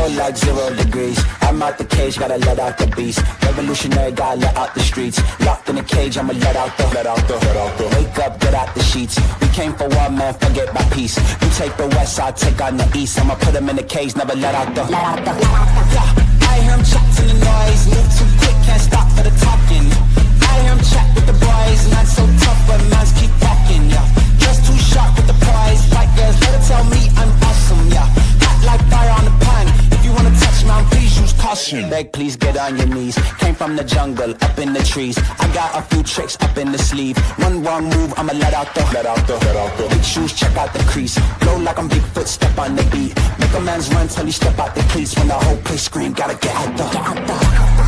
Feel like 0 degrees. I'm out the cage, gotta let out the beast. Revolutionary, gotta let out the streets. Locked in a cage, I'ma let out the. Wake up, get out the sheets. We came for one, man, forget my peace. You take the west, I'll take on the east. I'ma put them in the cage, never let out the. Yeah, I hear him chat to the noise. Move too quick, can't stop for the talking. I hear him chat with the boys. Not so tough, but mans keep walking, yeah. Just too sharp with the prize. White girls, let her tell me I'm awesome, yeah. Hot like fire on the pan. If you wanna touch me, please use caution. Beg, please get on your knees. Came from the jungle, up in the trees. I got a few tricks up in the sleeve. One wrong move, I'ma let out the. Big shoes, check out the crease. Blow like I'm Bigfoot, step on the beat. Make a man's run till he step out the cleats. When the whole place scream, gotta get out the.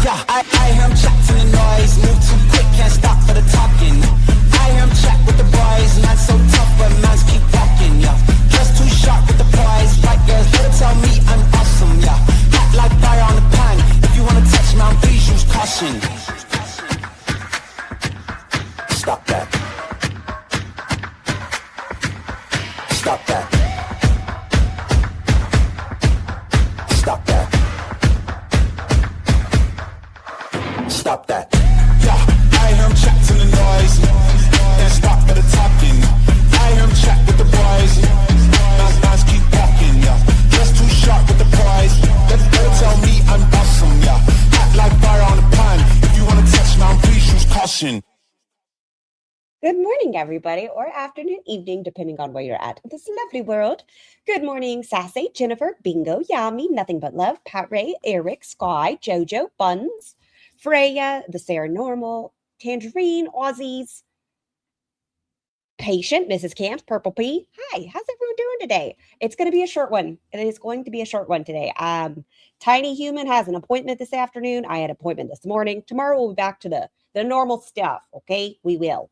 Yeah, I hear him chat to the noise. Move too quick, can't stop for the talking. I hear him chat with the boys. Not so tough, but mans keep walking, yeah. Just too sharp with the prize. White girls, let her tell me I'm awesome, yeah. Hot like fire on the pan. If you wanna touch me, please use caution. Stop that. Stop that. Stop that. Stop that. Yeah, I hear him chat to the noise. And stop for the talking. I hear him chat with the boys. Nice keep walking, yeah. Just too sharp with the prize. Let her tell me I'm awesome, yeah. Hot like fire on the pan. If you wanna touch me, please use caution. Good morning, everybody, or afternoon, evening, depending on where you're at in this lovely world. Good morning, Sassy, Jennifer, Bingo, Yami, Nothing But Love, Pat Ray, Eric, Sky, Jojo, Buns, Freya, The Sarah Normal, Tangerine, Aussies, Patient, Mrs. Camps, Purple P. Hi, how's everyone doing today? It's going to be a short one. It is going to be a short one today. Tiny Human has an appointment this afternoon. I had an appointment this morning. Tomorrow we'll be back to the normal stuff, okay? We will.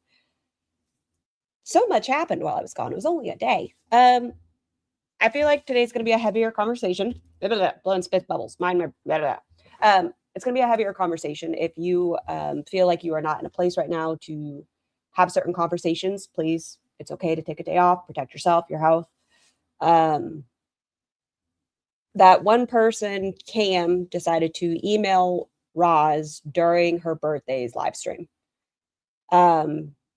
So much happened while I was gone. It was only a day. I feel like today's going to be a heavier conversation. Blowing spit bubbles. Mind my. It's going to be a heavier conversation. If you feel like you are not in a place right now to have certain conversations, please, it's okay to take a day off. Protect yourself, your health. That one person, Cam, decided to email Roz during her birthday's live stream,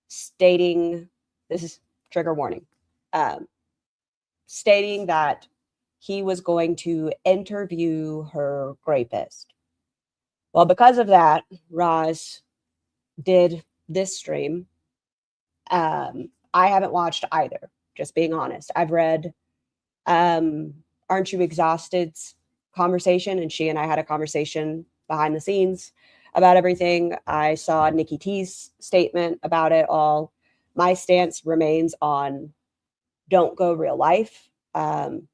stating, this is trigger warning, stating that he was going to interview her rapist. Well, because of that, Roz did this stream. I haven't watched either, just being honest. I've read Aren't You Exhausted's conversation, and she and I had a conversation behind the scenes about everything. I saw Nikki T's statement about it all. My stance remains on don't go real life. Don't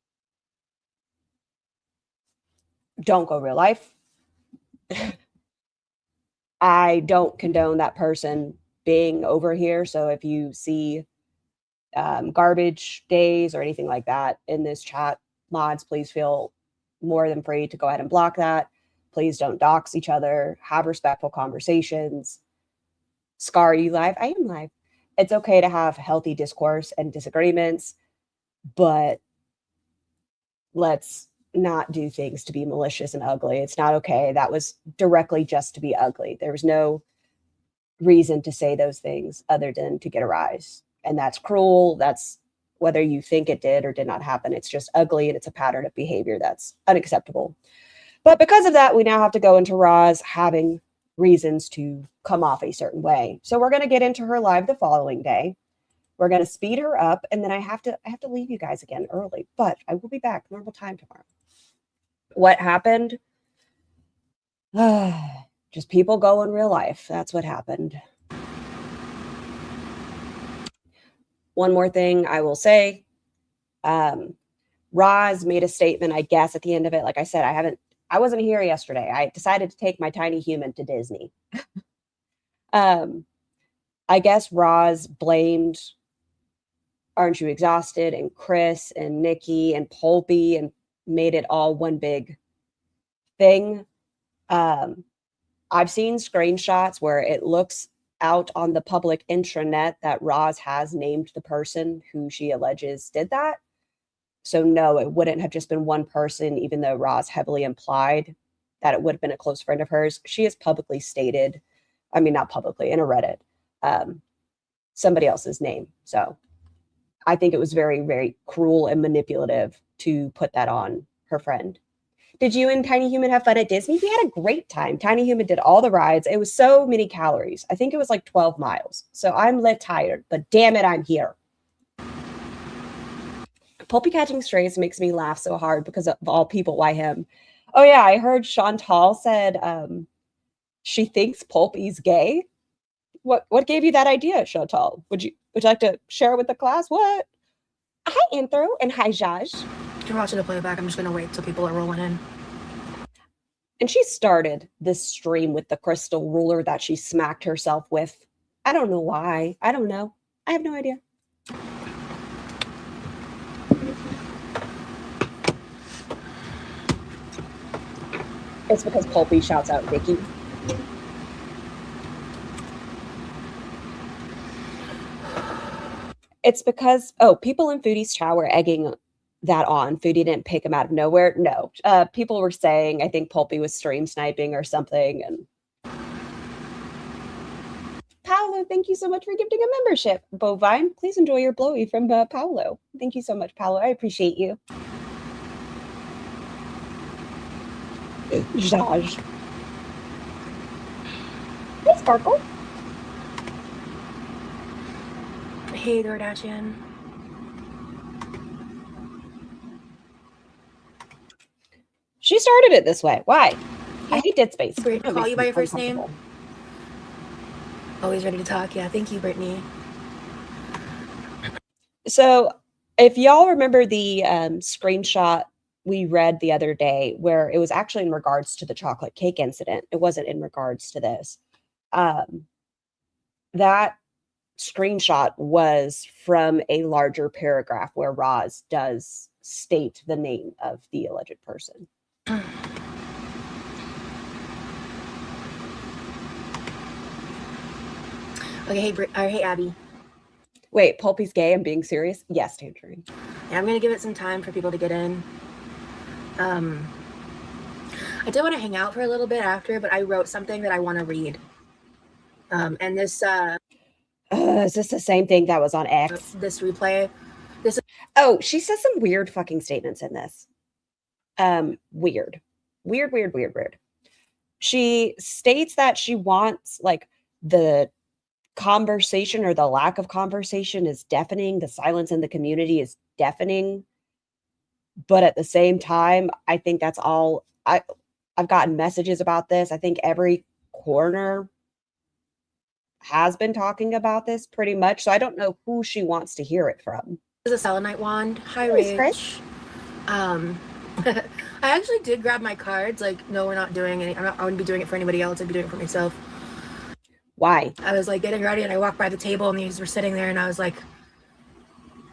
go real life. I don't condone that person being over here. So if you see garbage days or anything like that in this chat, mods, please feel more than free to go ahead and block that. Please don't dox each other. Have respectful conversations. Scar, are you live? I am live. It's okay to have healthy discourse and disagreements, but let's not do things to be malicious and ugly. It's not okay. That was directly just to be ugly. There was no reason to say those things other than to get a rise. And that's cruel. That's whether you think it did or did not happen. It's just ugly, and it's a pattern of behavior that's unacceptable. But because of that, we now have to go into Roz having reasons to come off a certain way. So we're going to get into her live the following day. We're going to speed her up, and then I have to leave you guys again early, but I will be back normal time tomorrow. What happened? Just people go in real life. That's what happened. One more thing I will say. Roz made a statement, I guess, at the end of it. Like I said, I wasn't here yesterday. I decided to take my tiny human to Disney. I guess Roz blamed Aren't You Exhausted and Chris and Nikki and Pulpy and made it all one big thing. I've seen screenshots where it looks out on the public intranet that Roz has named the person who she alleges did that. So no, it wouldn't have just been one person, even though Roz heavily implied that it would have been a close friend of hers. She has publicly stated, I mean, not publicly, in a Reddit, somebody else's name. So I think it was very, very cruel and manipulative to put that on her friend. Did you and Tiny Human have fun at Disney? We had a great time. Tiny Human did all the rides. It was so many calories. I think it was like 12 miles. So I'm lit tired, but damn it, I'm here. Pulpy catching strays makes me laugh so hard because of all people, why him? Oh yeah, I heard Chantal said she thinks Pulpy's gay. What gave you that idea, Chantal? Would you like to share it with the class? What? Hi, Anthro, and hi, Jaj. You're watching the playback. I'm just gonna wait till people are rolling in. And she started this stream with the crystal ruler that she smacked herself with. I don't know why. I don't know. I have no idea. It's because Pulpy shouts out Vicky. It's because, people in Foodie's chat were egging that on. Foodie didn't pick him out of nowhere. No. People were saying, I think Pulpy was stream sniping or something. And Paolo, thank you so much for gifting a membership. Bovine, please enjoy your blowy from Paolo. Thank you so much, Paolo. I appreciate you. Jaj. Hey, Sparkle. Hey, Kardashian. She started it this way. Why? I hate Dead Space. Great to call you by your first name. Always ready to talk. Yeah, thank you, Brittany. So, if y'all remember the screenshot we read the other day, where it was actually in regards to the chocolate cake incident, it wasn't in regards to this. That screenshot was from a larger paragraph where Roz does state the name of the alleged person. Okay, hey, Abby. Wait, Pulpy's gay? I'm being serious? Yes, Tangerine. Yeah, I'm gonna give it some time for people to get in. I did want to hang out for a little bit after, but I wrote something that I want to read. And this is this the same thing that was on X? This replay. Oh, she says some weird fucking statements in this. Weird. She states that she wants, like, the conversation or the lack of conversation is deafening. The silence in the community is deafening. But at the same time, I think that's all. I've gotten messages about this. I think every corner has been talking about this pretty much. So I don't know who she wants to hear it from. This is a selenite wand. Hi, Rich. I actually did grab my cards. Like, no, we're not doing any. I wouldn't be doing it for anybody else. I'd be doing it for myself. Why? I was like getting ready and I walked by the table and these were sitting there and I was like,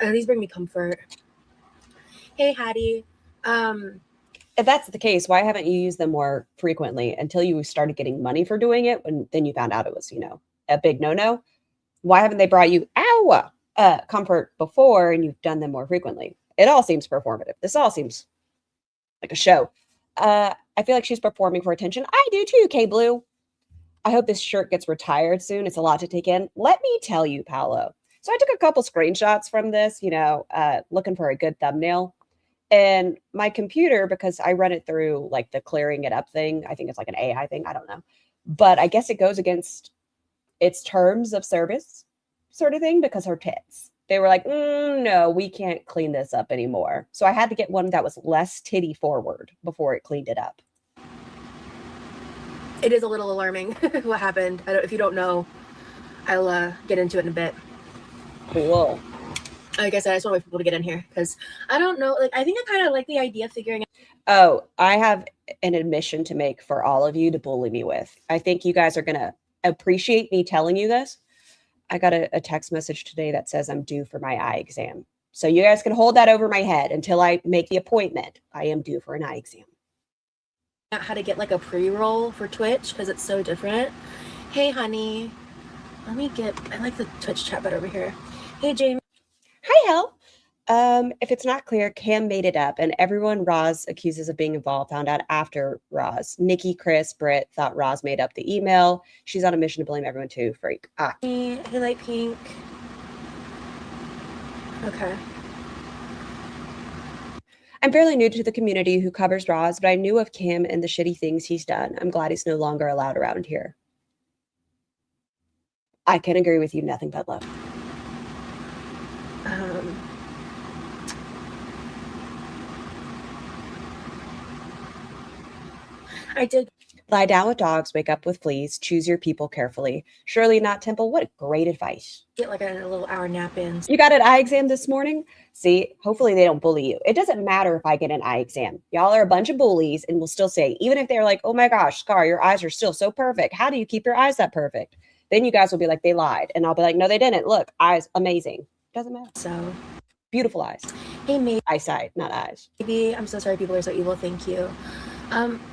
these bring me comfort. Hey, Hattie. If that's the case, why haven't you used them more frequently until you started getting money for doing it? And then you found out it was, a big no-no. Why haven't they brought you comfort before and you've done them more frequently? It all seems performative. This all seems like a show. I feel like she's performing for attention. I do too, K-Blue. I hope this shirt gets retired soon. It's a lot to take in. Let me tell you, Paolo. So I took a couple screenshots from this, looking for a good thumbnail. And my computer, because I run it through like the clearing it up thing, I think it's like an AI thing, I don't know. But I guess it goes against its terms of service sort of thing because her tits. They were like, no, we can't clean this up anymore. So I had to get one that was less titty forward before it cleaned it up. It is a little alarming what happened. If you don't know, I'll get into it in a bit. Cool. Like I said, I just want to wait for people to get in here because I don't know. Like, I think I kind of like the idea of figuring out. Oh, I have an admission to make for all of you to bully me with. I think you guys are going to appreciate me telling you this. I got a text message today that says I'm due for my eye exam. So you guys can hold that over my head until I make the appointment. I am due for an eye exam. How to get like a pre-roll for Twitch because it's so different. Hey, honey. I like the Twitch chat bed over here. Hey, Jamie. Hi, Hel. If it's not clear, Cam made it up, and everyone Roz accuses of being involved found out after Roz. Nikki, Chris, Britt thought Roz made up the email. She's on a mission to blame everyone too. Freak. Ah. I like pink. Okay. I'm fairly new to the community who covers Roz, but I knew of Cam and the shitty things he's done. I'm glad he's no longer allowed around here. I can agree with you. Nothing but love. I did Lie down with dogs, wake up with fleas, choose your people carefully. Surely not Temple. What great advice. get like a little hour nap in. You got an eye exam this morning? See, hopefully they don't bully you. It doesn't matter if I get an eye exam. Y'all are a bunch of bullies and will still say, even if they're like, oh my gosh, Scar, your eyes are still so perfect. How do you keep your eyes that perfect? Then you guys will be like, they lied. And I'll be like, no, they didn't. Look, eyes, amazing. Doesn't matter. So, Beautiful eyes. hey, maybe Eyesight, not eyes. I'm so sorry people are so evil. Thank you.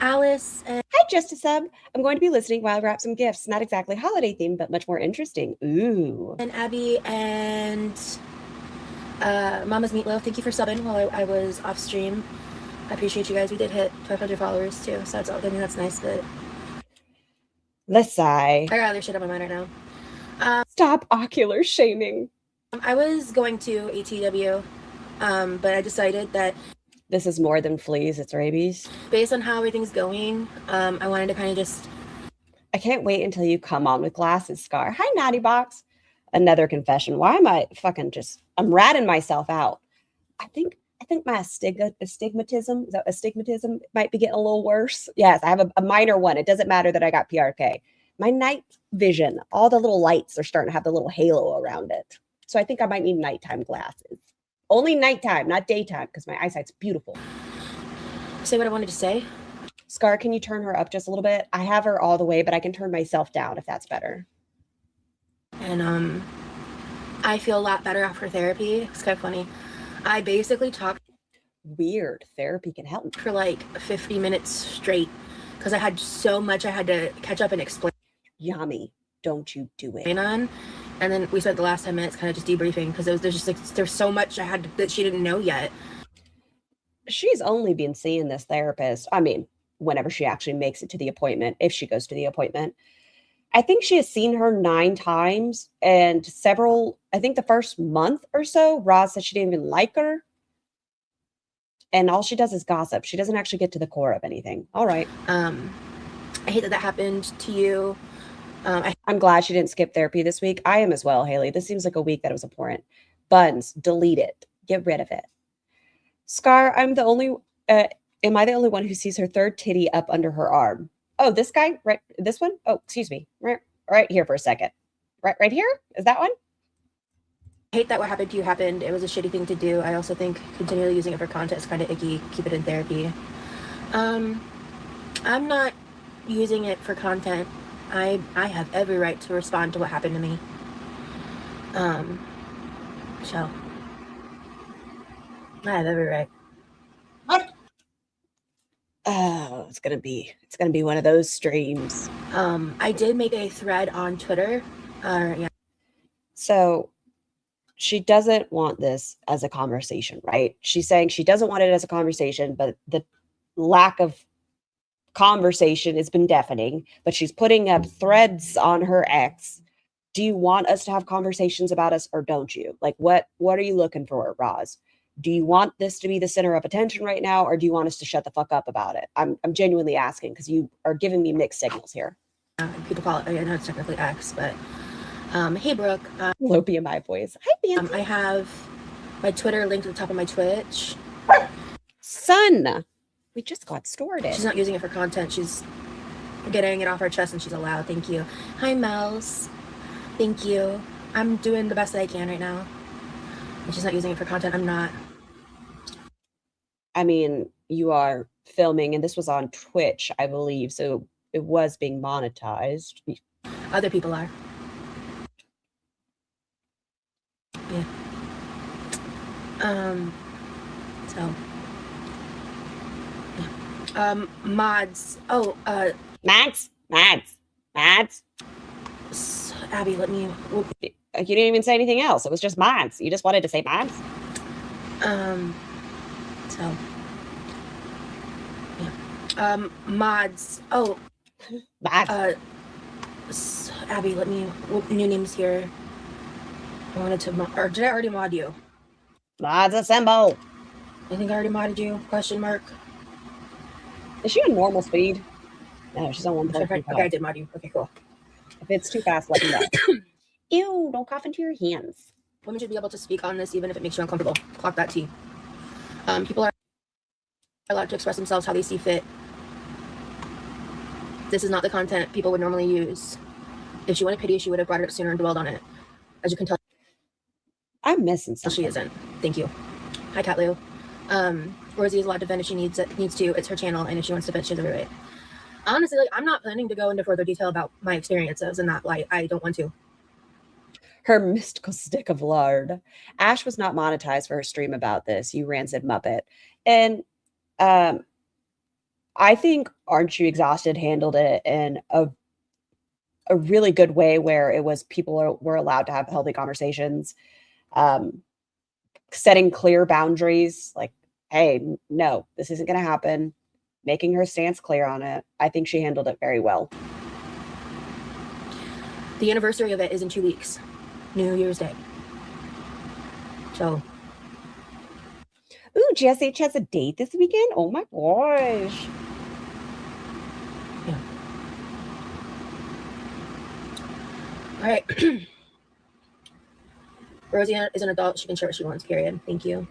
Alice and Hi, Just a Sub. I'm going to be listening while I wrap some gifts. Not exactly holiday themed, but much more interesting. Ooh. Abby and Mama's Meatloaf, thank you for subbing while I was off stream. I appreciate you guys. We did hit 500 followers too, so that's all. I mean, that's nice. But Let's sigh. I got other shit on my mind right now. Stop ocular shaming. I was going to ATW, but I decided that This is more than fleas, it's rabies. based on how everything's going, I wanted to kind of just. I can't wait until you come on with glasses, Scar. Hi, Naughty Box. Another confession. Why am I fucking just, I'm ratting myself out. I think my astigmatism might be getting a little worse. Yes, I have a minor one. It doesn't matter that I got PRK. My night vision, all the little lights are starting to have the little halo around it. So I think I might need nighttime glasses. Only nighttime, not daytime, because my eyesight's beautiful. Say what I wanted to say. Scar, can you turn her up just a little bit? I have her all the way, but I can turn myself down if that's better. And I feel a lot better after therapy. It's kind of funny. I basically talked Weird. Therapy can help. for like 50 minutes straight because I had so much I had to catch up and explain Yummy. Don't you do it. on. And then we spent the last 10 minutes kind of just debriefing because there's just like there's so much I had that she didn't know yet. She's only been seeing this therapist. I mean, whenever she actually makes it to the appointment, if she goes to the appointment. I think she has seen her 9 times and several, I think the first month or so, Roz said she didn't even like her. And all she does is gossip. She doesn't actually get to the core of anything. All right. I hate that happened to you. I'm glad she didn't skip therapy this week. I am as well, Haley. This seems like a week that was abhorrent. Buns, delete it. Get rid of it. Scar, am I the only one who sees her third titty up under her arm? Oh, this guy? Right, this one? Oh, excuse me. Right here for a second. Right here? Is that one? I hate that what happened to you happened. It was a shitty thing to do. I also think continually using it for content is kind of icky. Keep it in therapy. I'm not using it for content. I have every right to respond to what happened to me. So I have every right. Oh, it's gonna be one of those streams. I did make a thread on Twitter. Yeah. So she doesn't want this as a conversation, right? She's saying she doesn't want it as a conversation, but the lack of conversation has been deafening. But she's putting up threads on her ex. Do you want us to have conversations about us or don't you? Like, what are you looking for, Roz? Do you want this to be the center of attention right now, or do you want us to shut the fuck up about it? I'm genuinely asking because you are giving me mixed signals here. People call it, I know it's technically X, but hey, Brooke. Low BMI voice. Hi, Nancy. I have my Twitter linked at the top of my Twitch. Son, we just got started. She's not using it for content. She's getting it off her chest and she's allowed. Thank you. Hi, Mels. Thank you. I'm doing the best that I can right now. And she's not using it for content. I'm not. I mean, you are filming, and this was on Twitch, I believe, so it was being monetized. Other people are. Yeah. So. Yeah. Mods. Oh, Mads. Abby, let me. You didn't even say anything else. It was just mods. You just wanted to say mods. So yeah. Mods. Oh, Bad. Abby, let me. New names here. I wanted to or did I already mod you? Mods assemble. I think I already modded you. Question mark. Is she on normal speed? No, she's on 1.25. Okay, I did mod you. Okay, cool. If it's too fast, let me know. Ew, don't cough into your hands. Women should be able to speak on this even if it makes you uncomfortable. Clock that T. People are allowed to express themselves how they see fit. This is not the content people would normally use. If she wanted pity, she would have brought it up sooner and dwelled on it. As you can tell, I'm missing something. she isn't. Thank you. Hi, Cat Lou. Rosie is allowed to vent if she needs to. It's her channel, and if she wants to vent, she has every right. Honestly, like, I'm not planning to go into further detail about my experiences in that light. I don't want to. Her mystical stick of lard. Ash was not monetized for her stream about this, you rancid Muppet. And I think Aren't You Exhausted handled it in a really good way where it was people were allowed to have healthy conversations, setting clear boundaries like, hey, no, this isn't going to happen, making her stance clear on it. I think she handled it very well. The anniversary of it is in 2 weeks. New Year's Day. So. Ooh, Jesse has a date this weekend? Oh my gosh. Yeah. All right. Rosie is an adult. She can share what she wants, period. Thank you.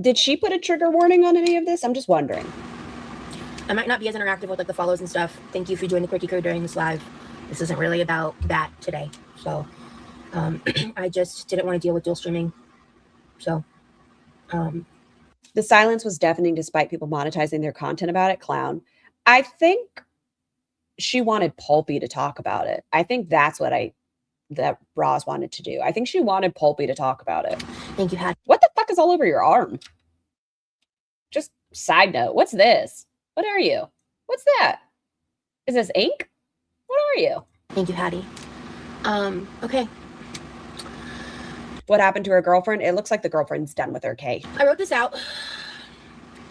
Did she put a trigger warning on any of this? I'm just wondering. I might not be as interactive with like the follows and stuff. Thank you for joining the Quirky Crew during this live. This isn't really about that today. So I just didn't want to deal with dual streaming. So the silence was deafening despite people monetizing their content about it. Clown. I think she wanted Pulpy to talk about it. I think that's what that Roz wanted to do. I think she wanted Pulpy to talk about it. Thank you, Hat. What the fuck is all over your arm? Just side note. What's this? What are you? What's that? Is this ink? What are you? Thank you, Hattie. Okay. What happened to her girlfriend? It looks like the girlfriend's done with her, Kay. I wrote this out.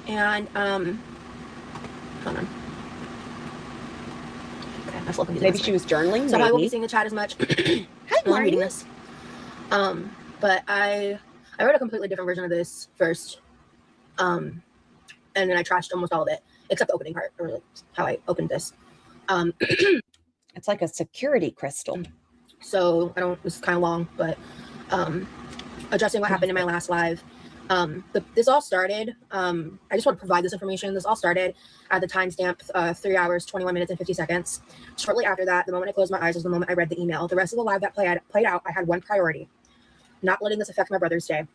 And, hold on. Okay, that's looking maybe she was journaling. So I won't be seeing the chat as much. Hi, while I'm reading this. But I wrote a completely different version of this first. And then I trashed almost all of it, except the opening part, or how I opened this. It's like a security crystal. So this is kind of long, but addressing what happened in my last live. This all started, I just want to provide this information. This all started at the timestamp 3 hours, 21 minutes, and 50 seconds. Shortly after that, the moment I closed my eyes was the moment I read the email. The rest of the live that played out, I had one priority: not letting this affect my brother's day.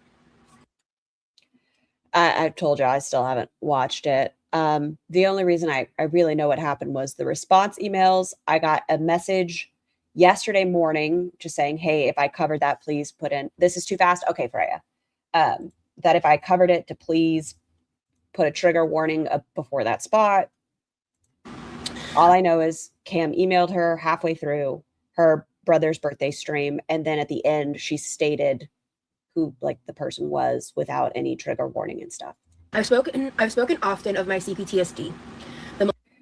I told you I still haven't watched it. The only reason I really know what happened was the response emails. I got a message yesterday morning just saying, hey, if I covered that, please put in, this is too fast. Okay, Freya. That if I covered it, to please put a trigger warning before that spot. All I know is Cam emailed her halfway through her brother's birthday stream. And then at the end, she stated who like the person was without any trigger warning and stuff. I've spoken often of my CPTSD.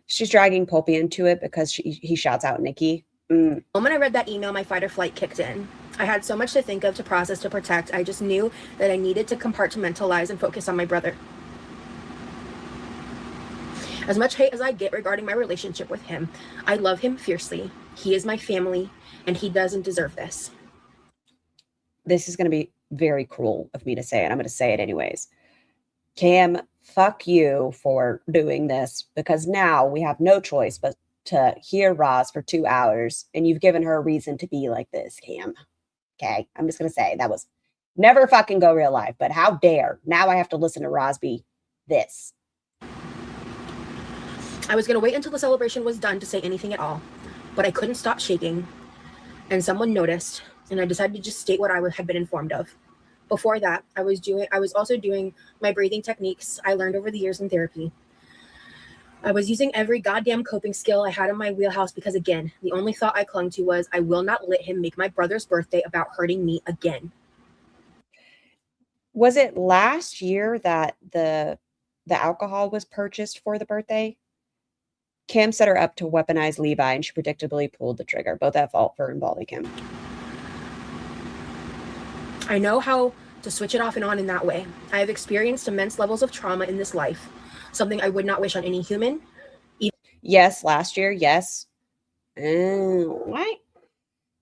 She's dragging Pulpy into it because he shouts out Nikki. The moment I read that email, my fight or flight kicked in. I had so much to think of, to process, to protect. I just knew that I needed to compartmentalize and focus on my brother. As much hate as I get regarding my relationship with him, I love him fiercely. He is my family, and he doesn't deserve this. This is going to be very cruel of me to say it. I'm going to say it anyways. Cam, fuck you for doing this, because now we have no choice but to hear Roz for 2 hours, and you've given her a reason to be like this, Cam. Okay, I'm just going to say that was never fucking go real life, but how dare. Now I have to listen to Roz be this. I was going to wait until the celebration was done to say anything at all, but I couldn't stop shaking, and someone noticed, and I decided to just state what I had been informed of. Before that, I was also doing my breathing techniques I learned over the years in therapy. I was using every goddamn coping skill I had in my wheelhouse because, again, the only thought I clung to was, I will not let him make my brother's birthday about hurting me again. Was it last year that the alcohol was purchased for the birthday? Cam set her up to weaponize Levi, and she predictably pulled the trigger. Both at fault for involving him. I know how to switch it off and on in that way. I have experienced immense levels of trauma in this life, something I would not wish on any human. Yes, last year, yes. What?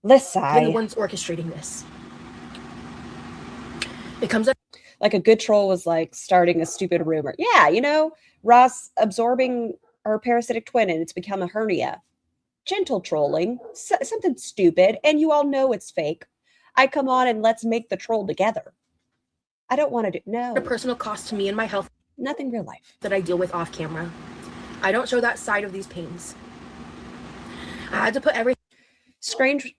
Listen, Even the ones orchestrating this. It comes up like a good troll was like starting a stupid rumor. Yeah, you know, Ross absorbing her parasitic twin and it's become a hernia. Gentle trolling, something stupid, and you all know it's fake. I come on and let's make the troll together. I don't want to do a personal cost to me and my health. Nothing real life that I deal with off camera. I don't show that side of these pains. I had to put everything. Strange,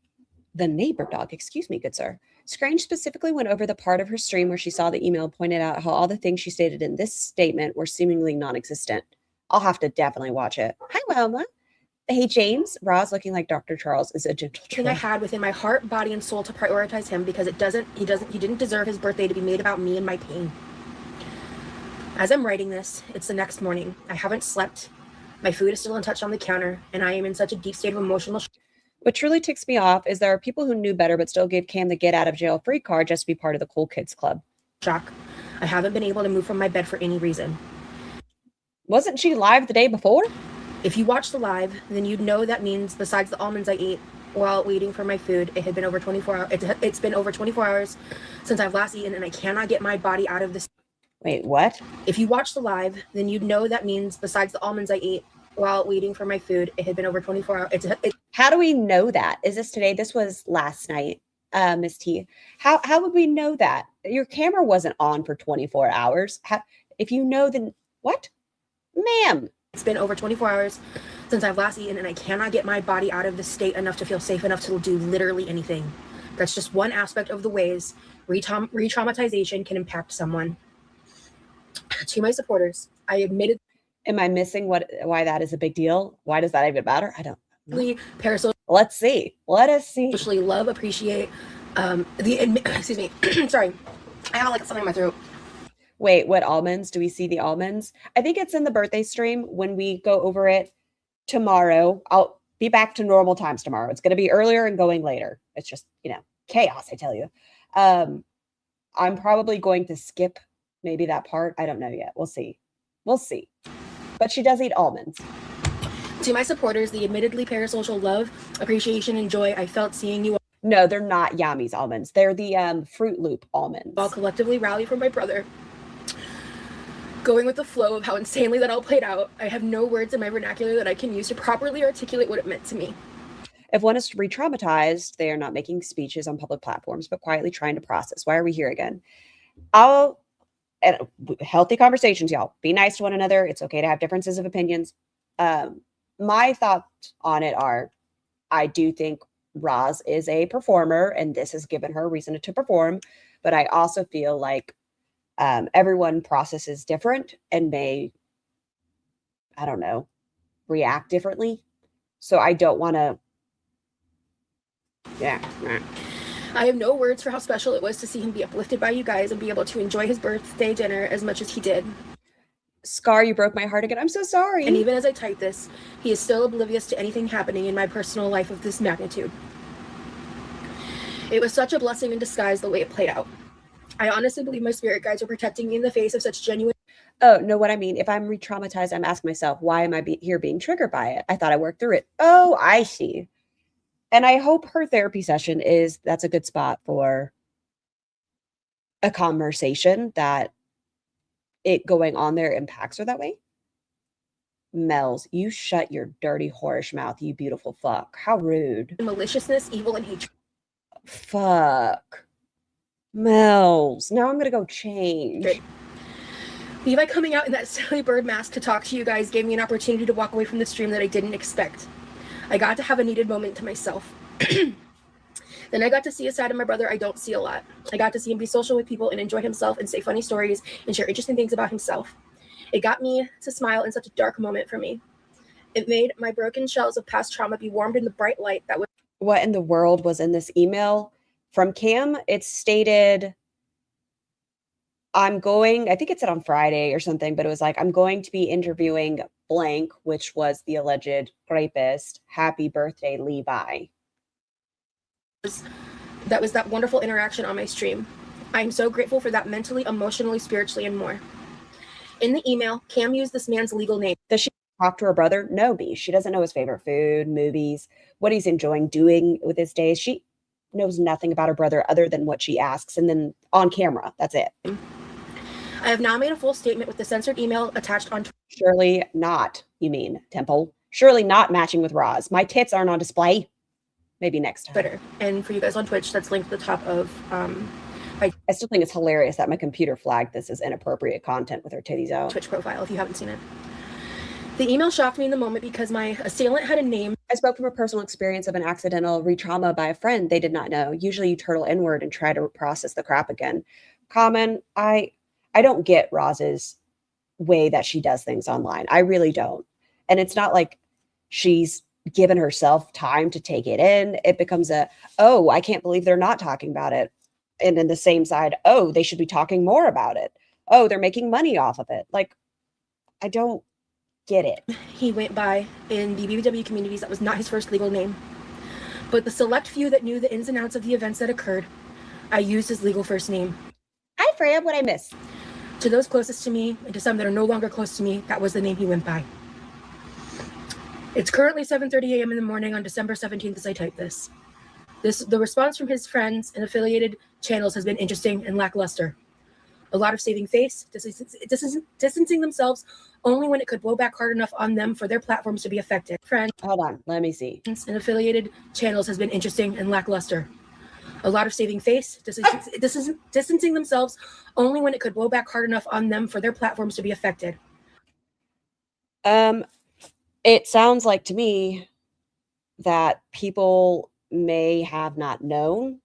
the neighbor dog, excuse me, good sir. Strange specifically went over the part of her stream where she saw the email and pointed out how all the things she stated in this statement were seemingly non-existent. I'll have to definitely watch it. Hi, Wilma. Hey, James. Roz looking like Dr. Charles is a gentle troll. I had within my heart, body, and soul to prioritize him because he didn't deserve his birthday to be made about me and my pain. As I'm writing this, it's the next morning. I haven't slept. My food is still untouched on the counter, and I am in such a deep state of emotional What truly ticks me off is there are people who knew better but still gave Cam the get out of jail free card just to be part of the cool kids club. shock. I haven't been able to move from my bed for any reason. Wasn't she live the day before? If you watch the live, then you'd know that means besides the almonds I ate while waiting for my food, it had been over 24 hours. It's been over 24 hours since I've last eaten, and I cannot get my body out of this. Wait, what? If you watch the live, then you'd know that means besides the almonds I ate while waiting for my food, it had been over 24 hours. How do we know that? Is this today? This was last night, Miss T. How would we know that? Your camera wasn't on for 24 hours. If you know, then what? Ma'am. It's been over 24 hours since I've last eaten, and I cannot get my body out of this state enough to feel safe enough to do literally anything. That's just one aspect of the ways re-traumatization can impact someone. To my supporters, I admitted. Am I missing why that is a big deal? Why does that even matter? I don't know. Parasocial. Let's see. Let us see. Socially love, appreciate excuse me. Sorry. I have like something in my throat. Wait, what almonds? Do we see the almonds? I think it's in the birthday stream when we go over it tomorrow. I'll be back to normal times tomorrow. It's going to be earlier and going later. It's just, chaos, I tell you. I'm probably going to skip maybe that part. I don't know yet. We'll see. But she does eat almonds. To my supporters, the admittedly parasocial love, appreciation, and joy I felt seeing you. No, they're not Yami's almonds. They're the Fruit Loop almonds. I'll collectively rally for my brother. Going with the flow of how insanely that all played out, I have no words in my vernacular that I can use to properly articulate what it meant to me. If one is re-traumatized, they are not making speeches on public platforms, but quietly trying to process. Why are we here again? Healthy conversations, y'all. Be nice to one another. It's okay to have differences of opinions. My thoughts on it are, I do think Roz is a performer, and this has given her a reason to perform. But I also feel like everyone processes different and may, I don't know, react differently. So I don't want to. Yeah. I have no words for how special it was to see him be uplifted by you guys and be able to enjoy his birthday dinner as much as he did. Scar, you broke my heart again. I'm so sorry. And even as I type this, he is still oblivious to anything happening in my personal life of this magnitude. It was such a blessing in disguise the way it played out. I honestly believe my spirit guides were protecting me in the face of such genuine. Oh, no, what I mean, if I'm re-traumatized, I'm asking myself, why am I here being triggered by it? I thought I worked through it. Oh, I see. And I hope her therapy session that's a good spot for a conversation that it going on there impacts her that way. Mel's, you shut your dirty whorish mouth, you beautiful fuck. How rude. Maliciousness, evil, and hatred. Fuck. Mel's, now I'm going to go change. Great. Levi coming out in that silly bird mask to talk to you guys gave me an opportunity to walk away from the stream that I didn't expect. I got to have a needed moment to myself. Then I got to see a side of my brother I don't see a lot. I got to see him be social with people and enjoy himself and say funny stories and share interesting things about himself. It got me to smile in such a dark moment for me. It made my broken shells of past trauma be warmed in the bright light that was. What in the world was in this email from Cam? It stated I think it said on Friday or something, but it was like, I'm going to be interviewing blank, which was the alleged rapist. Happy birthday, Levi. That was that wonderful interaction on my stream. I'm so grateful for that mentally, emotionally, spiritually, and more. In the email, Cam used this man's legal name. Does she talk to her brother? No, B. She doesn't know his favorite food, movies, what he's enjoying doing with his days. She knows nothing about her brother other than what she asks, and then on camera. That's it. I have now made a full statement with the censored email attached on Surely not, you mean, Temple. Surely not matching with Roz. My tits aren't on display. Maybe next time. Twitter. And for you guys on Twitch, that's linked at the top of I still think it's hilarious that my computer flagged this as inappropriate content with her titties out. Twitch profile if you haven't seen it. The email shocked me in the moment because my assailant had a name. I spoke from a personal experience of an accidental re-trauma by a friend they did not know. Usually you turtle inward and try to process the crap again. Common, I don't get Roz's way that she does things online. I really don't. And it's not like she's given herself time to take it in. It becomes oh, I can't believe they're not talking about it. And then the same side, oh, they should be talking more about it. Oh, they're making money off of it. Like, I don't get it. He went by in the BBW communities that was not his first legal name. But the select few that knew the ins and outs of the events that occurred, I used his legal first name. Hi, Freya, what'd I miss? To those closest to me, and to some that are no longer close to me, that was the name he went by. It's currently 7:30 a.m. in the morning on December 17th as I type this. The response from his friends and affiliated channels has been interesting and lackluster. A lot of saving face, distancing themselves only when it could blow back hard enough on them for their platforms to be affected. Friends Hold on, let me see. and affiliated channels has been interesting and lackluster. A lot of saving face, distancing themselves only when it could blow back hard enough on them for their platforms to be affected. It sounds like to me that people may have not known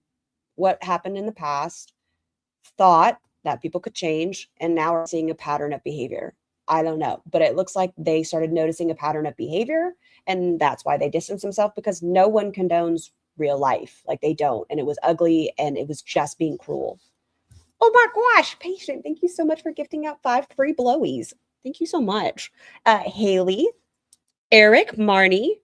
what happened in the past, thought that people could change, and now are seeing a pattern of behavior. I don't know, but it looks like they started noticing a pattern of behavior, and that's why they distanced themselves, because no one condones real life. Like, they don't, and it was ugly, and it was just being cruel. Oh my gosh, Patient, thank you so much for gifting out 5 free blowies. Thank you so much. Haley, Eric, Marnie,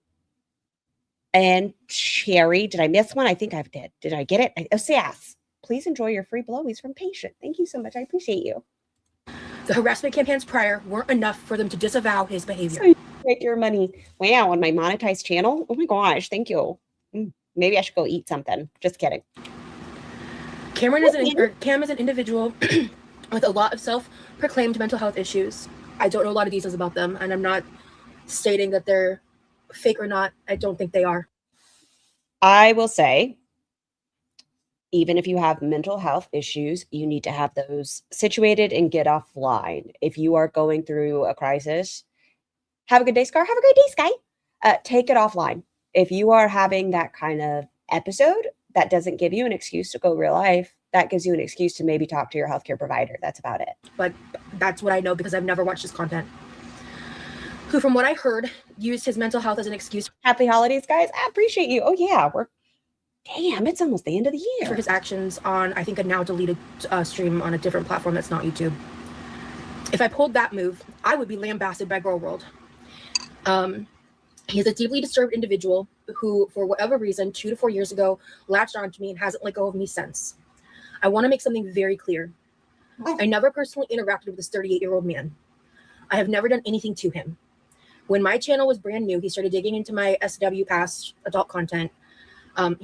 and Cherry. Did I miss one? I think I did. Did I get it? Oh, yes. Please enjoy your free blowies from Patient. Thank you so much. I appreciate you. The harassment campaigns prior weren't enough for them to disavow his behavior. So you make your money. Wow, on my monetized channel? Oh my gosh, thank you. Maybe I should go eat something. Just kidding. Cam is an individual with a lot of self-proclaimed mental health issues. I don't know a lot of details about them, and I'm not stating that they're fake or not. I don't think they are. I will say, even if you have mental health issues, you need to have those situated and get offline. If you are going through a crisis, have a good day, Scar. Have a great day, Sky. Take it offline. If you are having that kind of episode, that doesn't give you an excuse to go real life. That gives you an excuse to maybe talk to your healthcare provider. That's about it. But that's what I know because I've never watched his content. Who, from what I heard, used his mental health as an excuse. Happy holidays, guys. I appreciate you. Oh, yeah. Damn, it's almost the end of the year. For his actions on, I think, a now deleted stream on a different platform that's not YouTube. If I pulled that move, I would be lambasted by Girl World. He's a deeply disturbed individual who, for whatever reason, 2 to 4 years ago, latched onto me and hasn't let go of me since. I want to make something very clear. I never personally interacted with this 38-year-old man. I have never done anything to him. When my channel was brand new, he started digging into my SW past adult content. Hi,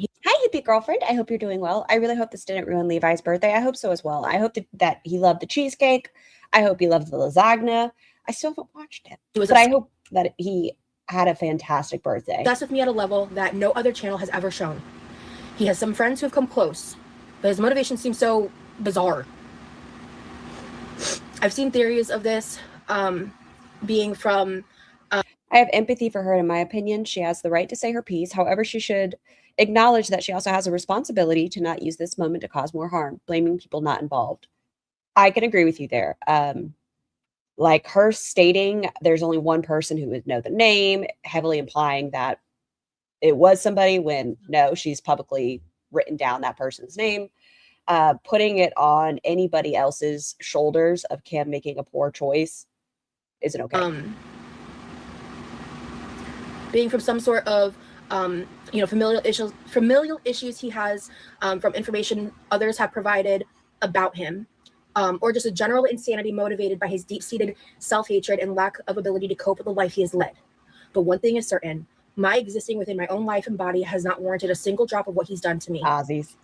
hippie girlfriend. I hope you're doing well. I really hope this didn't ruin Levi's birthday. I hope so as well. I hope that he loved the cheesecake. I hope he loved the lasagna. I still haven't watched it. But I hope that he had a fantastic birthday. That's with me at a level that no other channel has ever shown. He has some friends who have come close, but his motivation seems so bizarre. I've seen theories of this being from... I have empathy for her. In my opinion, she has the right to say her piece. However, she should acknowledge that she also has a responsibility to not use this moment to cause more harm, blaming people not involved. I can agree with you there. Like her stating there's only one person who would know the name, heavily implying that it was somebody when no, she's publicly written down that person's name. putting it on anybody else's shoulders of Cam making a poor choice isn't okay. Being from some sort of familial issues he has from information others have provided about him, or just a general insanity motivated by his deep-seated self-hatred and lack of ability to cope with the life he has led. But one thing is certain: my existing within my own life and body has not warranted a single drop of what he's done to me. Ozzy's.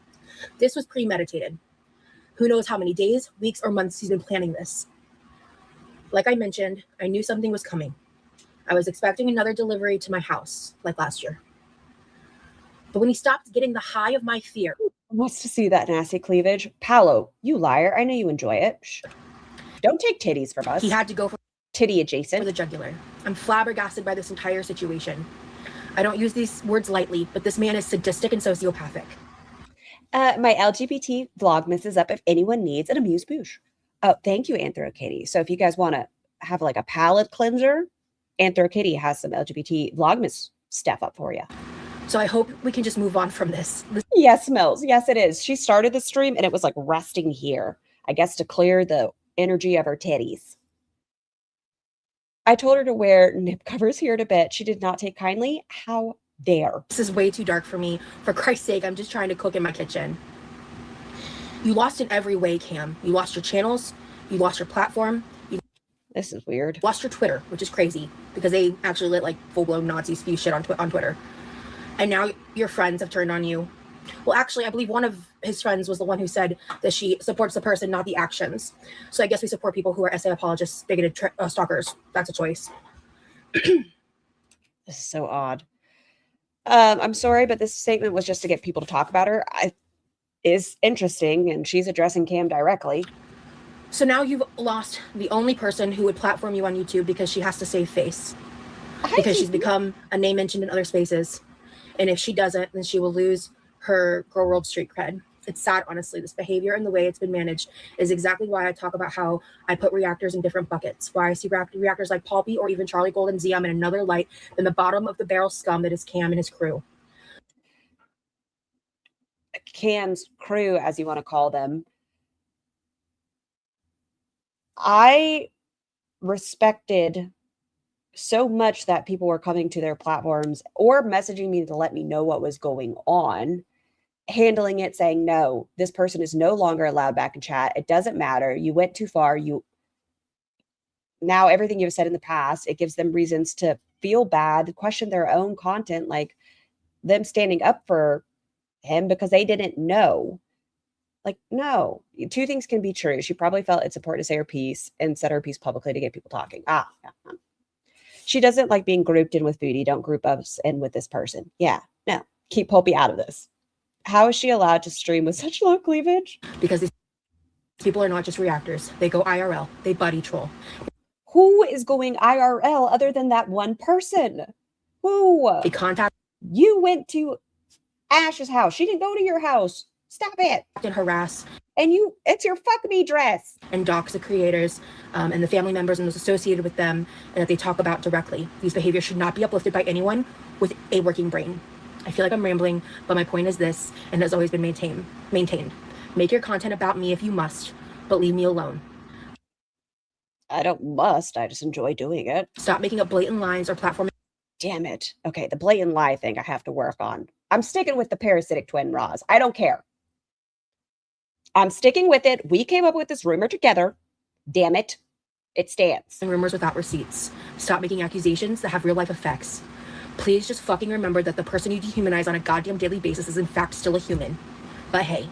This was premeditated. Who knows how many days, weeks, or months he's been planning this. Like I mentioned, I knew something was coming. I was expecting another delivery to my house, like last year. But when he stopped getting the high of my fear... Wants to see that nasty cleavage? Paolo, you liar. I know you enjoy it. Shh. Don't take titties from us. He had to go for titty adjacent. For the jugular. I'm flabbergasted by this entire situation. I don't use these words lightly, but this man is sadistic and sociopathic. My LGBT vlogmas is up if anyone needs an amuse-bouche. Oh, thank you, Anthro Kitty. So if you guys want to have like a palate cleanser, Anthro Kitty has some LGBT vlogmas stuff up for you. So I hope we can just move on from this. Yes, Mills. Yes, it is. She started the stream and it was like resting here, I guess, to clear the energy of her titties. I told her to wear nip covers here to bed. She did not take kindly. How dare. This is way too dark for me. For Christ's sake, I'm just trying to cook in my kitchen. You lost in every way, Cam. You lost your channels. You lost your platform. This is weird. Lost your Twitter, which is crazy because they actually let like full-blown Nazis spew shit on Twitter. And now your friends have turned on you. Well, actually, I believe one of his friends was the one who said that she supports the person, not the actions. So I guess we support people who are essay apologists, bigoted stalkers. That's a choice. This is so odd. I'm sorry, but this statement was just to get people to talk about her. Is interesting, and she's addressing Cam directly. So now you've lost the only person who would platform you on YouTube because she has to save face. Because she's become a name mentioned in other spaces. And if she doesn't, then she will lose her Girl World street cred. It's sad, honestly. This behavior and the way it's been managed is exactly why I talk about how I put reactors in different buckets. Why I see reactors like Palpy or even Charlie Golden Ziam in another light than the bottom of the barrel scum that is Cam and his crew. Cam's crew, as you want to call them. I respected so much that people were coming to their platforms or messaging me to let me know what was going on, handling it, saying, no, this person is no longer allowed back in chat. It doesn't matter. You went too far. Now everything you've said in the past, it gives them reasons to feel bad, question their own content, like them standing up for him because they didn't know. Like, no, two things can be true. She probably felt it's important to say her piece and said her piece publicly to get people talking. Yeah. She doesn't like being grouped in with Foodie. Don't group us in with this person. Yeah, no, keep Pulpy out of this. How is she allowed to stream with such low cleavage? Because these people are not just reactors. They go IRL. They buddy troll. Who is going IRL other than that one person? Who? They contact. You went to Ash's house. She didn't go to your house. Stop it. And harass. And it's your fuck me dress. And dox the creators and the family members and those associated with them, and that they talk about directly. These behaviors should not be uplifted by anyone with a working brain. I feel like I'm rambling, but my point is this, and has always been maintained. Make your content about me if you must, but leave me alone. I don't must. I just enjoy doing it. Stop making up blatant lies or platform. Damn it. Okay, the blatant lie thing I have to work on. I'm sticking with the parasitic twin Roz. I don't care. I'm sticking with it. We came up with this rumor together. Damn it. It stands. And rumors without receipts. Stop making accusations that have real life effects. Please just fucking remember that the person you dehumanize on a goddamn daily basis is in fact still a human. But hey.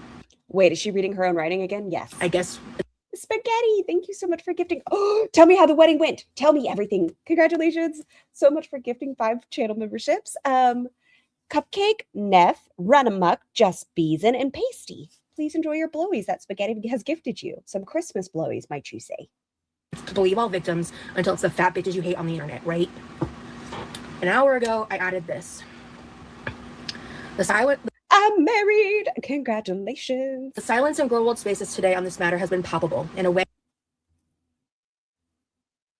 Wait, is she reading her own writing again? Yes. I guess. Spaghetti, thank you so much for gifting. Oh, tell me how the wedding went. Tell me everything. Congratulations so much for gifting 5 channel memberships. Cupcake, Neff, Run Amok, Just Beesin, and Pasty. Please enjoy your blowies that Spaghetti has gifted you. Some Christmas blowies, might you say. Believe all victims until it's the fat bitches you hate on the internet, right? An hour ago, I added this. I'm married. Congratulations. The silence in Girl World spaces today on this matter has been palpable in a way.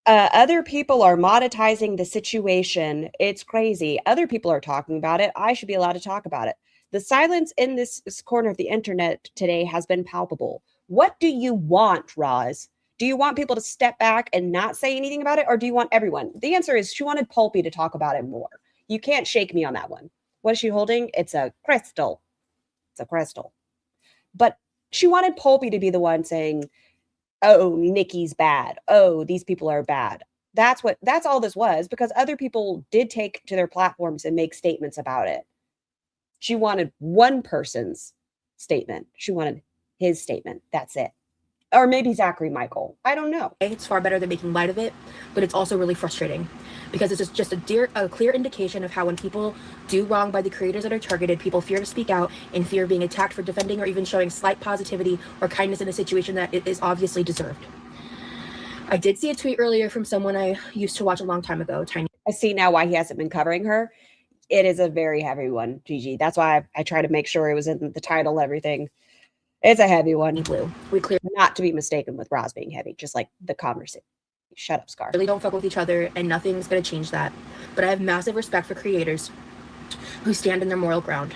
Other people are monetizing the situation. It's crazy. Other people are talking about it. I should be allowed to talk about it. The silence in this corner of the internet today has been palpable. What do you want, Roz? Do you want people to step back and not say anything about it, or do you want everyone? The answer is she wanted Pulpy to talk about it more. You can't shake me on that one. What is she holding? It's a crystal. It's a crystal. But she wanted Pulpy to be the one saying, oh, Nikki's bad. Oh, these people are bad. That's all this was, because other people did take to their platforms and make statements about it. She wanted one person's statement. She wanted his statement. That's it. Or maybe Zachary Michael. I don't know. It's far better than making light of it, but it's also really frustrating because it's just a clear indication of how when people do wrong by the creators that are targeted, people fear to speak out in fear of being attacked for defending or even showing slight positivity or kindness in a situation that it is obviously deserved. I did see a tweet earlier from someone I used to watch a long time ago, Tiny. I see now why he hasn't been covering her. It is a very heavy one, Gigi. That's why I try to make sure it was in the title and everything. It's a heavy one. Blue. We clearly not to be mistaken with Roz being heavy, just like the conversation. Shut up, Scar. Really don't fuck with each other, and nothing's gonna change that. But I have massive respect for creators who stand in their moral ground.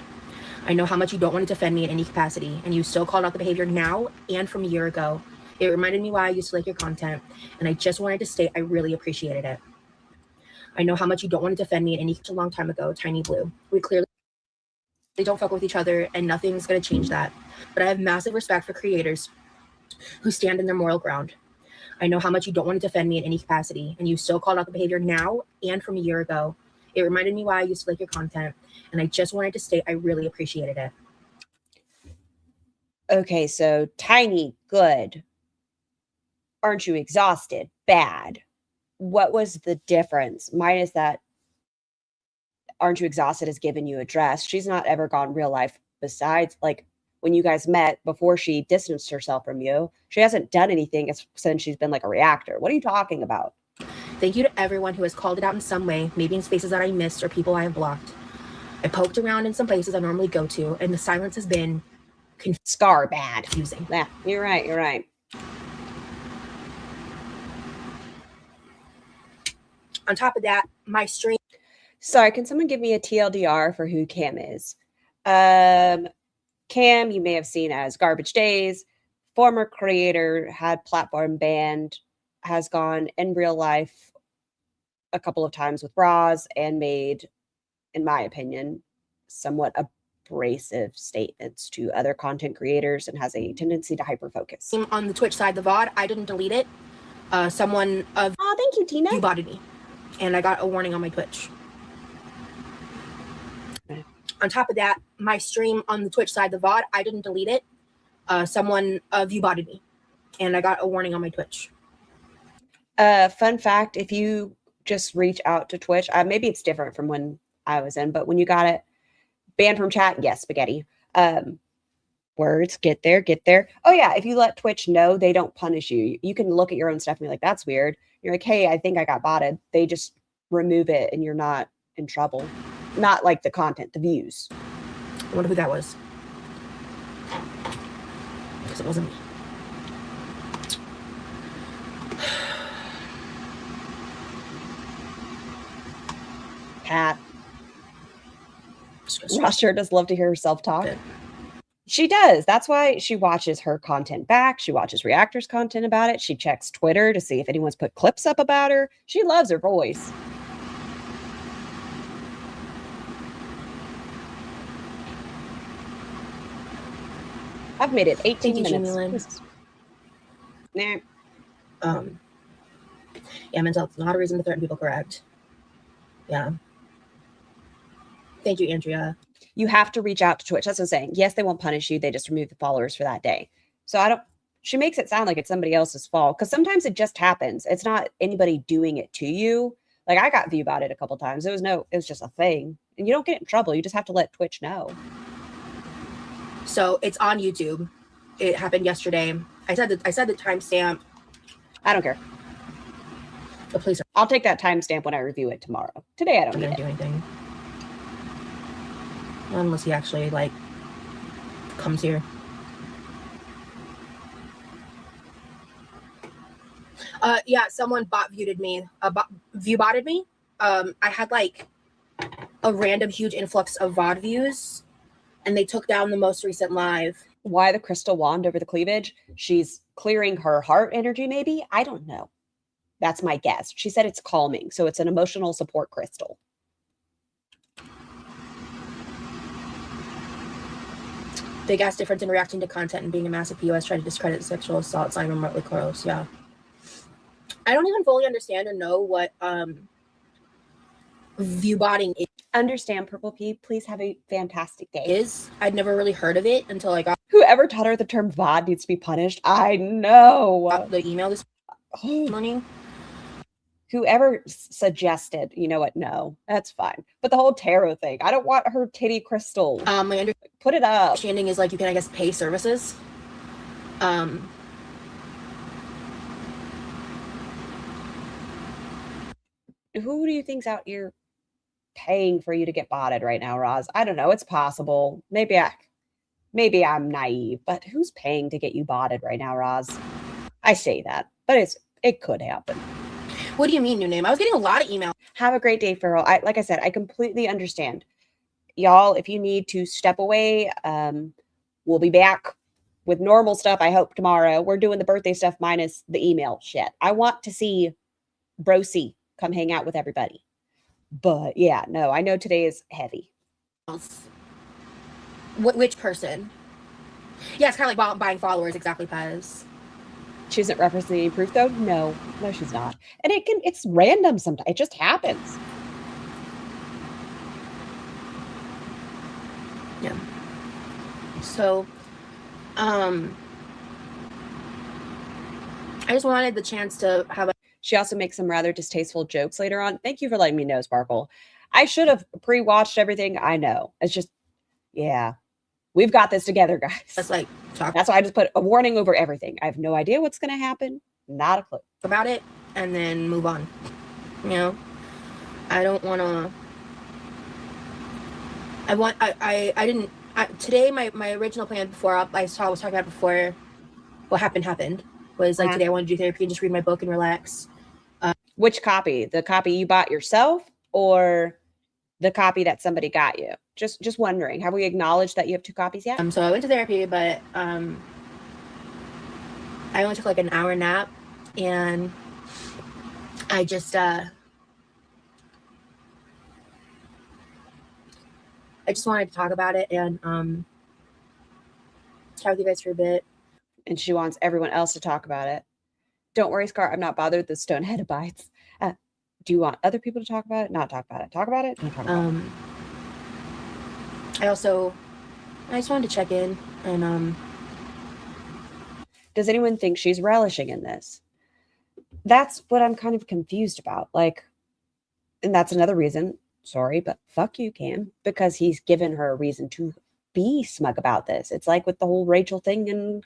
I know how much you don't want to defend me in any capacity, and you still called out the behavior now and from a year ago. It reminded me why I used to like your content, and I just wanted to state I really appreciated it. I know how much you don't want to defend me in any a long time ago, Tiny Blue. We clearly don't fuck with each other, and nothing's gonna change that. But I have massive respect for creators who stand in their moral ground. I know how much you don't want to defend me in any capacity, and you still called out the behavior now and from a year ago. It reminded me why I used to like your content, and I just wanted to state I really appreciated it. Okay, so Tiny, good. Aren't you exhausted? Bad. What was the difference? Minus that aren't you exhausted has given you a dress. She's not ever gone real life besides, like, when you guys met before she distanced herself from you. She hasn't done anything since she's been like a reactor. What are you talking about? Thank you to everyone who has called it out in some way, maybe in spaces that I missed or people I have blocked. I poked around in some places I normally go to, and the silence has been Scar bad. confusing. Yeah, you're right. You're right. On top of that, my stream. Sorry, can someone give me a TLDR for who Cam is? Cam, you may have seen as Garbage Days, former creator, had platform banned, has gone in real life a couple of times with Roz and made, in my opinion, somewhat abrasive statements to other content creators and has a tendency to hyperfocus. On the Twitch side, the VOD, I didn't delete it. Someone of thank you, Tina. you botted me, and I got a warning on my Twitch. On top of that, my stream on the Twitch side, the VOD, I didn't delete it. Someone view botted me, and I got a warning on my Twitch. Fun fact, if you just reach out to Twitch, maybe it's different from when I was in, but when you got it banned from chat, yes, spaghetti. Words, get there. Oh yeah, if you let Twitch know, they don't punish you. You can look at your own stuff and be like, that's weird. You're like, hey, I think I got botted. They just remove it and you're not in trouble. Not like the content, the views. I wonder who that was. Because it wasn't me. Pat. Ross sure does love to hear herself talk. Okay. She does. That's why she watches her content back. She watches reactors' content about it. She checks Twitter to see if anyone's put clips up about her. She loves her voice. I've made it 18 minutes. Nah. Yeah, mental health is not a reason to threaten people, correct? Yeah. Thank you, Andrea. You have to reach out to Twitch. That's what I'm saying. Yes, they won't punish you. They just remove the followers for that day. So she makes it sound like it's somebody else's fault because sometimes it just happens. It's not anybody doing it to you. Like I got view about it a couple times. It was just a thing. And you don't get in trouble. You just have to let Twitch know. So it's on YouTube. It happened yesterday. I said the timestamp. I don't care. But please. I'll take that timestamp when I review it tomorrow. Today I don't need do anything. Unless he actually comes here. Yeah, someone view-botted me. I had a random huge influx of VOD views and they took down the most recent live. Why the crystal wand over the cleavage? She's clearing her heart energy, maybe? I don't know. That's my guess. She said it's calming, so it's an emotional support crystal. Big ass difference in reacting to content and being a massive POS, trying to discredit sexual assault, sign remotely close. Yeah. I don't even fully understand or know what viewbotting Understand, Purple P. Please have a fantastic day. is. I'd never really heard of it until I got Whoever taught her the term VOD needs to be punished. I know. the email this morning. Whoever suggested, you know what? No, that's fine. But the whole tarot thing, I don't want her titty crystal. My Put it up. understanding is like you can, I guess, pay services. Who do you think's out here paying for you to get botted right now, Roz? I don't know. It's possible. Maybe I'm naive, but who's paying to get you botted right now, Roz? I say that, but it could happen. What do you mean, new name? I was getting a lot of emails. Have a great day, Farrell. Like I said, I completely understand. Y'all, if you need to step away, we'll be back with normal stuff, I hope, tomorrow. We're doing the birthday stuff minus the email shit. I want to see Brosie come hang out with everybody. But yeah, no, I know today is heavy. Which person? Yeah, it's kind of like buying followers, exactly, Pez. She isn't referencing any proof, though? No, she's not. And it's random sometimes. It just happens. Yeah. So, I just wanted the chance to have a... She also makes some rather distasteful jokes later on. Thank you for letting me know, Sparkle. I should have pre-watched everything. I know. It's just, yeah. We've got this together, guys. That's like talk That's why I just put a warning over everything. I have no idea what's going to happen. Not a clue. about it and then move on. You know, I don't want to. Today, my original plan before I was talking about before what happened was like today I want to do therapy and just read my book and relax. Which copy? The copy you bought yourself or the copy that somebody got you? Just wondering. Have we acknowledged that you have two copies yet? So I went to therapy, but I only took like an hour nap, and I just wanted to talk about it and chat with you guys for a bit. And she wants everyone else to talk about it. Don't worry, Scar. I'm not bothered. The stonehead abides. Do you want other people to talk about it? Not talk about it. Talk about it? Don't talk about it. I just wanted to check in and does anyone think she's relishing in this? That's what I'm kind of confused about. Like, and that's another reason, sorry, but fuck you, Cam, because he's given her a reason to be smug about this. It's like with the whole Rachel thing and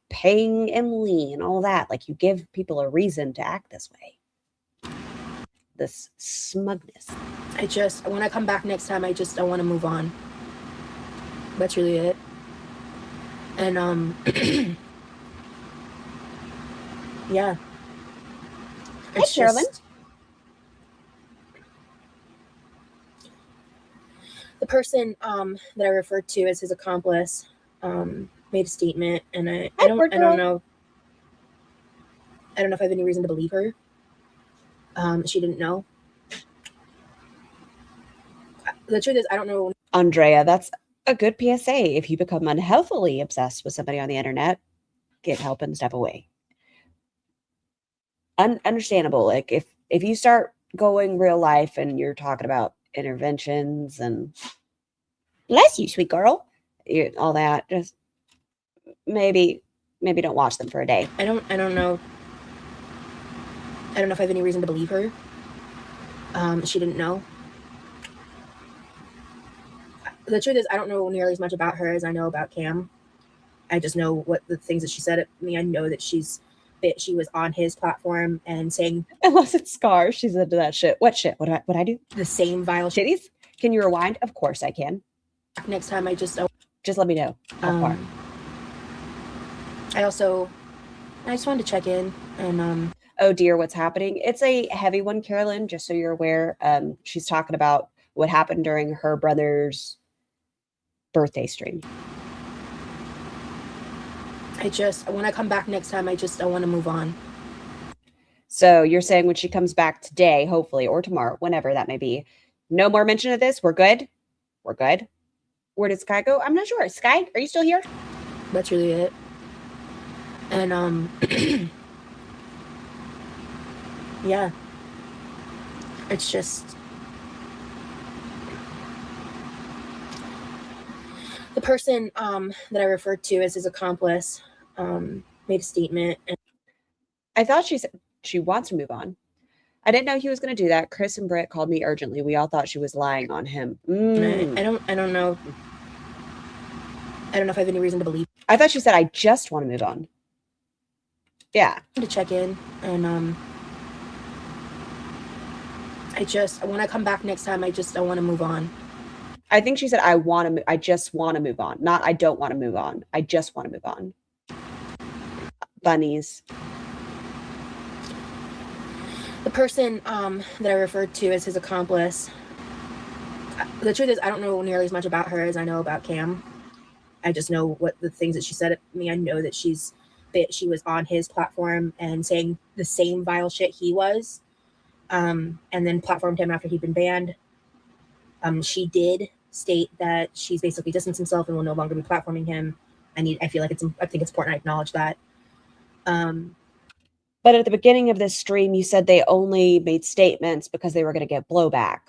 paying Emily and all that. Like, you give people a reason to act this way. This smugness. When I come back next time, I want to move on. That's really it. And yeah. Hi, Carolyn. The person that I referred to as his accomplice made a statement, and I don't know if I have any reason to believe her. She didn't know. The truth is, I don't know. Andrea, that's a good PSA. If you become unhealthily obsessed with somebody on the internet, get help and step away. Understandable. Like if you start going real life and you're talking about interventions and bless you, sweet girl, all that, just maybe don't watch them for a day. I don't know. I don't know if I have any reason to believe her. She didn't know. The truth is, I don't know nearly as much about her as I know about Cam. I just know what the things that she said at me. I know that she was on his platform and saying, unless it's Scar, she's into that shit. What shit? What I do? The same vile shitties? Can you rewind? Of course I can. Next time, just let me know how far. I just wanted to check in and oh dear, what's happening? It's a heavy one, Carolyn, just so you're aware. She's talking about what happened during her brother's birthday stream. When I come back next time, I want to move on. So you're saying when she comes back today, hopefully, or tomorrow, whenever that may be, no more mention of this? We're good? We're good? Where did Sky go? I'm not sure. Sky, are you still here? That's really it. And, yeah. It's just... The person that I referred to as his accomplice made a statement. And I thought she said she wants to move on. I didn't know he was going to do that. Chris and Britt called me urgently. We all thought she was lying on him. I don't know. I don't know if I have any reason to believe. I thought she said, I just want to move on. Yeah. To check in. And when I come back next time, I want to move on. I think she said, I just want to move on. Not, I don't want to move on. I just want to move on. Bunnies. The person that I referred to as his accomplice, the truth is I don't know nearly as much about her as I know about Cam. I just know what the things that she said at me. I know that she was on his platform and saying the same vile shit he was, and then platformed him after he'd been banned. She did state that she's basically distanced himself and will no longer be platforming him. I think it's important I acknowledge that. But at the beginning of this stream, you said they only made statements because they were going to get blowback.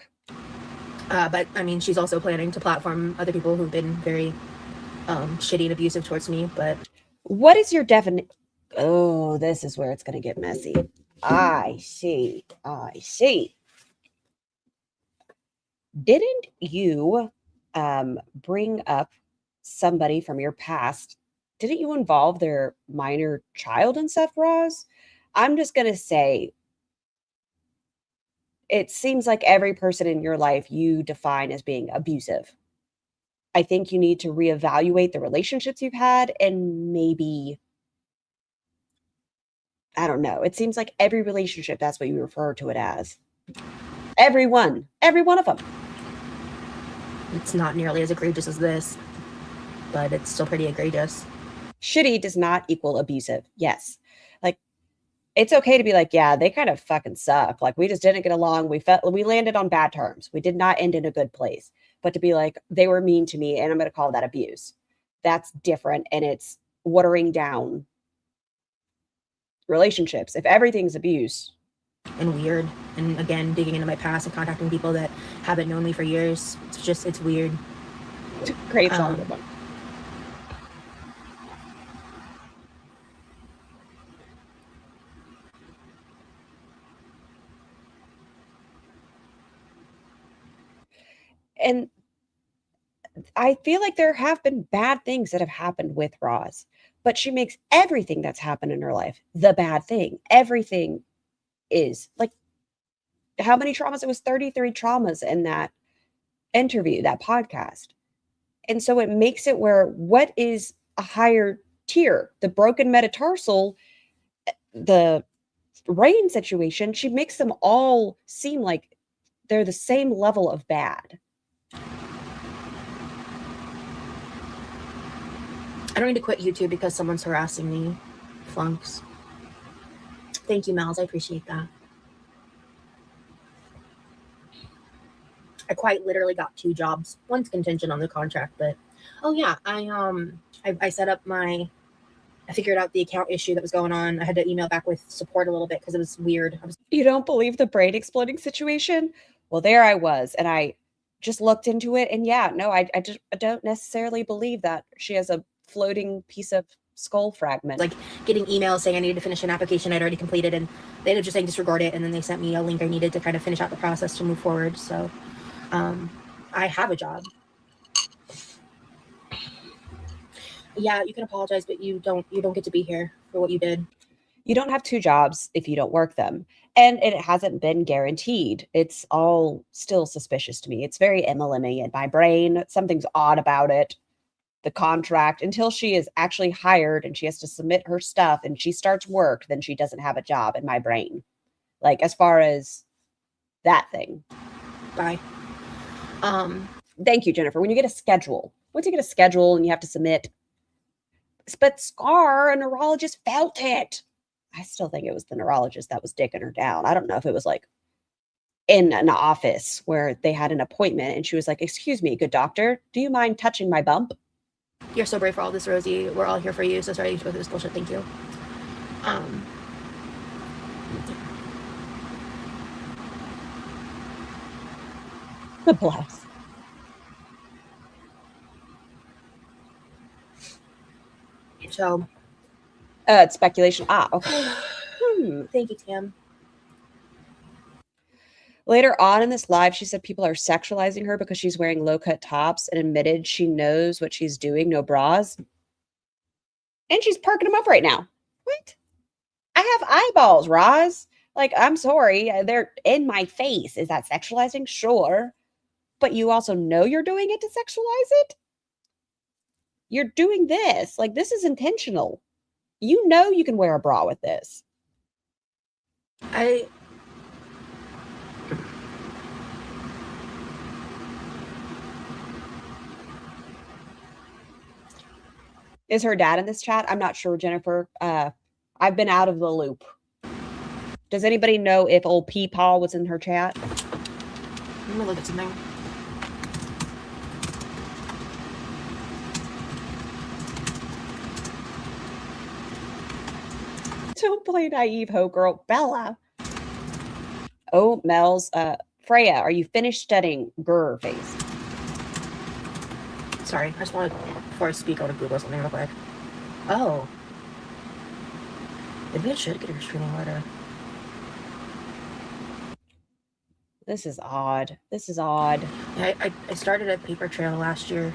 But I mean, she's also planning to platform other people who've been very shitty and abusive towards me. But what is your definition? Oh, this is where it's going to get messy. I see. Didn't you bring up somebody from your past? Didn't you involve their minor child and stuff, Roz? I'm just going to say, it seems like every person in your life you define as being abusive. I think you need to reevaluate the relationships you've had and maybe, I don't know. It seems like every relationship, that's what you refer to it as. Every one of them. It's not nearly as egregious as this, but it's still pretty egregious. Shitty does not equal abusive. Yes. Like, it's okay to be like, yeah, they kind of fucking suck. Like, we just didn't get along. We landed on bad terms. We did not end in a good place. But to be like, they were mean to me, and I'm going to call that abuse. That's different, and it's watering down relationships. If everything's abuse. And weird. And again, digging into my past and contacting people that haven't known me for years. It's weird. Great song. Good one. And I feel like there have been bad things that have happened with Roz, but she makes everything that's happened in her life the bad thing. Everything is like, how many traumas? It was 33 traumas in that interview, that podcast. And so it makes it where, what is a higher tier? The broken metatarsal, the rain situation, she makes them all seem like they're the same level of bad. I don't need to quit YouTube because someone's harassing me. Flunks. Thank you, Miles. I appreciate that. I quite literally got 2 jobs. One's contingent on the contract, but oh yeah, I set up I figured out the account issue that was going on. I had to email back with support a little bit because it was weird. You don't believe the brain exploding situation? Well, there I was, and I just looked into it, and yeah, no, I don't necessarily believe that she has a floating piece of skull fragment. Like getting emails saying I needed to finish an application I'd already completed, and they ended up just saying disregard it, and then they sent me a link I needed to kind of finish out the process to move forward. So I have a job. Yeah, you can apologize, but you don't get to be here for what you did. You don't have 2 jobs if you don't work them. And it hasn't been guaranteed. It's all still suspicious to me. It's very MLM-y in my brain. Something's odd about it. The contract, until she is actually hired and she has to submit her stuff and she starts work, then she doesn't have a job in my brain. Like, as far as that thing. Bye. Thank you, Jennifer. When you get a schedule, Once you get a schedule and you have to submit. But Scar, a neurologist, felt it. I still think it was the neurologist that was dicking her down. I don't know if it was like in an office where they had an appointment and she was like, excuse me, good doctor, do you mind touching my bump? You're so brave for all this, Rosie. We're all here for you. So sorry you go through this bullshit. Thank you. The blouse. So, It's speculation. Okay. Thank you, Tam. Later on in this live, she said people are sexualizing her because she's wearing low-cut tops and admitted she knows what she's doing, no bras. And she's perking them up right now. What? I have eyeballs, Roz. Like, I'm sorry. They're in my face. Is that sexualizing? Sure. But you also know you're doing it to sexualize it? You're doing this. Like, this is intentional. You know you can wear a bra with this. Is her dad in this chat? I'm not sure, Jennifer. I've been out of the loop. Does anybody know if old Peepaw was in her chat? Let me look at something. Don't play naive, ho girl. Bella. Oh, Mel's. Freya, are you finished studying Grr face? Sorry, I just wanted, before I speak, I want to Google something real quick. Oh. Maybe I should get a restraining order. This is odd. This is odd. Yeah, I started a paper trail last year.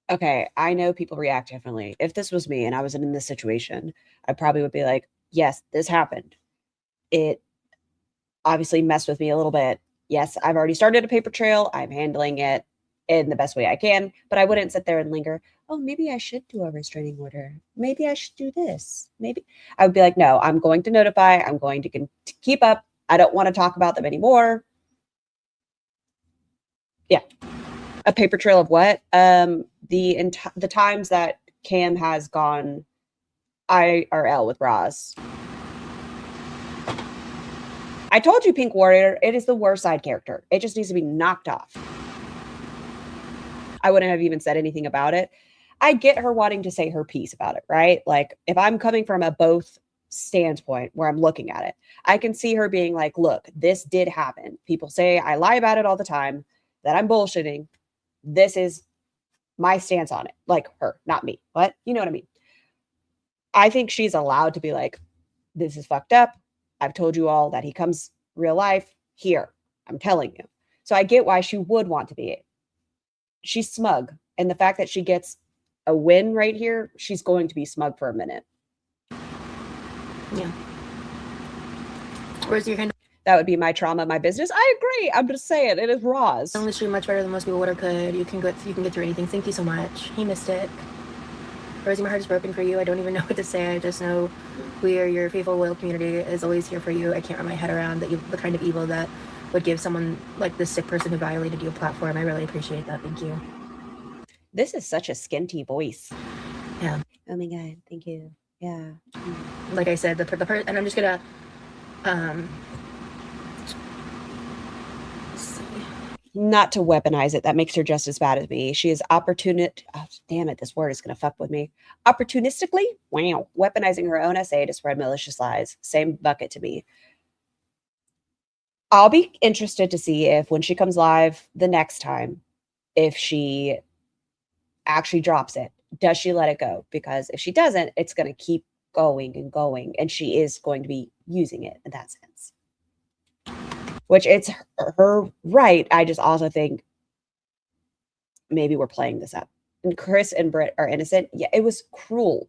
Okay, I know people react differently. If this was me and I was in this situation, I probably would be like, yes, this happened. It obviously messed with me a little bit. Yes, I've already started a paper trail. I'm handling it in the best way I can, but I wouldn't sit there and linger. Oh, maybe I should do a restraining order. Maybe I should do this. Maybe I would be like, no, I'm going to notify. I'm going to keep up. I don't want to talk about them anymore. Yeah. A paper trail of what? The times that Cam has gone IRL with Roz. I told you, Pink Warrior, it is the worst side character. It just needs to be knocked off. I wouldn't have even said anything about it. I get her wanting to say her piece about it, right? Like, if I'm coming from a both standpoint where I'm looking at it, I can see her being like, look, this did happen. People say I lie about it all the time, that I'm bullshitting. This is my stance on it. Like her, not me. What? You know what I mean? I think she's allowed to be like, this is fucked up. I've told you all that he comes real life. Here, I'm telling you. So I get why she would want to be it. She's smug. And the fact that she gets a win right here, she's going to be smug for a minute. Yeah. Where's your hand? That would be my trauma, my business. I agree. I'm just saying, it is Roz. On the stream much better than most people would or could. You can get through anything. Thank you so much. He missed it. Rosie, my heart is broken for you. I don't even know what to say. I just know we are your faithful, loyal community is always here for you. I can't wrap my head around the kind of evil that would give someone like this sick person who violated you a platform. I really appreciate that. Thank you. This is such a skinty voice. Yeah. Oh my God. Thank you. Yeah. Like I said, and I'm just gonna, not to weaponize it. That makes her just as bad as me. She is damn it, this word is going to fuck with me. Opportunistically, wow, weaponizing her own essay to spread malicious lies. Same bucket to me. I'll be interested to see if when she comes live the next time, if she actually drops it, does she let it go? Because if she doesn't, it's going to keep going and going. And she is going to be using it in that sense. Which it's her right. I just also think maybe we're playing this up. And Chris and Britt are innocent. Yeah, it was cruel.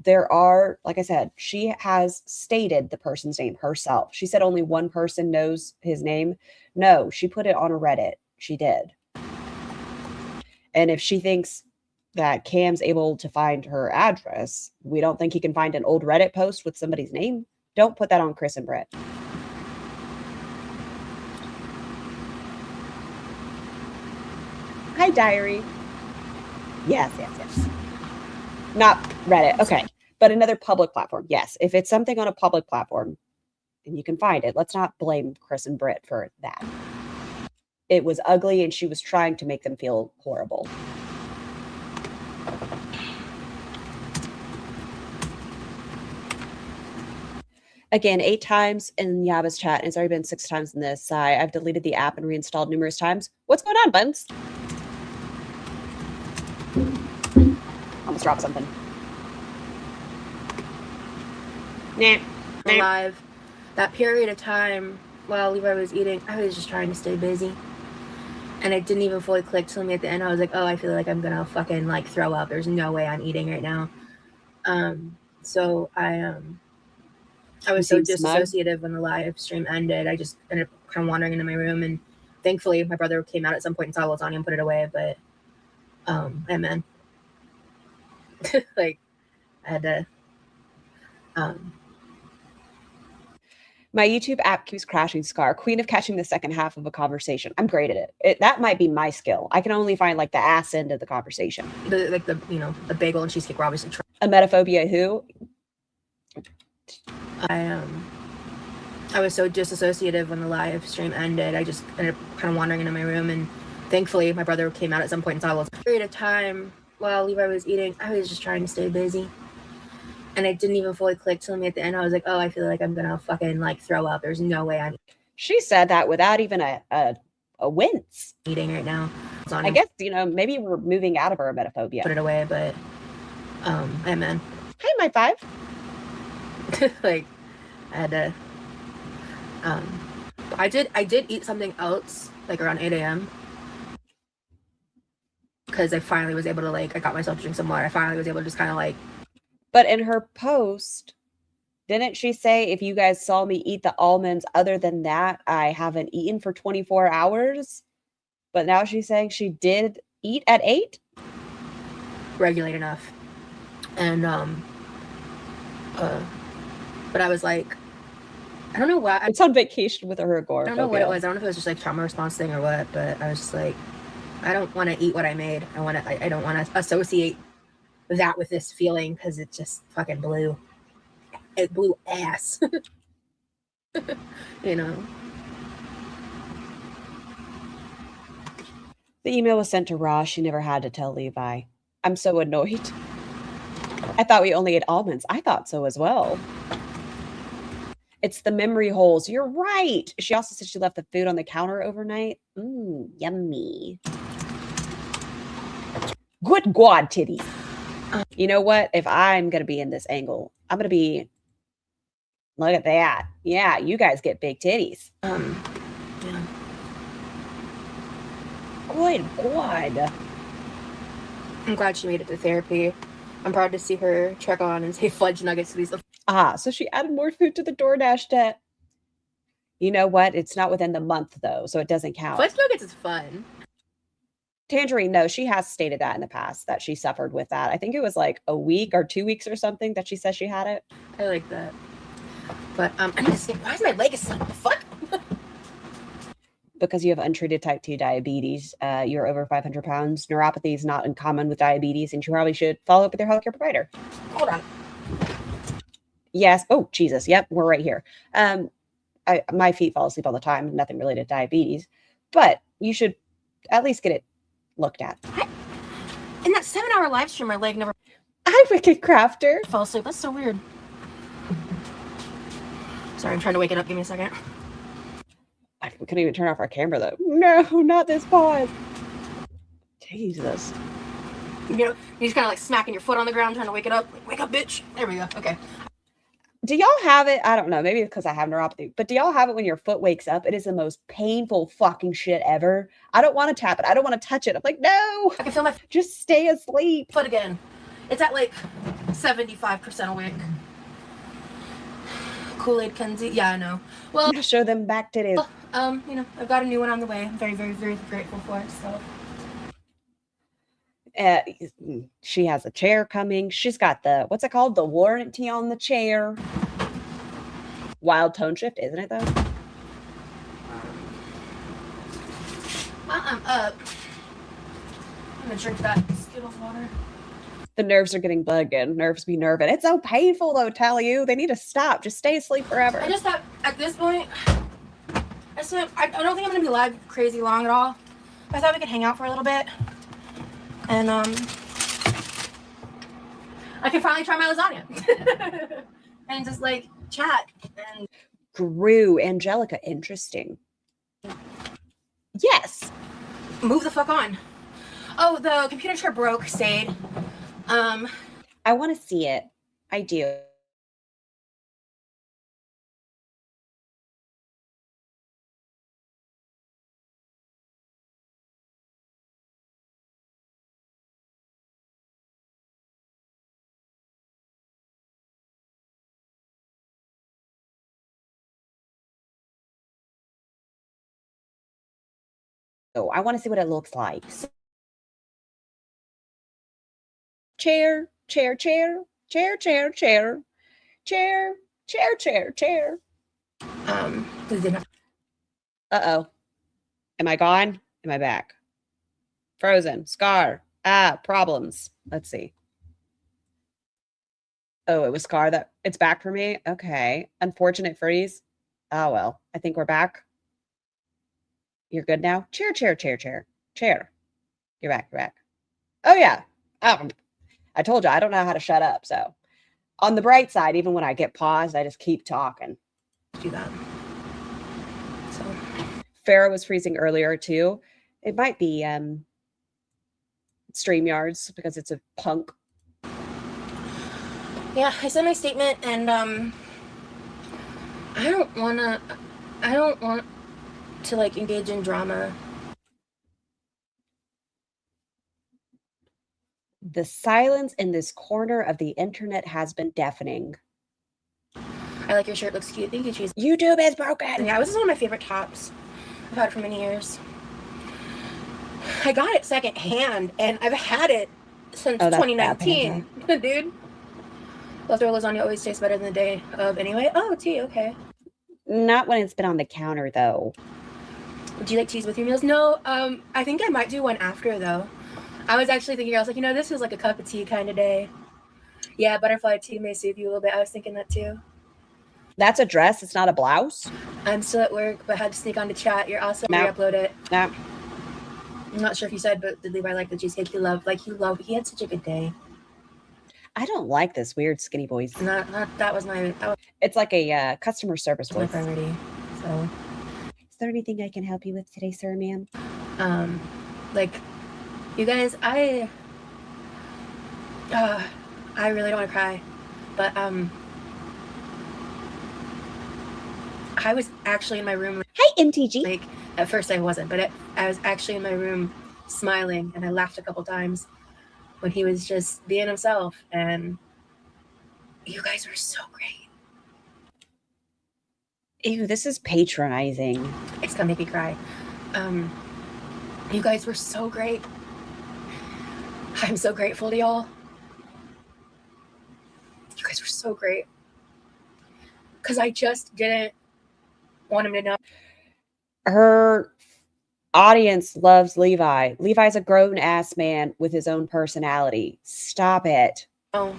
There are, like I said, she has stated the person's name herself. She said only one person knows his name. No, she put it on a Reddit. She did. And if she thinks that Cam's able to find her address, we don't think he can find an old Reddit post with somebody's name. Don't put that on Chris and Britt. diary. Yes. Not Reddit. Okay. But another public platform. Yes. If it's something on a public platform and you can find it, let's not blame Chris and Britt for that. It was ugly and she was trying to make them feel horrible. Again, 8 times in Yaba's chat, and it's already been 6 times in this. I've deleted the app and reinstalled numerous times. What's going on, Buns? Almost dropped something. Nah. Alive. That period of time while Levi was eating, I was just trying to stay busy. And it didn't even fully click till me at the end. I was like, oh, I feel like I'm gonna fucking like throw up. There's no way I'm eating right now. So I was so disassociative when the live stream ended. I just ended up kind of wandering into my room, and thankfully my brother came out at some point and saw lasagna and put it away. But and man, like I had to. My YouTube app keeps crashing. Scar, queen of catching the second half of a conversation. I'm great at it. That might be my skill. I can only find like the ass end of the conversation. The bagel and cheesecake were obviously. Emetophobia who? I was so disassociative when the live stream ended. I just ended up kind of wandering into my room, and thankfully my brother came out at some point and saw a period of time while Levi was eating. I was just trying to stay busy. And it didn't even fully click till me at the end. I was like, oh, I feel like I'm gonna fucking like throw up. There's no way I'm. She said that without even a wince. Eating right now. I guess, maybe we're moving out of our emetophobia. Put it away, but hey man. Hey, my 5. Like I had to. I did eat something else like around 8 a.m. because I finally was able to I got myself to drink some water. I finally was able to just kind of like. But in her post, didn't she say, if you guys saw me eat the almonds, other than that, I haven't eaten for 24 hours? But now she's saying she did eat at 8? Regulate enough. And, but I was like, I don't know why. It's on vacation with her agoraphobia. I don't know what it was. I don't know if it was just like trauma response thing or what, but I was just like, I don't want to eat what I made. I don't want to associate that with this feeling because it just fucking blew. It blew ass. The email was sent to Ross. She never had to tell Levi. I'm so annoyed. I thought we only ate almonds. I thought so as well. It's the memory holes. You're right. She also said she left the food on the counter overnight. Yummy. Good God, titties. You know what? If I'm going to be in this angle, I'm going to be, look at that. Yeah, you guys get big titties. Yeah. Good God. I'm glad she made it to therapy. I'm proud to see her check on and say fudge nuggets to these. So she added more food to the DoorDash debt. You know what? It's not within the month, though, so it doesn't count. Fudge nuggets is fun. Tangerine, no, she has stated that in the past, that she suffered with that. I think it was like a week or 2 weeks or something that she said she had it. I like that. But I need to see, why is my leg asleep? The fuck? Because you have untreated type 2 diabetes. You're over 500 pounds. Neuropathy is not uncommon with diabetes, and you probably should follow up with your healthcare provider. Hold on. Yes. Oh, Jesus. Yep, we're right here. My feet fall asleep all the time. Nothing related to diabetes. But you should at least get it looked at. In that 7-hour live stream, my leg never. Hi, Wicked Crafter. Fell asleep. That's so weird. Sorry, I'm trying to wake it up. Give me a second. We couldn't even turn off our camera, though. No, not this pause. Jesus. You just kind of like smacking your foot on the ground, trying to wake it up. Like, wake up, bitch. There we go. Okay. Do y'all have it? I don't know. Maybe because I have neuropathy. But do y'all have it when your foot wakes up? It is the most painful fucking shit ever. I don't want to tap it. I don't want to touch it. I'm like, no. I can feel my just stay asleep. Foot again. It's at like 75% awake. Kool-Aid Kenzie. Yeah, I know. Well, show them back today. I've got a new one on the way. I'm very, very, very grateful for it. So. She has a chair coming. She's got the, what's it called? The warranty on the chair. Wild tone shift, isn't it, though? While I'm up, I'm gonna drink that Skittles water. The nerves are getting bugged in. Nerves be nerving. It's so painful though, tell you. They need to stop. Just stay asleep forever. I just thought at this point, I don't think I'm gonna be live crazy long at all. I thought we could hang out for a little bit. And I can finally try my lasagna. And just like chat. And Grew, Angelica, interesting. Yes. Move the fuck on. Oh, the computer chair broke, stayed. I want to see it. I do. Oh, I want to see what it looks like. Chair, chair, chair, chair, chair, chair, chair, chair, chair, chair. Uh-oh. Am I gone? Am I back? Frozen. Scar. Problems. Let's see. Oh, it was Scar that it's back for me. Okay. Unfortunate freeze. Oh, well, I think we're back. You're good now? Chair, chair, chair, chair, chair. You're back. You're back. Oh, yeah. I told you, I don't know how to shut up. So on the bright side, even when I get paused, I just keep talking. Do that. So Farrah was freezing earlier too. It might be StreamYards because it's a punk. yeah, I said my statement, and I don't want to like engage in drama. The silence in this corner of the internet has been deafening. I like your shirt, looks cute. Thank you, Cheese. YouTube is broken. Yeah, this is one of my favorite tops I've had for many years. I got it secondhand, and I've had it since 2019. Dude. Leftover lasagna always tastes better than the day of anyway. Oh, tea, okay. Not when it's been on the counter, though. Do you like teas with your meals? No, I think I might do one after, though. I was actually thinking, I was like, this is like a cup of tea kind of day. Yeah, butterfly tea may soothe you a little bit. I was thinking that too. That's a dress. It's not a blouse. I'm still at work, but had to sneak on to chat. You're awesome. No. Re-upload it. No. I'm not sure if you said, but did Levi like the cheesecake he loved? Like, he had such a good day. I don't like this weird skinny voice. That was It's like a customer service my voice. priority. So, is there anything I can help you with today, sir, ma'am? like, you guys, I really don't want to cry, but I was actually in my room. Hi, MTG. Like, at first I wasn't, but I was actually in my room smiling, and I laughed a couple times when he was just being himself, and you guys were so great. Ew, this is patronizing. It's gonna make me cry. You guys were so great. I'm so grateful to y'all. You guys were so great. Because I just didn't want him to know. Her audience loves Levi. Levi's a grown-ass man with his own personality. Stop it. Oh.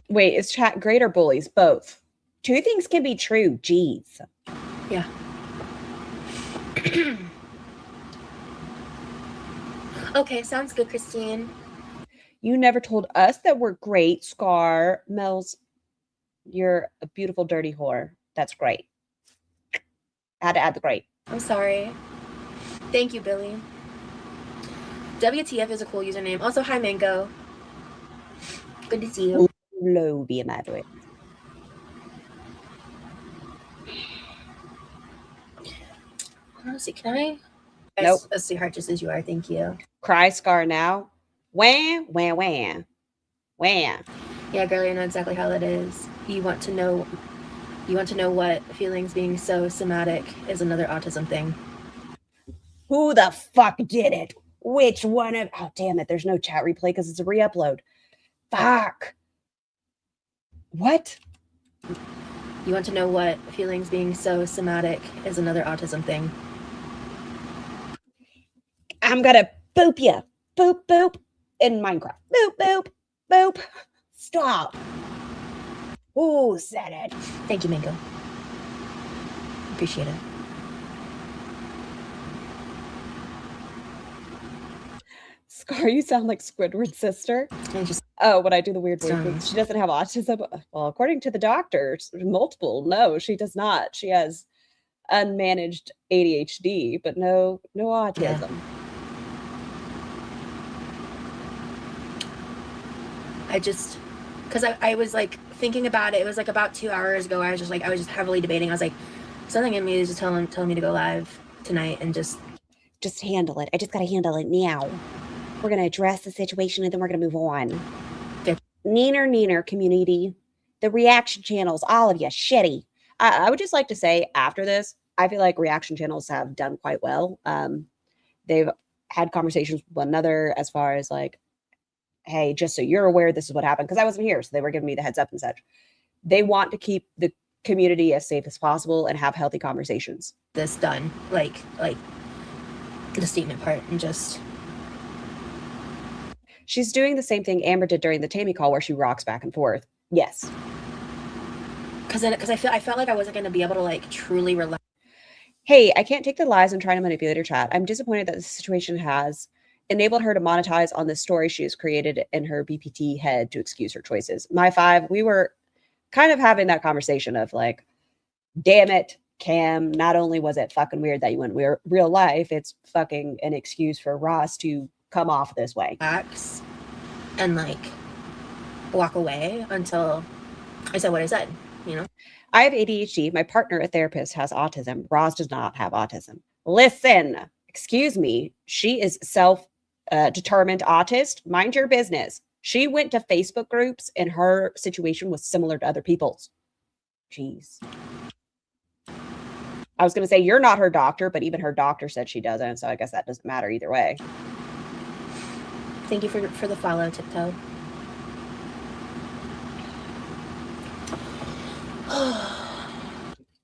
Wait, is chat great or bullies? Both. Two things can be true. Jeez. Yeah. Okay, sounds good, Christine. You never told us that we're great, Scar. Mel's, you're a beautiful, dirty whore. That's great. I had to add the great. I'm sorry. Thank you, Billy. WTF is a cool username. Also, hi, Mango. Good to see you. Low be mad with. Let's see, can I? Nope. As sweetheart just as you are, thank you. Cry, Scar now. Wham, wham, wham. Wham. Yeah, girl, you know exactly how that is. You want to know what feelings being so somatic is another autism thing. Who the fuck did it? Which one of... Oh, damn it. There's no chat replay because it's a re-upload. Fuck. What? You want to know what feelings being so somatic is another autism thing. I'm gonna boop you. Boop, boop. In Minecraft. Boop, boop, boop. Stop. Ooh, said it. Thank you, Mango. Appreciate it. Scar, you sound like Squidward's sister. I just Oh, when I do the weird voices. She doesn't have autism. Well, according to the doctors, multiple. No, she does not. She has unmanaged ADHD, but no autism. Yeah. I just, because I was like thinking about it. It was like about 2 hours ago. I was just heavily debating. I was like, something in me is just telling me to go live tonight and just handle it. I just gotta handle it now. We're gonna address the situation and then we're gonna move on. Okay. Neener community, the reaction channels, all of you, shitty. I would just like to say after this, I feel like reaction channels have done quite well. They've had conversations with one another as far as like, hey, just so you're aware, this is what happened, because I wasn't here, so they were giving me the heads up and such. They want to keep the community as safe as possible and have healthy conversations. This done, like the statement part, and just. She's doing the same thing Amber did during the Tammy call, where she rocks back and forth. Yes. Because I felt like I wasn't going to be able to like truly relax. Hey, I can't take the lies and trying to manipulate her chat. I'm disappointed that this situation has enabled her to monetize on the story she has created in her BPT head to excuse her choices. My five, we were kind of having that conversation of like, damn it, Cam, not only was it fucking weird that you went real life, it's fucking an excuse for Ross to come off this way. And like walk away until I said what I said, you know? I have ADHD. My partner, a therapist, has autism. Roz does not have autism. Listen, excuse me. She is self-determined autist. Mind your business. She went to Facebook groups and her situation was similar to other people's. Jeez. I was going to say, you're not her doctor, but even her doctor said she doesn't. So I guess that doesn't matter either way. Thank you for the follow, Tiptoe.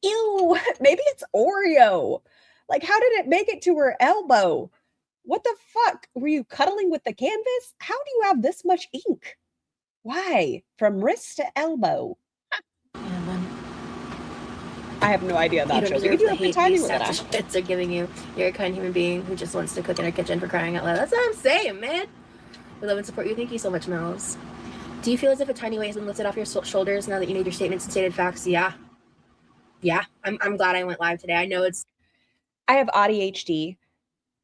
Ew, maybe it's Oreo. Like, how did it make it to her elbow? What the fuck? Were you cuddling with the canvas? How do you have this much ink? Why? From wrist to elbow. I have no idea that shows. You do have good timing with that. Shits are giving you. You're a kind human being who just wants to cook in her kitchen, for crying out loud. That's what I'm saying, man. We love and support you. Thank you so much, Mel's. Do you feel as if a tiny weight has been lifted off your shoulders now that you made your statements and stated facts? Yeah. I'm glad I went live today. I know I have ADHD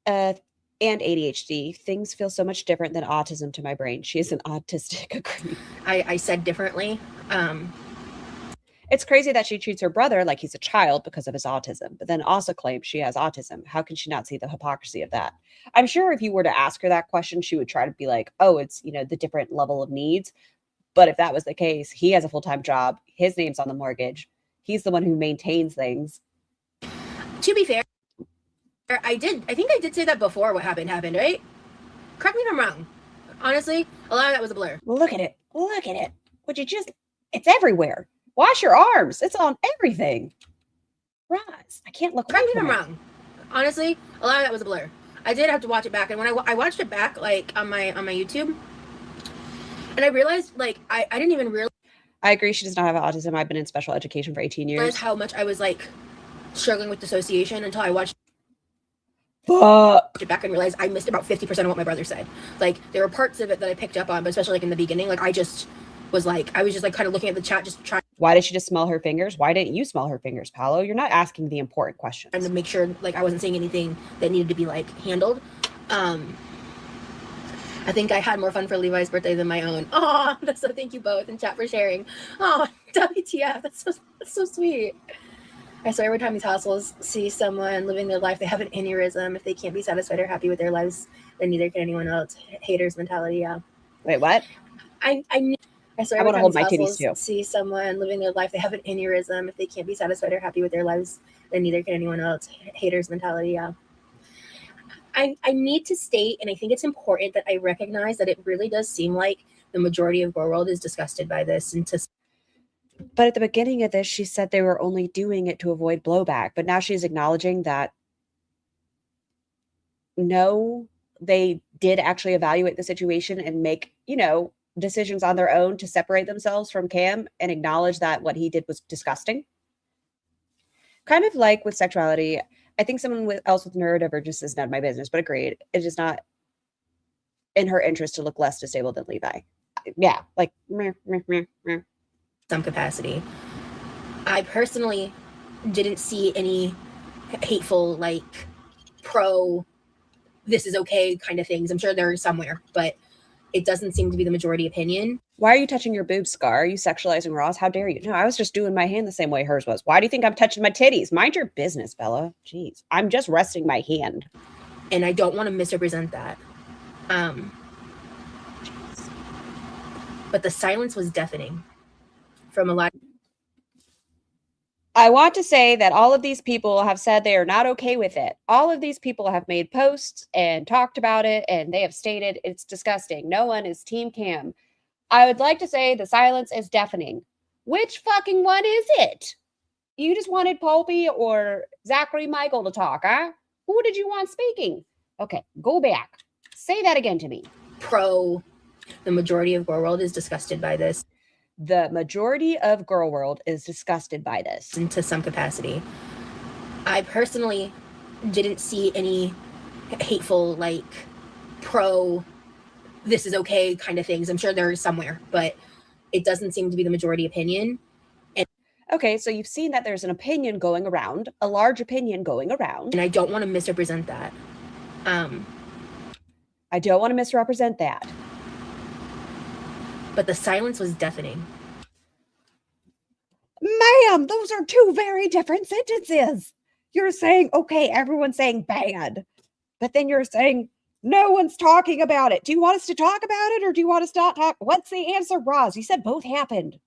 and ADHD. Things feel so much different than autism to my brain. She is an autistic. Agree. I said differently. It's crazy that she treats her brother like he's a child because of his autism, but then also claims she has autism. How can she not see the hypocrisy of that? I'm sure if you were to ask her that question, she would try to be like, oh, it's, the different level of needs. But if that was the case, he has a full-time job. His name's on the mortgage. He's the one who maintains things. To be fair, I think I did say that before what happened, right? Correct me if I'm wrong. Honestly, a lot of that was a blur. Look at it. Would you just, it's everywhere. Wash your arms. It's on everything. Roz, I can't look. Correct me if I'm wrong. Honestly, a lot of that was a blur. I did have to watch it back, and when I watched it back, like on my YouTube, and I realized, like, I didn't even realize. I agree. She does not have autism. I've been in special education for 18 years. How much I was like struggling with dissociation until I watched it back and realized I missed about 50% of what my brother said. Like, there were parts of it that I picked up on, but especially like in the beginning, like I was just like kind of looking at the chat, just trying. Why did she just smell her fingers? Why didn't you smell her fingers, Paolo? You're not asking the important questions. And to make sure like I wasn't saying anything that needed to be like handled. I think I had more fun for Levi's birthday than my own. Oh, so thank you both in chat for sharing. Oh, WTF, that's so sweet. I swear every time these hustles see someone living their life, they have an aneurysm. If they can't be satisfied or happy with their lives, then neither can anyone else. Haters mentality, yeah. Wait, what? I swear I want to hold my titties too. See someone living their life, they have an aneurysm. If they can't be satisfied or happy with their lives, then neither can anyone else. Haters mentality, yeah. I need to state, and I think it's important that I recognize that it really does seem like the majority of the world is disgusted by this. And But at the beginning of this, she said they were only doing it to avoid blowback. But now she's acknowledging that no, they did actually evaluate the situation and make, decisions on their own to separate themselves from Cam and acknowledge that what he did was disgusting. Kind of like with sexuality, I think someone else with neurodivergence is none of my business, but agreed. It is not in her interest to look less disabled than Levi. Yeah, like some capacity. I personally didn't see any hateful, like, pro, this is okay kind of things. I'm sure there are somewhere, but it doesn't seem to be the majority opinion. Why are you touching your boob, Scar? Are you sexualizing Roz? How dare you? No, I was just doing my hand the same way hers was. Why do you think I'm touching my titties? Mind your business, Bella. Jeez. I'm just resting my hand. And I don't want to misrepresent that. But the silence was deafening from a lot. I want to say that all of these people have said they are not okay with it. All of these people have made posts and talked about it, and they have stated it's disgusting. No one is Team Cam. I would like to say the silence is deafening. Which fucking one is it? You just wanted Popey or Zachary Michael to talk, huh? Who did you want speaking? Okay, go back. Say that again to me. The majority of Girl World is disgusted by this. The majority of Girl World is disgusted by this. To some capacity. I personally didn't see any hateful, like, pro, this is okay kind of things. I'm sure there are somewhere, but it doesn't seem to be the majority opinion. Okay, so you've seen that there's an opinion going around, a large opinion going around. And I don't want to misrepresent that. I don't want to misrepresent that. But the silence was deafening. Ma'am, those are two very different sentences. You're saying, okay, everyone's saying bad, but then you're saying no one's talking about it. Do you want us to talk about it or do you want us to not talk? What's the answer, Roz? You said both happened.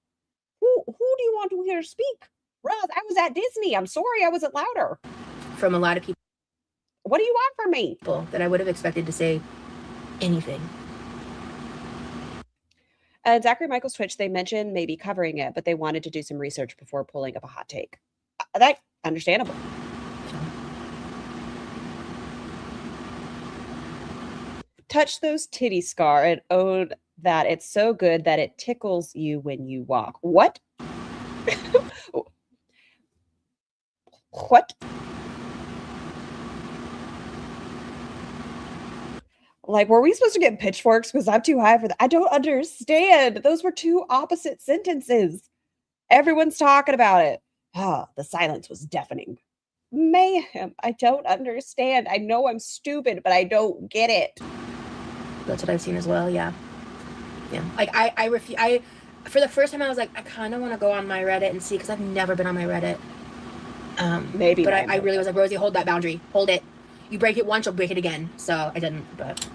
Who do you want to hear speak? Roz, I was at Disney. I'm sorry I wasn't louder. From a lot of people. What do you want from me? That I would have expected to say anything. Zachary Michael's Twitch, they mentioned maybe covering it, but they wanted to do some research before pulling up a hot take. That's understandable. Touch those titties, Scar, and own that it's so good that it tickles you when you walk. What? What? Like, were we supposed to get pitchforks because I'm too high for that? I don't understand. Those were two opposite sentences. Everyone's talking about it. The silence was deafening. Mayhem. I don't understand. I know I'm stupid, but I don't get it. That's what I've seen as well. Yeah. Like I refuse. For the first time, I was like, I kind of want to go on my Reddit and see because I've never been on my Reddit. Maybe. But I really was like, Rosie, hold that boundary. Hold it. You break it once, you'll break it again. So I didn't, but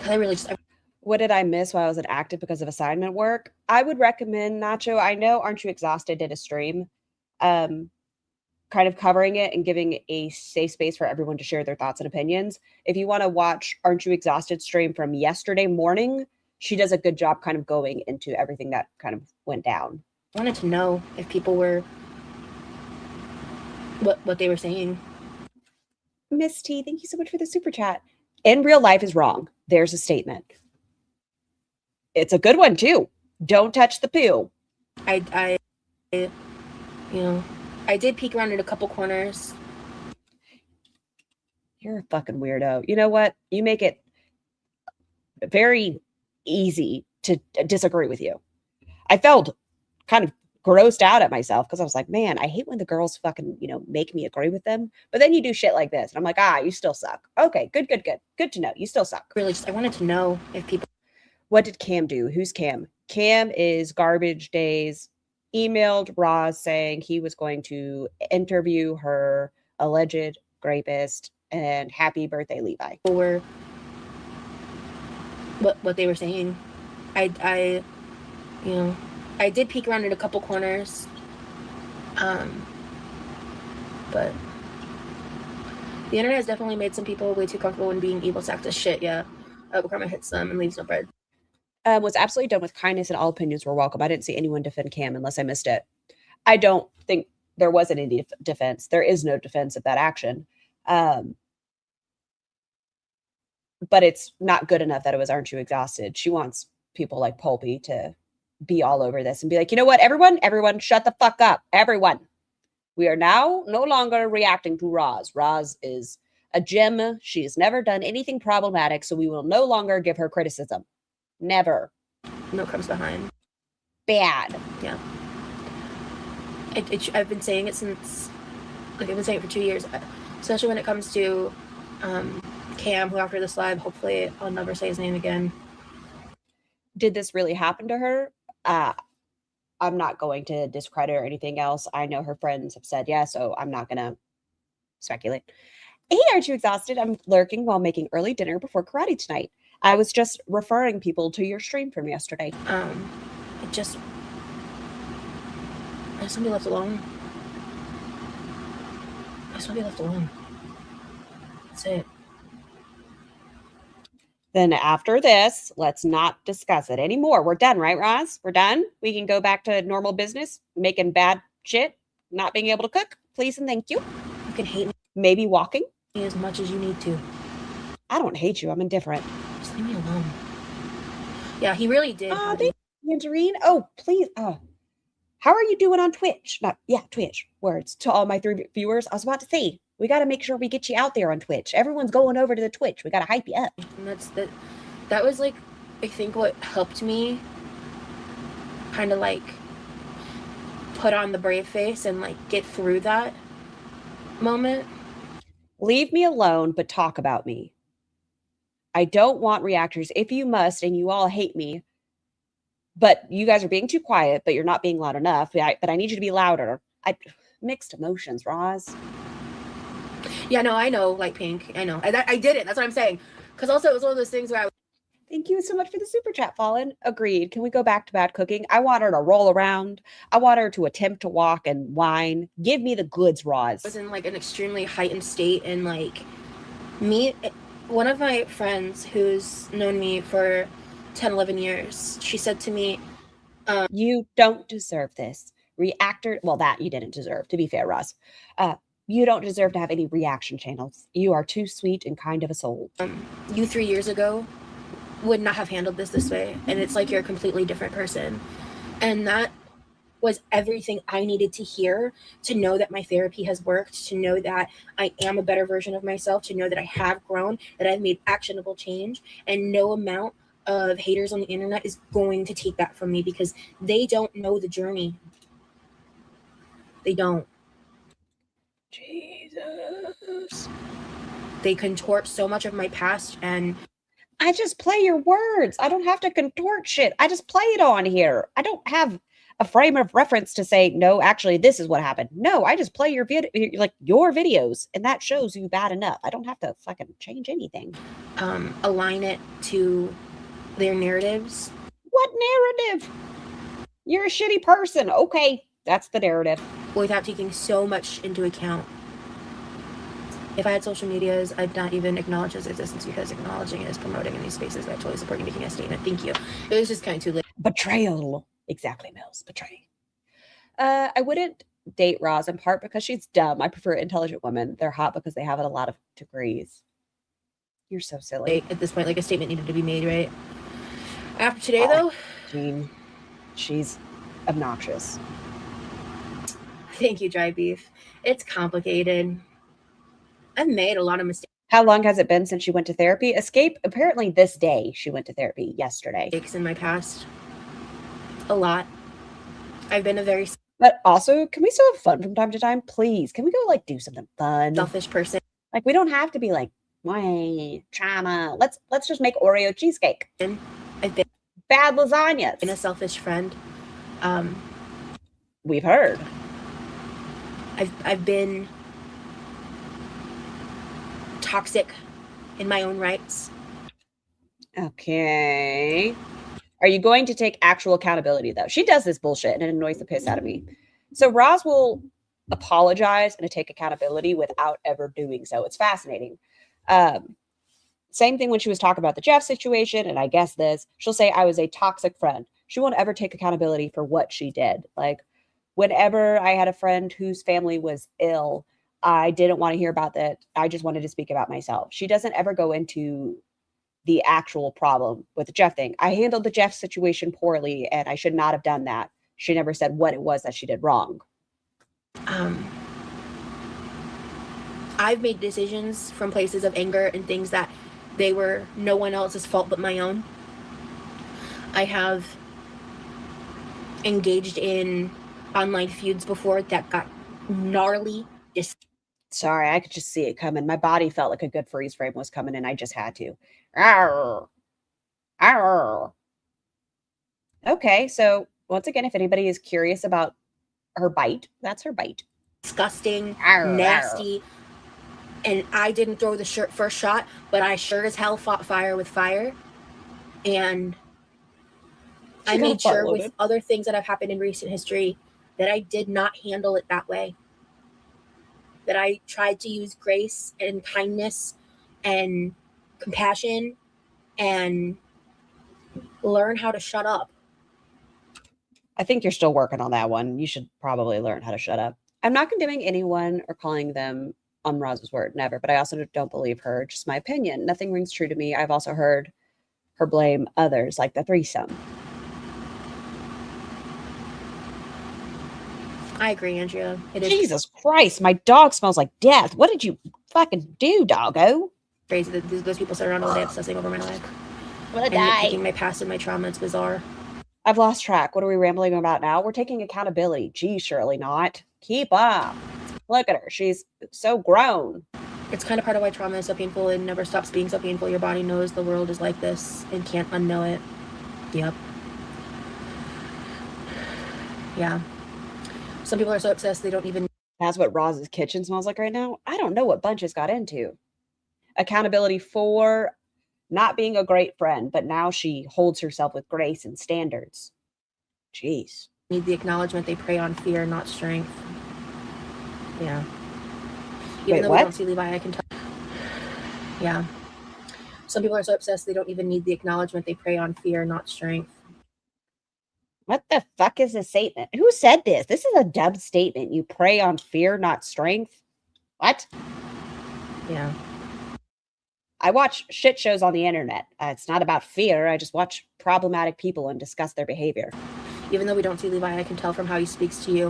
I really just. What did I miss while I was inactive because of assignment work? I would recommend Nacho. I know Aren't You Exhausted did a stream, kind of covering it and giving a safe space for everyone to share their thoughts and opinions. If you want to watch Aren't You Exhausted stream from yesterday morning, she does a good job kind of going into everything that kind of went down. I wanted to know if people were what they were saying. Miss T, thank you so much for the super chat. In real life is wrong. There's a statement. It's a good one too. Don't touch the poo. I did peek around in a couple corners. You're a fucking weirdo. You know what? You make it very easy to disagree with you. I felt kind of grossed out at myself because I was like, man, I hate when the girls fucking, make me agree with them. But then you do shit like this. And I'm like, you still suck. Okay, good. Good to know. You still suck. Really, I wanted to know if people. What did Cam do? Who's Cam? Cam is Garbage Days. Emailed Roz saying he was going to interview her alleged rapist and happy birthday, Levi. Or what they were saying. I did peek around in a couple corners. But the internet has definitely made some people way too comfortable in being evil sacked as shit, yeah. Karma hits them and leaves no bread. Was absolutely done with kindness and all opinions were welcome. I didn't see anyone defend Cam unless I missed it. I don't think there was any defense. There is no defense of that action. But it's not good enough that it was, aren't you exhausted? She wants people like Pulpy to be all over this and be like, you know what, everyone, shut the fuck up. Everyone. We are now no longer reacting to Roz. Roz is a gem. She has never done anything problematic, so we will no longer give her criticism. Never. No comes behind. Bad. Yeah. I've been saying it since, like, I've been saying it for 2 years, especially when it comes to Cam, who after this live, hopefully I'll never say his name again. Did this really happen to her? I'm not going to discredit or anything else. I know her friends have said yes, so I'm not going to speculate. Hey, aren't you exhausted? I'm lurking while making early dinner before karate tonight. I was just referring people to your stream from yesterday. I just want to be left alone. I just want to be left alone. That's it. Then after this, let's not discuss it anymore. We're done, right, Roz? We're done? We can go back to normal business, making bad shit, not being able to cook. Please and thank you. You can hate me. Maybe walking. As much as you need to. I don't hate you. I'm indifferent. Just leave me alone. Yeah, he really did. Thank you, Tangerine. Oh, please. How are you doing on Twitch? Twitch. Words to all my 3 viewers. I was about to say, we got to make sure we get you out there on Twitch. Everyone's going over to the Twitch. We got to hype you up. And that was like, I think what helped me kind of like put on the brave face and like get through that moment. Leave me alone, but talk about me. I don't want reactors if you must, and you all hate me. But you guys are being too quiet, but you're not being loud enough. But I need you to be louder. Mixed emotions, Roz. Yeah, no, I know, like Pink. I know. I did it. That's what I'm saying. Because also it was one of those things where Thank you so much for the super chat, Fallen. Agreed. Can we go back to bad cooking? I want her to roll around. I want her to attempt to walk and whine. Give me the goods, Roz. I was in like an extremely heightened state, and like one of my friends who's known me for 10, 11 years, she said to me, you don't deserve this. Reactor, well, that you didn't deserve, to be fair, Roz. You don't deserve to have any reaction channels. You are too sweet and kind of a soul. You 3 years ago would not have handled this way, and it's like you're a completely different person. And that was everything I needed to hear to know that my therapy has worked, to know that I am a better version of myself, to know that I have grown, that I've made actionable change, and no amount of haters on the internet is going to take that from me, because they don't know the journey. They don't. Jesus. They contort so much of my past, and I just play your words. I don't have to contort shit. I just play it on here. I don't have a frame of reference to say, no, actually, this is what happened. No, I just play your videos, and that shows you bad enough. I don't have to fucking change anything. Align it to their narratives. What narrative? You're a shitty person. Okay, that's the narrative. Without taking so much into account. If I had social medias, I'd not even acknowledge its existence, because acknowledging it is promoting in these spaces. I totally support you making a statement. Thank you. It was just kind of too late. Betrayal. Exactly, Mills. Betray. I wouldn't date Roz in part because she's dumb. I prefer intelligent women. They're hot because they have a lot of degrees. You're so silly. At this point, like, a statement needed to be made, right? After today, though, Jean, she's obnoxious. Thank you, Dry Beef. It's complicated. I've made a lot of mistakes. How long has it been since she went to therapy? Escape, apparently this day she went to therapy, yesterday. In my past. A lot. I've been a very... But also, can we still have fun from time to time? Please, can we go, like, do something fun? Selfish person. Like, we don't have to be like, why, trauma. Let's just make Oreo cheesecake. I've been... Bad lasagnas. Been a selfish friend. We've heard. I've been toxic in my own rights. Okay. Are you going to take actual accountability, though? She does this bullshit, and it annoys the piss out of me. So Roz will apologize and take accountability without ever doing so. It's fascinating. Same thing when she was talking about the Jeff situation, and I guess this. She'll say, I was a toxic friend. She won't ever take accountability for what she did. Like, whenever I had a friend whose family was ill, I didn't want to hear about that. I just wanted to speak about myself. She doesn't ever go into the actual problem with the Jeff thing. I handled the Jeff situation poorly, and I should not have done that. She never said what it was that she did wrong. I've made decisions from places of anger and things that they were no one else's fault but my own. I have engaged in online feuds before that got gnarly. Sorry, I could just see it coming. My body felt like a good freeze frame was coming, and I just had to. Arr. Arr. Okay, so once again, if anybody is curious about her bite, that's her bite. Disgusting, Arr, nasty. And I didn't throw the first shot, but I sure as hell fought fire with fire. And I made sure with other things that have happened in recent history that I did not handle it that way. That I tried to use grace and kindness and compassion and learn how to shut up. I think you're still working on that one. You should probably learn how to shut up. I'm not condemning anyone or calling them on Roz's word, never, but I also don't believe her. Just my opinion. Nothing rings true to me. I've also heard her blame others, like the threesome. I agree, Andrea. It is Jesus Christ, my dog smells like death. What did you fucking do, doggo? crazy that those people sit around all day obsessing over my life. I'm gonna and die. Taking my past and my trauma. It's bizarre. I've lost track. What are we rambling about now? We're taking accountability. Gee, surely not. Keep up. Look at her. She's so grown. It's kind of part of why trauma is so painful and never stops being so painful. Your body knows the world is like this and can't unknow it. Yep. Yeah. Some people are so obsessed they don't even... That's what Roz's kitchen smells like right now. I don't know what Bunches got into. Accountability for not being a great friend, but now she holds herself with grace and standards. Jeez. Need the acknowledgement. They prey on fear, not strength. Yeah. Even though we don't see Levi, I can tell. Yeah. Some people are so obsessed they don't even need the acknowledgement. They prey on fear, not strength. What the fuck is this statement? Who said this? This is a dumb statement. You prey on fear, not strength. What? Yeah. I watch shit shows on the internet. It's not about fear. I just watch problematic people and discuss their behavior. Even though we don't see Levi, I can tell from how he speaks to you.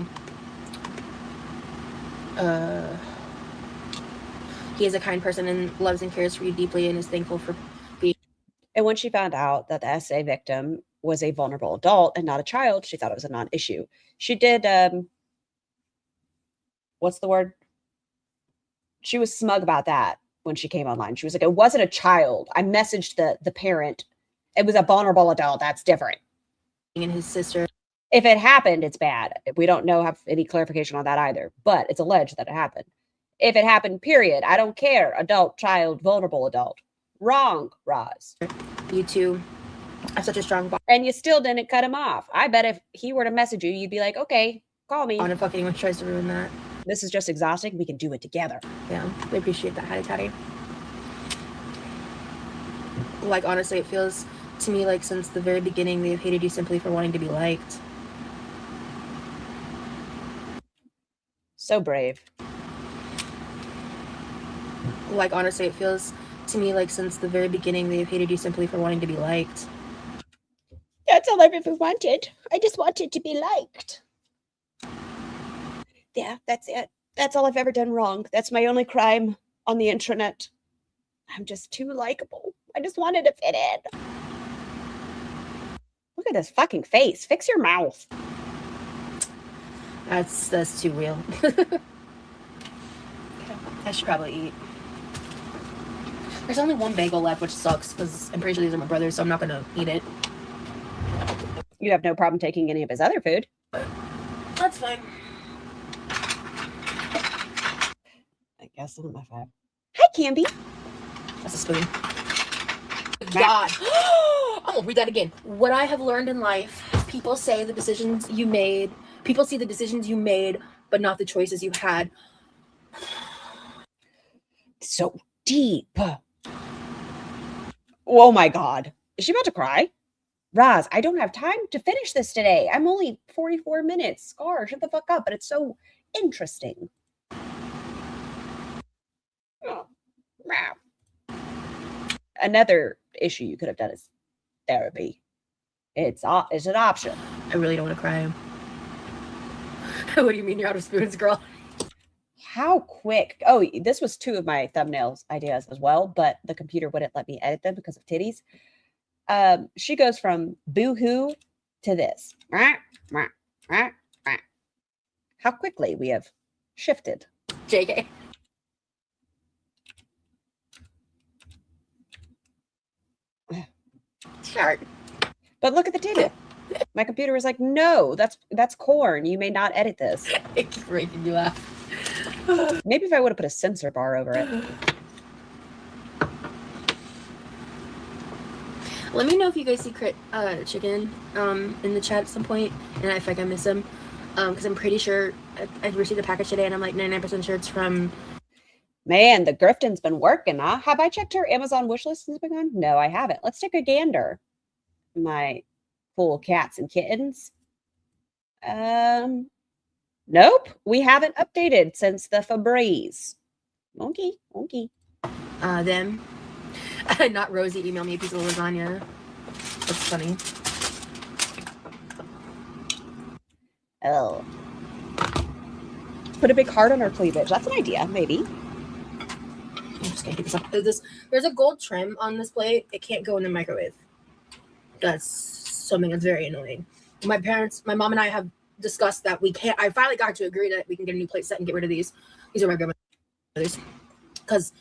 He is a kind person and loves and cares for you deeply and is thankful for being... And when she found out that the SA victim was a vulnerable adult and not a child, she thought it was a non-issue. She did, what's the word? She was smug about that when she came online. She was like, it wasn't a child. I messaged the parent. It was a vulnerable adult. That's different. And his sister. If it happened, it's bad. We don't have any clarification on that either, but it's alleged that it happened. If it happened, period. I don't care. Adult, child, vulnerable adult. Wrong, Roz. You two have such a strong bond. And you still didn't cut him off. I bet if he were to message you, you'd be like, okay, call me. And fuck anyone tries to ruin that. This is just exhausting. We can do it together. Yeah, we appreciate that, Hattie Tatty. Like, honestly, it feels to me like since the very beginning, they've hated you simply for wanting to be liked. So brave. Like, honestly, it feels to me like since the very beginning, they've hated you simply for wanting to be liked. That's all I've ever wanted. I just wanted to be liked. Yeah, that's it. That's all I've ever done wrong. That's my only crime on the internet. I'm just too likable. I just wanted to fit in. Look at this fucking face. Fix your mouth. That's too real. I should probably eat. There's only one bagel left, which sucks because I'm pretty sure these are my brother's, so I'm not gonna eat it. You have no problem taking any of his other food. That's fine. I guess I'm my fat. Hi, Canby. That's a spoon. God. I'm gonna read that again. What I have learned in life, people say the decisions you made, people see the decisions you made, but not the choices you had. So deep. Oh my God. Is she about to cry? Roz, I don't have time to finish this today. I'm only 44 minutes. Scar, shut the fuck up. But it's so interesting. Oh, wow. Another issue you could have done is therapy. It's an option. I really don't want to cry. What do you mean you're out of spoons, girl? How quick? Oh, this was 2 of my thumbnails ideas as well, but the computer wouldn't let me edit them because of titties. She goes from boo-hoo to this. How quickly we have shifted. JK. Sure. But look at the titty. My computer was like, no, that's corn. You may not edit this. It's making you laugh. Maybe if I would have put a censor bar over it. Let me know if you guys see Chicken in the chat at some point, and if I can miss him, because I'm pretty sure I received a package today, and I'm like 99% sure it's from. Man, the Grifton's been working, huh? Have I checked her Amazon wish list since it's been on? No, I haven't. Let's take a gander. My cool cats and kittens. Nope, we haven't updated since the Febreze. Okay. Them. Not Rosie emailed me a piece of lasagna. That's funny. Oh. Put a big heart on her cleavage. That's an idea, maybe. I'm just gonna keep this up. There's a gold trim on this plate. It can't go in the microwave. That's something that's very annoying. My mom and I have discussed that we can't. I finally got to agree that we can get a new plate set and get rid of these. These are my grandmother's. Because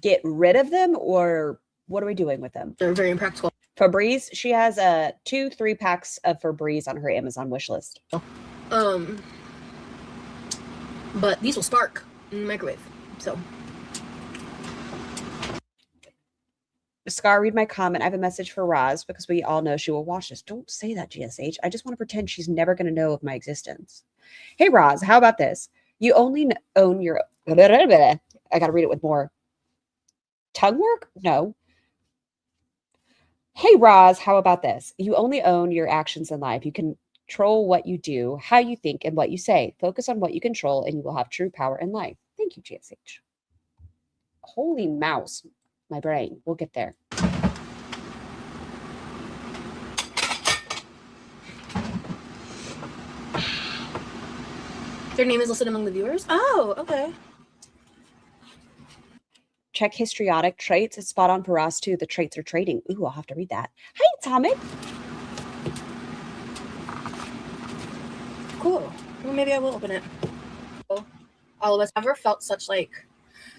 get rid of them, or what are we doing with them? They're very impractical. Febreze, she has 2-3 packs of Febreze on her Amazon wish list. But these will spark in the microwave. So Scar, read my comment. I have a message for Roz because we all know she will watch this. Don't say that, GSH. I just want to pretend she's never going to know of my existence. Hey, Roz, how about this? You only own your... I got to read it with more tongue work? No. Hey, Roz, how about this? You only own your actions in life. You can control what you do, how you think, and what you say. Focus on what you control, and you will have true power in life. Thank you, GSH. Holy mouse. My brain. We'll get there. Their name is listed among the viewers? Oh, okay. Check histriotic traits. It's spot on for us, too. The traits are trading. Ooh, I'll have to read that. Hey, Tommy. Cool. Well, maybe I will open it. All of us ever felt such like...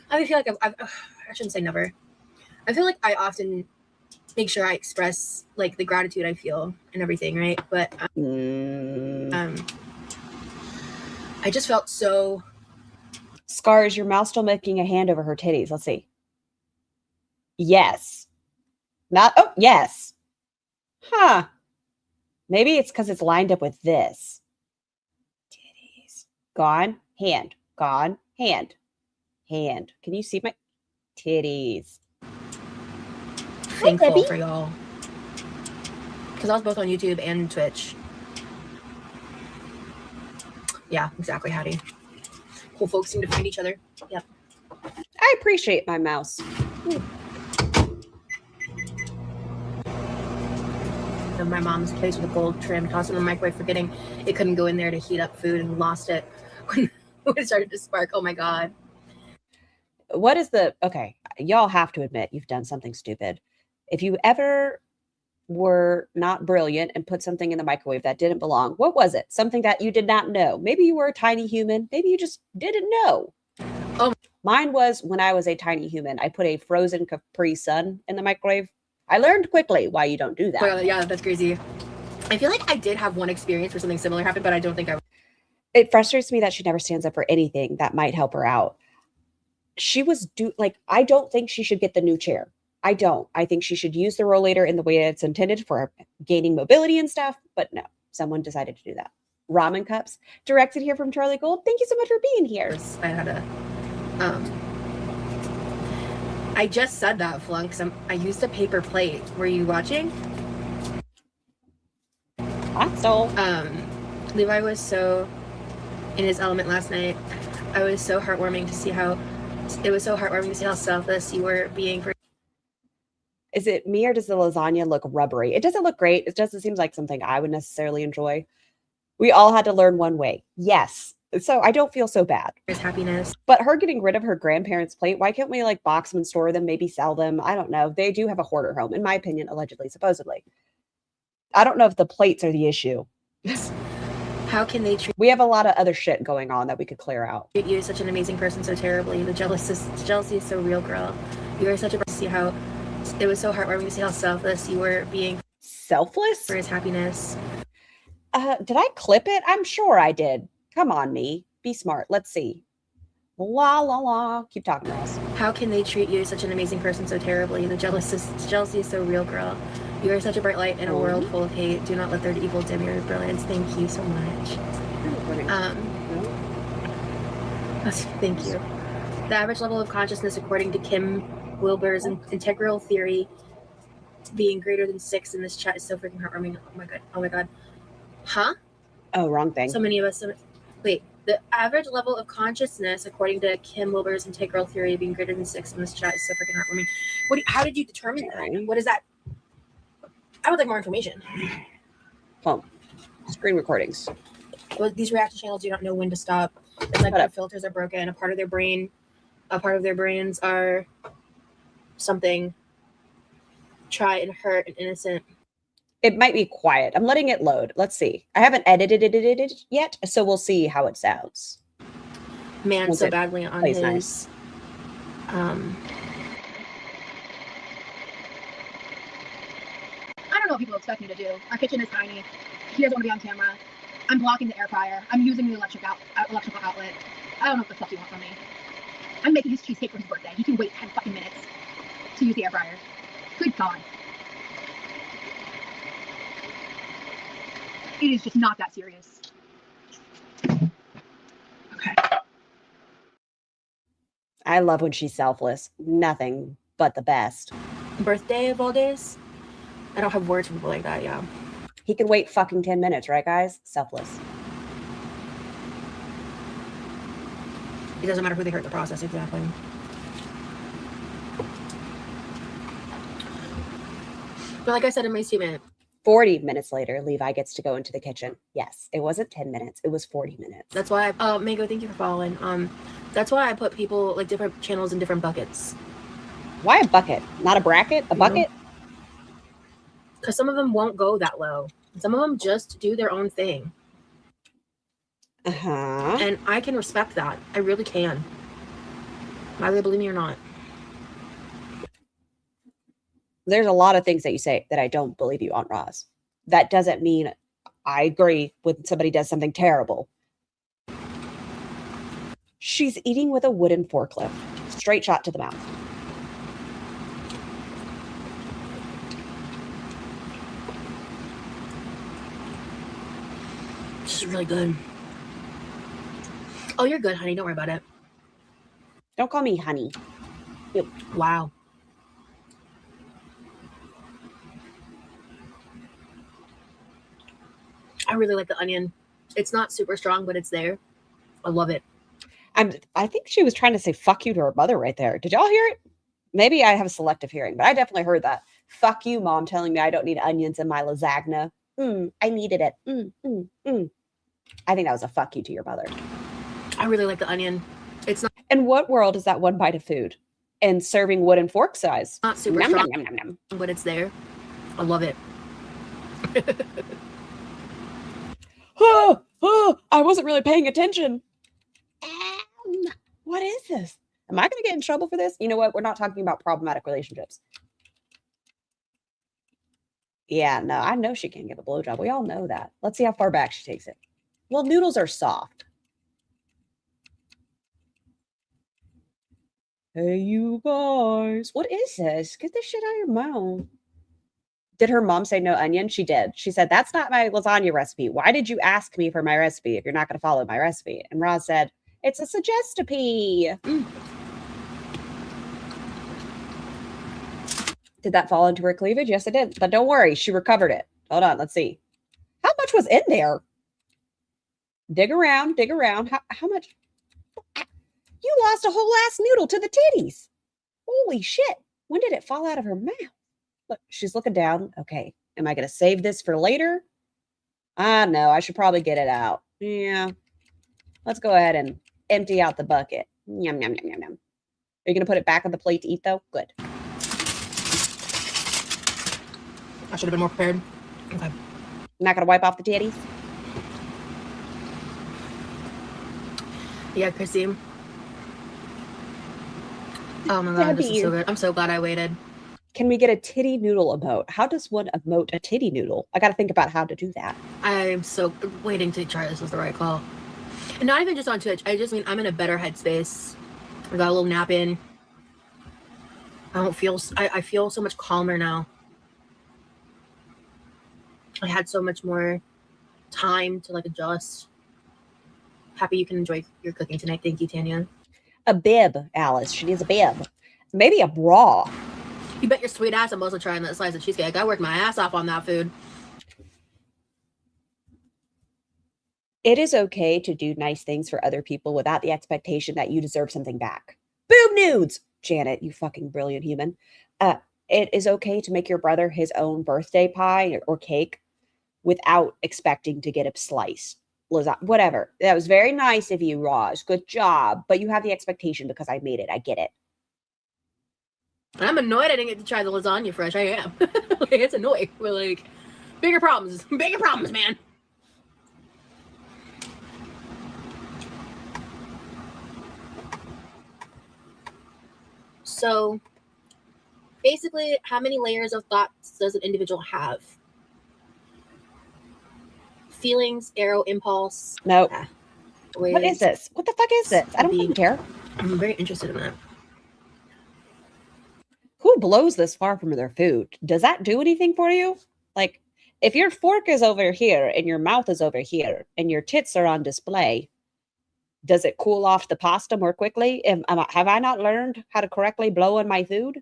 I feel like I shouldn't say never. I feel like I often make sure I express like the gratitude I feel and everything, right? But I just felt so. Scar, is your mouse still making a hand over her titties? Let's see. Yes. Not. Oh, yes. Huh. Maybe it's because it's lined up with this. Titties. Gone. Hand. Gone. Hand. Hand. Can you see my titties? Thankful for y'all, because I was both on YouTube and Twitch. Yeah, exactly, Hattie. Cool folks seem to find each other. Yep. I appreciate my mouse. And my mom's place with a gold trim, tossed in the microwave, forgetting it couldn't go in there to heat up food, and lost it when it started to spark. Oh my god. What is the... Okay, y'all have to admit you've done something stupid. If you ever were not brilliant and put something in the microwave that didn't belong, what was it? Something that you did not know. Maybe you were a tiny human. Maybe you just didn't know. Oh, mine was when I was a tiny human. I put a frozen Capri Sun in the microwave. I learned quickly why you don't do that. Well, yeah, that's crazy. I feel like I did have one experience where something similar happened, but I don't think I... It frustrates me that she never stands up for anything that might help her out. She was I don't think she should get the new chair. I don't. I think she should use the rollator in the way it's intended for gaining mobility and stuff. But no, someone decided to do that. Ramen cups, directed here from Charlie Gold. Thank you so much for being here. I had a... I just said that, Flunk. I used a paper plate. Were you watching? stole. Levi was so in his element last night. It was so heartwarming to see how selfless you were being for. Is it me or does the lasagna look rubbery? It doesn't look great. It doesn't seem like something I would necessarily enjoy. We all had to learn one way. Yes. So I don't feel so bad. His happiness. But her getting rid of her grandparents' plate, why can't we like box them and store them, maybe sell them? I don't know. They do have a hoarder home, in my opinion, allegedly, supposedly. I don't know if the plates are the issue. How can they treat We have a lot of other shit going on that we could clear out. you as such an amazing person so terribly? The jealousy is so real, girl. You are such a see how it was so heartwarming to see how selfless you were being Selfless? for his happiness. Did I clip it? I'm sure I did. Come on, me. Be smart. Let's see. La la la. Keep talking to us. How can they treat you as such an amazing person so terribly? The jealousy is so real, girl. You are such a bright light in a world full of hate. Do not let their evil dim your brilliance. Thank you so much. Thank you. The average level of consciousness, according to Kim Wilber's integral theory, being greater than 6 in this chat is so freaking heartwarming. Oh my god. Oh my god. Huh? Oh, wrong thing. So many of us. Wait. The average level of consciousness, according to Kim Wilber's integral theory, being greater than 6 in this chat is so freaking heartwarming. How did you determine that? What is that? I would like more information. Well, screen recordings. Well, these reaction channels do not know when to stop. It's like their filters are broken. A part of their brains are something. Try and hurt an innocent. It might be quiet. I'm letting it load. Let's see. I haven't edited it yet, so we'll see how it sounds. Man, so badly on his. Nice. I don't know what people expect me to do. Our kitchen is tiny. He doesn't want to be on camera. I'm blocking the air fryer. I'm using the electrical outlet. I don't know what the fuck you want from me. I'm making his cheesecake for his birthday. He can wait 10 fucking minutes to use the air fryer. Good God. It is just not that serious. Okay. I love when she's selfless. Nothing but the best. Birthday of all days? I don't have words for people like that, yeah. He can wait fucking 10 minutes, right, guys? Selfless. It doesn't matter who they hurt in the process, exactly. But like I said in my statement, 40 minutes later, Levi gets to go into the kitchen. Yes, it wasn't 10 minutes. It was 40 minutes. That's why Mango, thank you for following. That's why I put people, like different channels in different buckets. Why a bucket? Not a bracket? A bucket? Because some of them won't go that low. Some of them just do their own thing. Uh-huh. And I can respect that. I really can. Whether they believe me or not. There's a lot of things that you say that I don't believe you on, Roz. That doesn't mean I agree when somebody does something terrible. She's eating with a wooden forklift. Straight shot to the mouth. This is really good. Oh, you're good, honey. Don't worry about it. Don't call me honey. Ew. Wow. I really like the onion. It's not super strong, but it's there. I love it. I think she was trying to say fuck you to her mother right there. Did y'all hear it? Maybe I have selective hearing, but I definitely heard that. Fuck you, mom, telling me I don't need onions in my lasagna. I needed it. I think that was a fuck you to your mother. I really like the onion. It's not. In what world is that one bite of food? And serving wooden fork size? Not super Nom, strong, nom, nom, nom, nom. but it's there. I love it. I wasn't really paying attention. What is this? Am I going to get in trouble for this? You know what? We're not talking about problematic relationships. Yeah, no, I know she can't give a blowjob. We all know that. Let's see how far back she takes it. Well, noodles are soft. Hey, you guys. What is this? Get this shit out of your mouth. Did her mom say no onion? She did. She said, that's not my lasagna recipe. Why did you ask me for my recipe if you're not going to follow my recipe? And Roz said, it's a suggestipe. Did that fall into her cleavage? Yes, it did. But don't worry. She recovered it. Hold on. Let's see. How much was in there? Dig around, dig around. How much? You lost a whole ass noodle to the titties. Holy shit. When did it fall out of her mouth? Look, she's looking down. Okay. Am I going to save this for later? No, I should probably get it out. Yeah. Let's go ahead and empty out the bucket. Yum, yum, yum, yum, yum. Are you going to put it back on the plate to eat, though? Good. I should have been more prepared. Okay. Not going to wipe off the titties? Yeah, Chrissy. Oh my god, this is so good. I'm so glad I waited. Can we get a titty noodle emote? How does one emote a titty noodle? I got to think about how to do that. I'm so waiting to try this was the right call. And not even just on Twitch. I just mean I'm in a better headspace. I got a little nap in. I feel so much calmer now. I had so much more time to like adjust. Happy you can enjoy your cooking tonight. Thank you, Tanya. A bib, Alice. She needs a bib. Maybe a bra. You bet your sweet ass I'm also trying that slice of cheesecake. I worked my ass off on that food. It is okay to do nice things for other people without the expectation that you deserve something back. Boob nudes! Janet, you fucking brilliant human. It is okay to make your brother his own birthday pie or cake without expecting to get a slice. Whatever. That was very nice of you, Roz. Good job. But you have the expectation because I made it. I get it. I'm annoyed I didn't get to try the lasagna fresh. I am. Like, it's annoying. We're like, bigger problems. Bigger problems, man. So, basically, how many layers of thoughts does an individual have? Feelings, arrow, impulse. Nope. What is this? What the fuck is this? I don't fucking care. I'm very interested in that. Who blows this far from their food? Does that do anything for you? Like, if your fork is over here and your mouth is over here and your tits are on display, does it cool off the pasta more quickly? Have I not learned how to correctly blow in my food?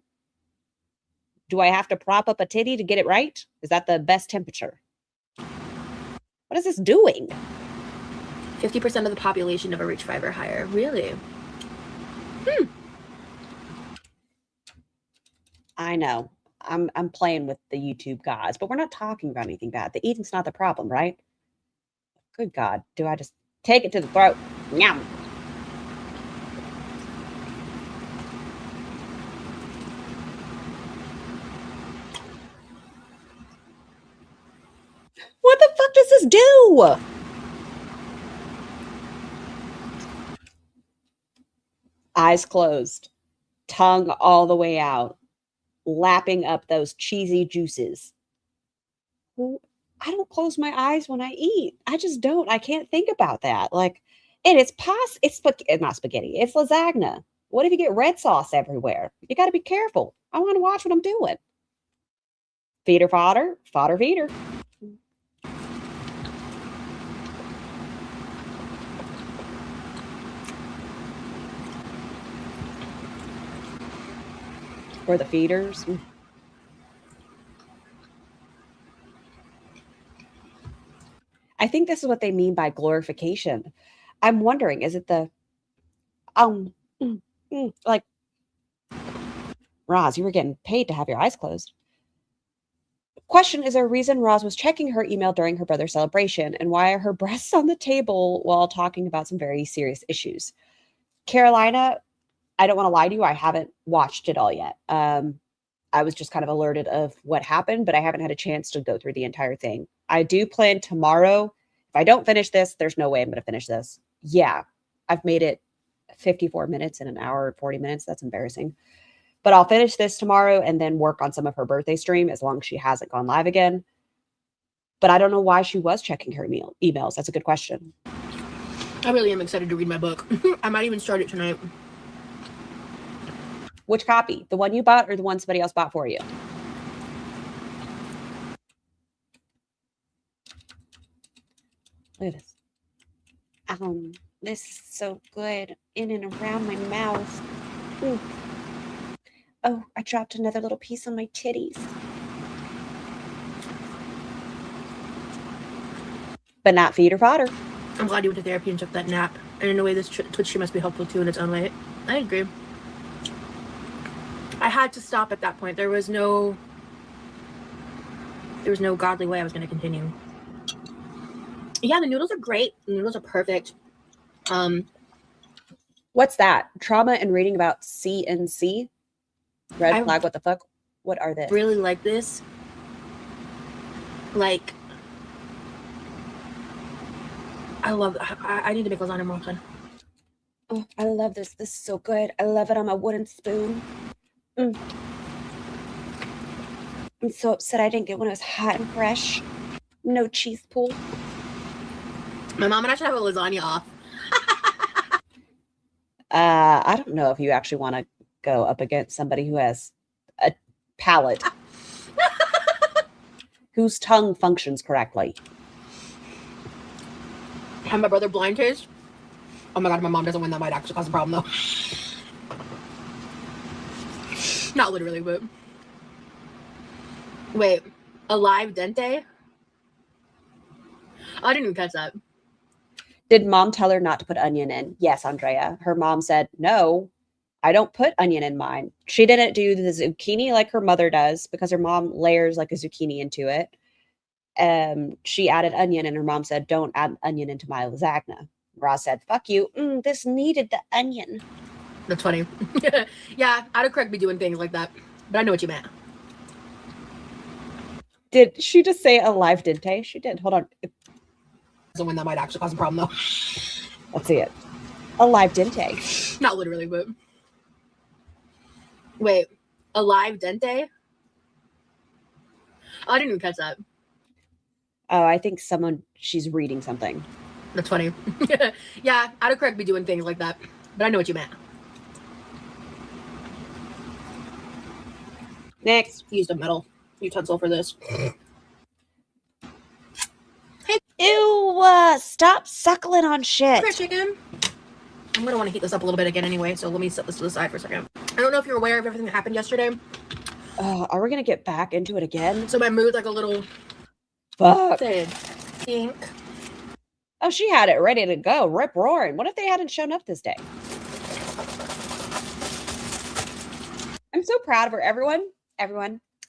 Do I have to prop up a titty to get it right? Is that the best temperature? What is this doing? 50% of the population never reach 5 or higher. Really? I know. I'm playing with the YouTube gods, but we're not talking about anything bad. The eating's not the problem, right? Good God. Do I just take it to the throat? Yum. What the fuck does this do? Eyes closed, tongue all the way out, lapping up those cheesy juices. I don't close my eyes when I eat. I just don't. I can't think about that. Like, and it's not spaghetti. It's lasagna. What if you get red sauce everywhere? You got to be careful. I want to watch what I'm doing. Feeder fodder, fodder feeder. Or the feeders. I think this is what they mean by glorification. I'm wondering, is it the like, Roz, you were getting paid to have your eyes closed. Question, is there a reason Roz was checking her email during her brother's celebration, and why are her breasts on the table while talking about some very serious issues? Carolina, I don't want to lie to you. I haven't watched it all yet. I was just kind of alerted of what happened, but I haven't had a chance to go through the entire thing. I do plan tomorrow. If I don't finish this, there's no way I'm going to finish this. Yeah, I've made it 54 minutes in an hour and 40 minutes. That's embarrassing. But I'll finish this tomorrow and then work on some of her birthday stream as long as she hasn't gone live again. But I don't know why she was checking her emails. That's a good question. I really am excited to read my book. I might even start it tonight. Which copy? The one you bought or the one somebody else bought for you? Look at this. This is so good. In and around my mouth. Ooh. Oh, I dropped another little piece on my titties. but not feed or fodder. I'm glad you went to therapy and took that nap. And in a way, this Twitch stream must be helpful too in its own way. I agree. I had to stop at that point. There was no godly way I was going to continue. Yeah, the noodles are great. The noodles are perfect. What's that? Trauma and reading about CNC? Red flag, what the fuck? What are they? Really like this. Like, I love, I need to make lasagna more often. Oh, I love this. This is so good. I love it on my wooden spoon. I'm so upset I didn't get one. It was hot and fresh. No cheese pool. My mom and I should have a lasagna off. I don't know if you actually want to go up against somebody who has a palate. Whose tongue functions correctly. Have my brother blind taste? Oh my god, if my mom doesn't win, that might actually cause a problem though. Not literally, but... Wait, alive dente? I didn't even catch that. Did mom tell her not to put onion in? Yes, Andrea. Her mom said, no, I don't put onion in mine. She didn't do the zucchini like her mother does because her mom layers like a zucchini into it. She added onion and her mom said, don't add onion into my lasagna. Roz said, fuck you. This needed the onion. That's funny. Yeah, I'd correct me doing things like that, but I know what you meant. Did she just say alive dente? She did. Hold on. So when that might actually cause a problem though. Let's see it. Alive dente. Not literally, but... Wait, alive dente? I didn't even catch that. Oh, I think she's reading something. That's funny. Yeah, I'd correct me doing things like that, but I know what you meant. Next. Used a metal utensil for this. Ew, stop suckling on shit. Fried chicken. I'm gonna want to heat this up a little bit again anyway, so let me set this to the side for a second. I don't know if you're aware of everything that happened yesterday. Are we gonna get back into it again? So my mood's like a little... Fuck. Pink. Oh, she had it ready to go. Rip roaring. What if they hadn't shown up this day? I'm so proud of her. Everyone.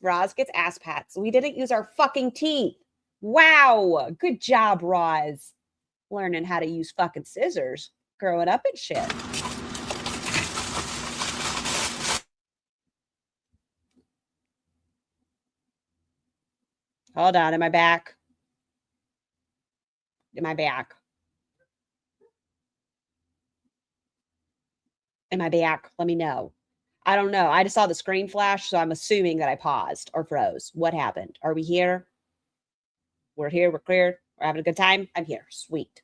Roz gets ass pats. We didn't use our fucking teeth. Wow. Good job, Roz. Learning how to use fucking scissors. Growing up and shit. Hold on. Am I back? Am I back? Am I back? Let me know. I don't know. I just saw the screen flash, so I'm assuming that I paused or froze. What happened? Are we here? We're here. We're clear. We're having a good time. I'm here. Sweet.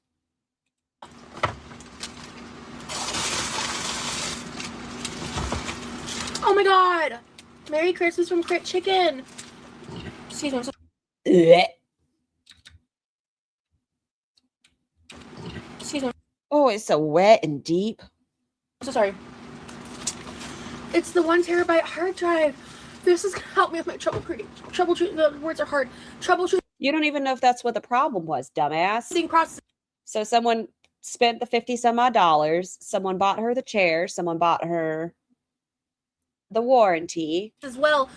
Oh my god! Merry Christmas from Crit Chicken. Excuse me. Excuse me. Oh, it's so wet and deep. I'm so sorry. It's the 1 terabyte hard drive. This is gonna help me with my troubleshooting. The words are hard. Troubleshooting. You don't even know if that's what the problem was, dumbass. Process. So someone spent the 50 some odd dollars. Someone bought her the chair. Someone bought her the warranty. As well.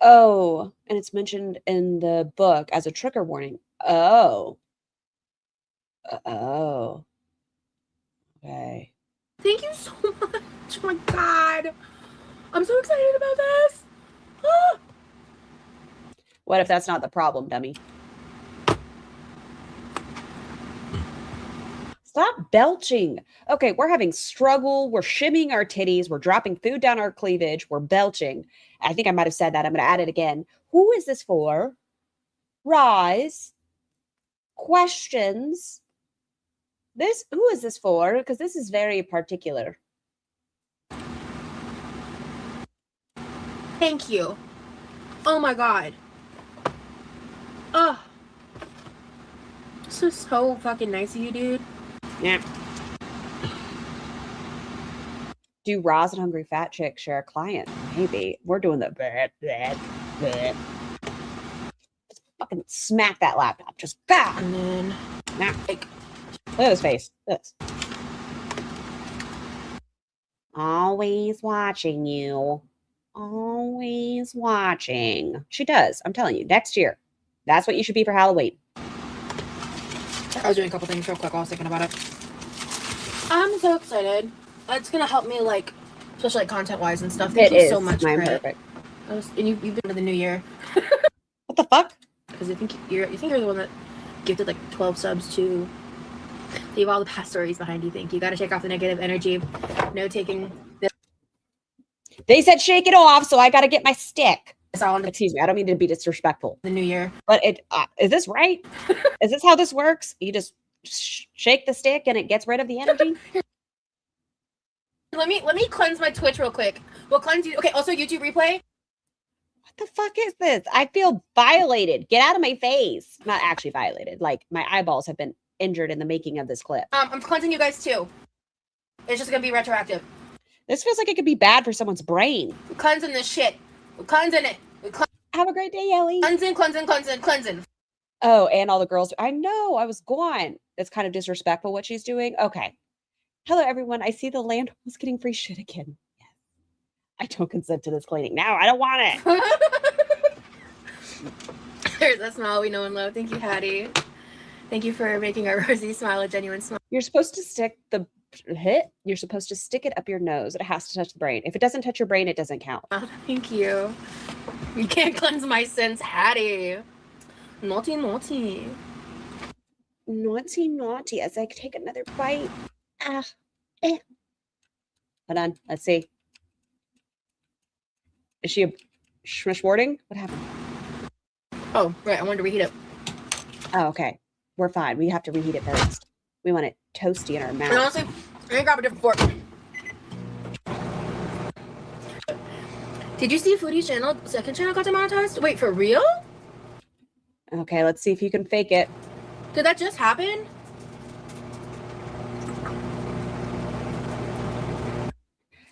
Oh, and it's mentioned in the book as a trigger warning. Oh. Oh. Okay. Thank you so much. Oh my god. I'm so excited about this. Ah. What if that's not the problem, dummy? Stop belching. Okay, we're having struggle. We're shimming our titties. We're dropping food down our cleavage. We're belching. I think I might have said that. I'm going to add it again. Who is this for? Rise. Questions. Who is this for? Because this is very particular. Thank you. Oh my god. Oh. This is so fucking nice of you, dude. Yeah. Do Roz and Hungry Fat Chick share a client? Maybe. We're doing the bad. fucking smack that laptop. Just bah! And then, like, Look at his face. This. Always watching you. Always watching. She does. I'm telling you. Next year. That's what you should be for Halloween. I was doing a couple things real quick while I was thinking about it. I'm so excited. It's gonna help me, like, especially like content-wise and stuff. Thank you so much, I'm Crit. perfect. And you've been to the new year. What the fuck? Because you think you're the one that gifted like 12 subs to leave all the past stories behind. You think you got to shake off the negative energy. No taking this They said shake it off, so I got to get my stick. all into Excuse me. I don't mean to be disrespectful. the new year. But is this right? Is this how this works? You just shake the stick and it gets rid of the energy? Let me cleanse my Twitch real quick. We'll cleanse you. Okay. Also, YouTube replay. What the fuck is this? I feel violated. Get out of my face. Not actually violated. Like my eyeballs have been injured in the making of this clip. I'm cleansing you guys too. It's just gonna be retroactive. This feels like it could be bad for someone's brain. We're cleansing this shit. We're cleansing it. Have a great day, Ellie. Cleansing. Oh, and all the girls. I know. I was gone. It's kind of disrespectful what she's doing. Okay. Hello, everyone. I see the land was getting free shit again. Yes. I don't consent to this cleaning. No, I don't want it. There's that smile we know and love. Thank you, Hattie. Thank you for making our Rosie smile a genuine smile. You're supposed to stick You're supposed to stick it up your nose. It has to touch the brain. If it doesn't touch your brain, it doesn't count. Oh, thank you. You can't cleanse my sins, Hattie. Naughty. Naughty, naughty. As I take another bite. Hold on. Let's see. Is she a smishboarding? What happened? Oh, right. I wanted to reheat it. Oh, okay. We're fine. We have to reheat it first. We want it toasty in our mouth. And honestly, I'm gonna grab a different fork. Did you see Foodie's channel? Second channel got demonetized? Wait, for real? Okay, let's see if you can fake it. Did that just happen?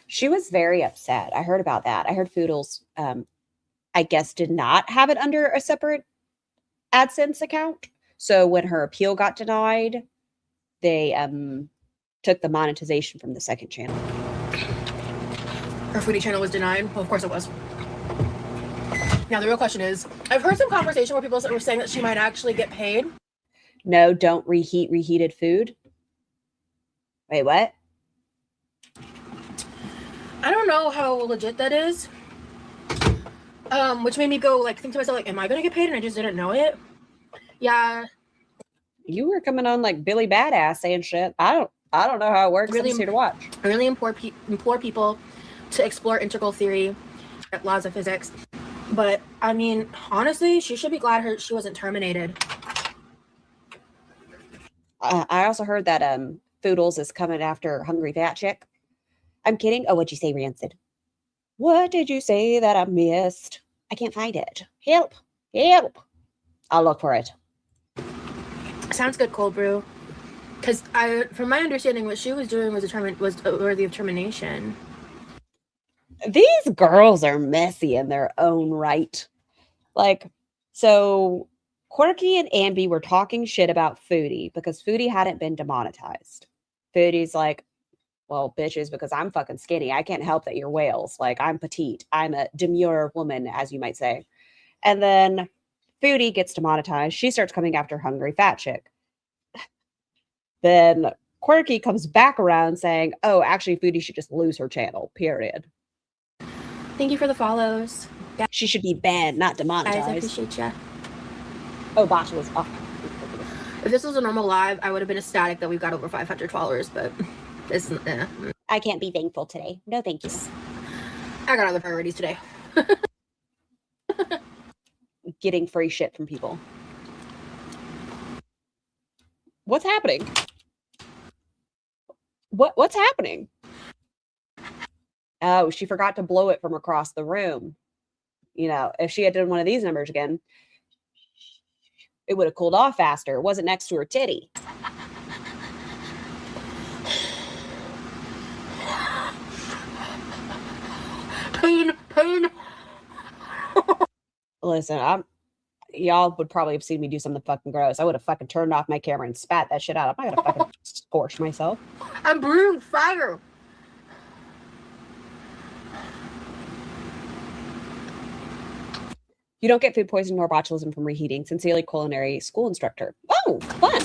She was very upset. I heard about that. I heard Foodles, I guess, did not have it under a separate AdSense account. So when her appeal got denied, they took the monetization from the second channel. Her Foodie channel was denied? Well, of course it was. Now, the real question is, I've heard some conversation where people were saying that she might actually get paid. No, don't reheat reheated food. Wait, what? I don't know how legit that is. Which made me go, like, think to myself, like, am I going to get paid? And I just didn't know it. Yeah. You were coming on like Billy Badass saying shit. I don't know how it works. Really, I'm just here to watch. I really implore people to explore integral theory, laws of physics. But I mean, honestly, she should be glad she wasn't terminated. I also heard that Foodles is coming after Hungry Fat Chick. I'm kidding. Oh, what'd you say, Rancid? What did you say that I missed? I can't find it. Help! Help! I'll look for it. Sounds good, cold brew. Because from my understanding, what she was doing was worthy of termination. These girls are messy in their own right. Like, so Quirky and Ambi were talking shit about Foodie because Foodie hadn't been demonetized. Foodie's like, well, bitches, because I'm fucking skinny. I can't help that you're whales. Like, I'm petite. I'm a demure woman, as you might say. And then Foodie gets demonetized. She starts coming after Hungry Fat Chick. Then Quirky comes back around saying, oh, actually, Foodie should just lose her channel, period. Thank you for the follows. She should be banned, not demonetized. Guys, I appreciate ya. Oh, Basha was off. If this was a normal live, I would have been ecstatic that we've got over 500 followers, but this is, I can't be thankful today. No, thank you. I got other priorities today. Getting free shit from people. What's happening? What's happening? Oh, she forgot to blow it from across the room. You know, if she had done one of these numbers again, it would have cooled off faster. It wasn't next to her titty. Pain. Listen, y'all would probably have seen me do something fucking gross. I would have fucking turned off my camera and spat that shit out. I'm not gonna fucking scorch myself. I'm breathing fire. You don't get food poisoning or botulism from reheating. Sincerely, culinary school instructor. Oh, fun.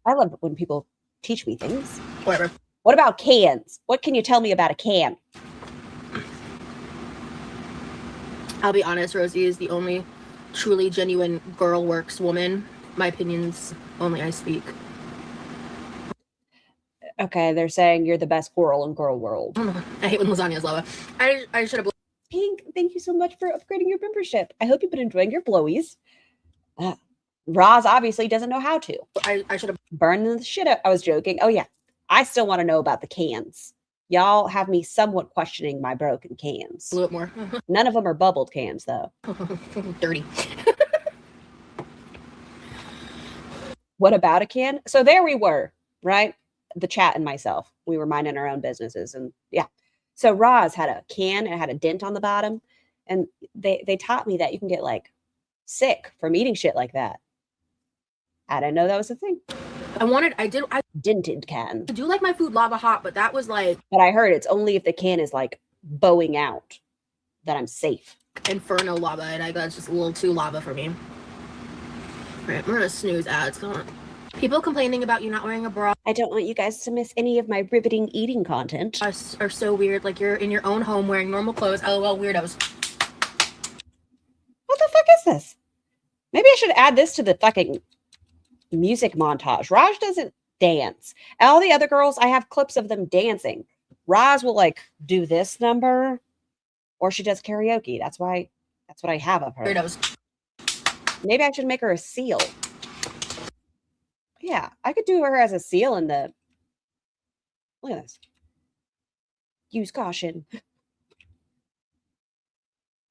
I love it when people teach me things. Whatever. What about cans? What can you tell me about a can? I'll be honest, Rosie is the only truly genuine girl works woman. My opinions only I speak. Okay, they're saying you're the best girl in girl world. I hate when lasagna is lava. I should have. Pink, thank you so much for upgrading your membership. I hope you've been enjoying your blowies. Roz obviously doesn't know how to. I should have Burn the shit out. I was joking. Oh, yeah. I still want to know about the cans. Y'all have me somewhat questioning my broken cans. blew it more. None of them are bubbled cans, though. Dirty. What about a can? So there we were, right? The chat and myself. We were minding our own businesses. And yeah. So Roz had a can and it had a dent on the bottom. And they taught me that you can get like sick from eating shit like that. I didn't know that was a thing. I Dented can. do like my food lava hot, but that was like But I heard it's only if the can is like bowing out that I'm safe. inferno lava, and I got it's just a little too lava for me. All right, we're gonna snooze ads. Come on. People complaining about you not wearing a bra I don't want you guys to miss any of my riveting eating content. are so weird. Like you're in your own home wearing normal clothes. LOL, weirdos. What the fuck is this? Maybe I should add this to the fucking music montage. Raj doesn't dance. All the other girls, I have clips of them dancing. Raj will like do this number or she does karaoke. That's what I have of her. Weirdos. Maybe I should make her a seal. Yeah, I could do her as a seal in the. Look at this. Use caution.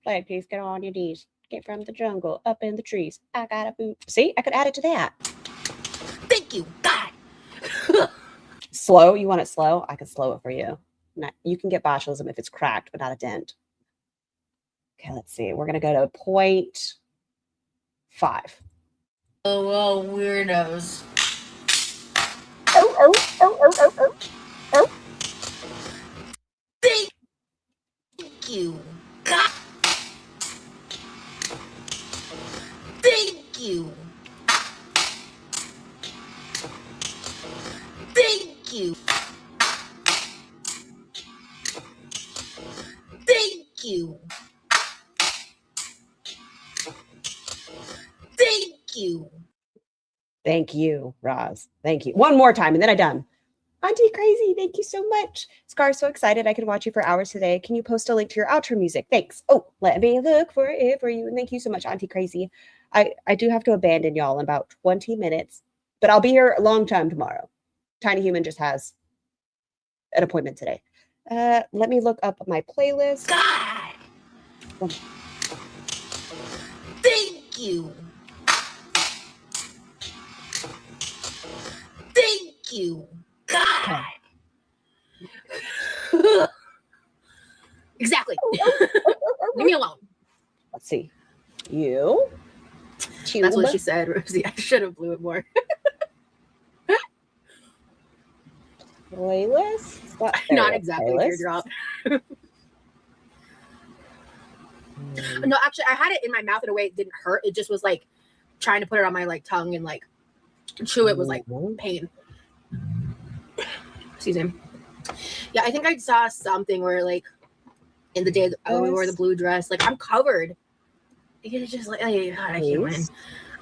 Play, please get on your knees. Get from the jungle, up in the trees. I got a boot. See, I could add it to that. Thank you, God. Slow? You want it slow? I could slow it for you. You can get botulism if it's cracked, but not a dent. Okay, let's see. We're going to go to 0.5. LOL, weirdos. Thank you, God. Thank you. Thank you. Thank you. Thank you. Thank you, Roz. Thank you. One more time, and then I'm done. Auntie Crazy, thank you so much. Scar, so excited I can watch you for hours today. Can you post a link to your outro music? Thanks. Oh, let me look for it for you. And thank you so much, Auntie Crazy. I do have to abandon y'all in about 20 minutes, but I'll be here a long time tomorrow. Tiny Human just has an appointment today. Let me look up my playlist. God. Thank you. Thank you. God. Exactly. Leave me alone. Let's see. You. That's what she said, Rosie. I should have blew it more. Playlist? Not exactly teardrop. No, actually, I had it in my mouth in a way it didn't hurt. It just was like trying to put it on my like tongue and like chew it was like pain. Excuse me. Yeah, I think I saw something where like in the day I wore the blue dress, like I'm covered. It's just like, oh, God, I can't win.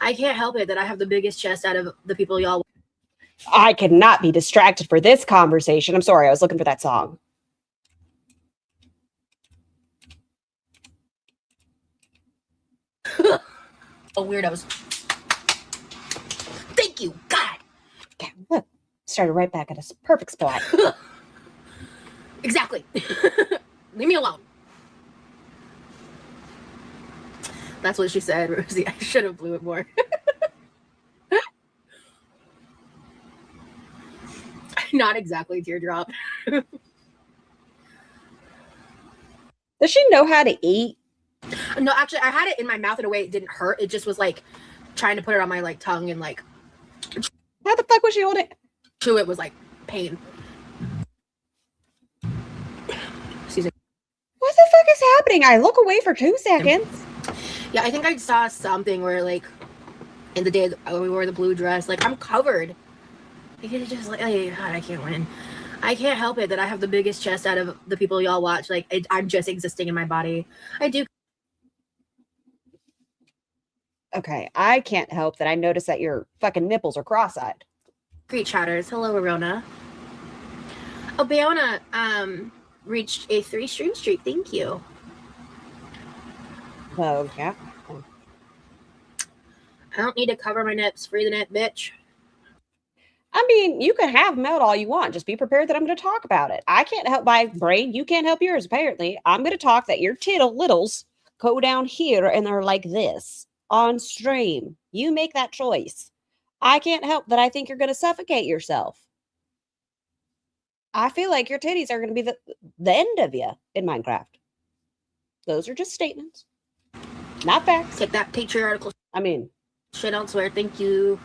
I can't help it that I have the biggest chest out of the people y'all. I cannot be distracted for this conversation. I'm sorry, I was looking for that song. Oh, weirdos. Thank you, God. Okay, look, started right back at a perfect spot. Exactly. Leave me alone. That's what she said, Rosie. I should have blew it more. Not exactly teardrop. Does she know how to eat? No, actually, I had it in my mouth in a way it didn't hurt. It just was like trying to put it on my like tongue and like. How the fuck was she holding it? Chew it was like pain. Excuse me. What the fuck is happening? I look away for 2 seconds. Yeah, I think I saw something where like in the day we wore the blue dress, like I'm covered. It's just like, oh, God, I can't win. I can't help it that I have the biggest chest out of the people y'all watch. Like I'm just existing in my body. I do. Okay, I can't help that I notice that your fucking nipples are cross-eyed. Great chatters. Hello, Arona. Oh, Bayona reached a 3-stream streak. Thank you. Oh, yeah. I don't need to cover my nips. Free the net, bitch. I mean, you can have them out all you want. Just be prepared that I'm going to talk about it. I can't help my brain. You can't help yours, apparently. I'm going to talk that your tittle littles go down here and they're like this on stream. You make that choice. I can't help that I think you're going to suffocate yourself. I feel like your titties are going to be the end of you in Minecraft. Those are just statements, not facts. Take that patriarchal I mean, shit elsewhere. Thank you.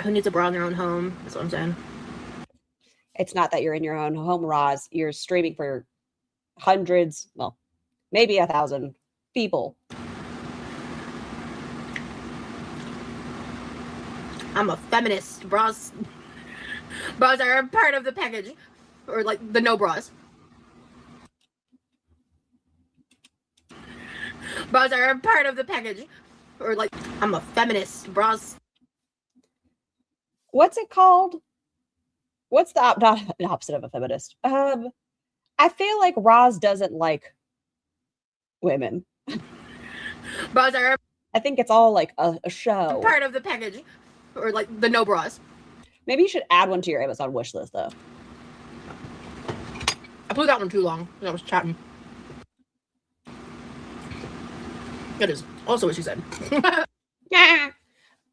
Who needs a bra in their own home? That's what I'm saying. it's not that you're in your own home, Roz. You're streaming for hundreds, well, maybe 1,000 people. I'm a feminist. Bras are a part of the package. Or like the no bras. Bras are a part of the package. Or like, I'm a feminist. Bras. What's it called? What's the opposite of a feminist? I feel like Roz doesn't like women. Bras are I think it's all like a show. part of the package. Or like the no bras. Maybe you should add one to your Amazon wish list, though. I blew that one too long. I was chatting. That is also what she said.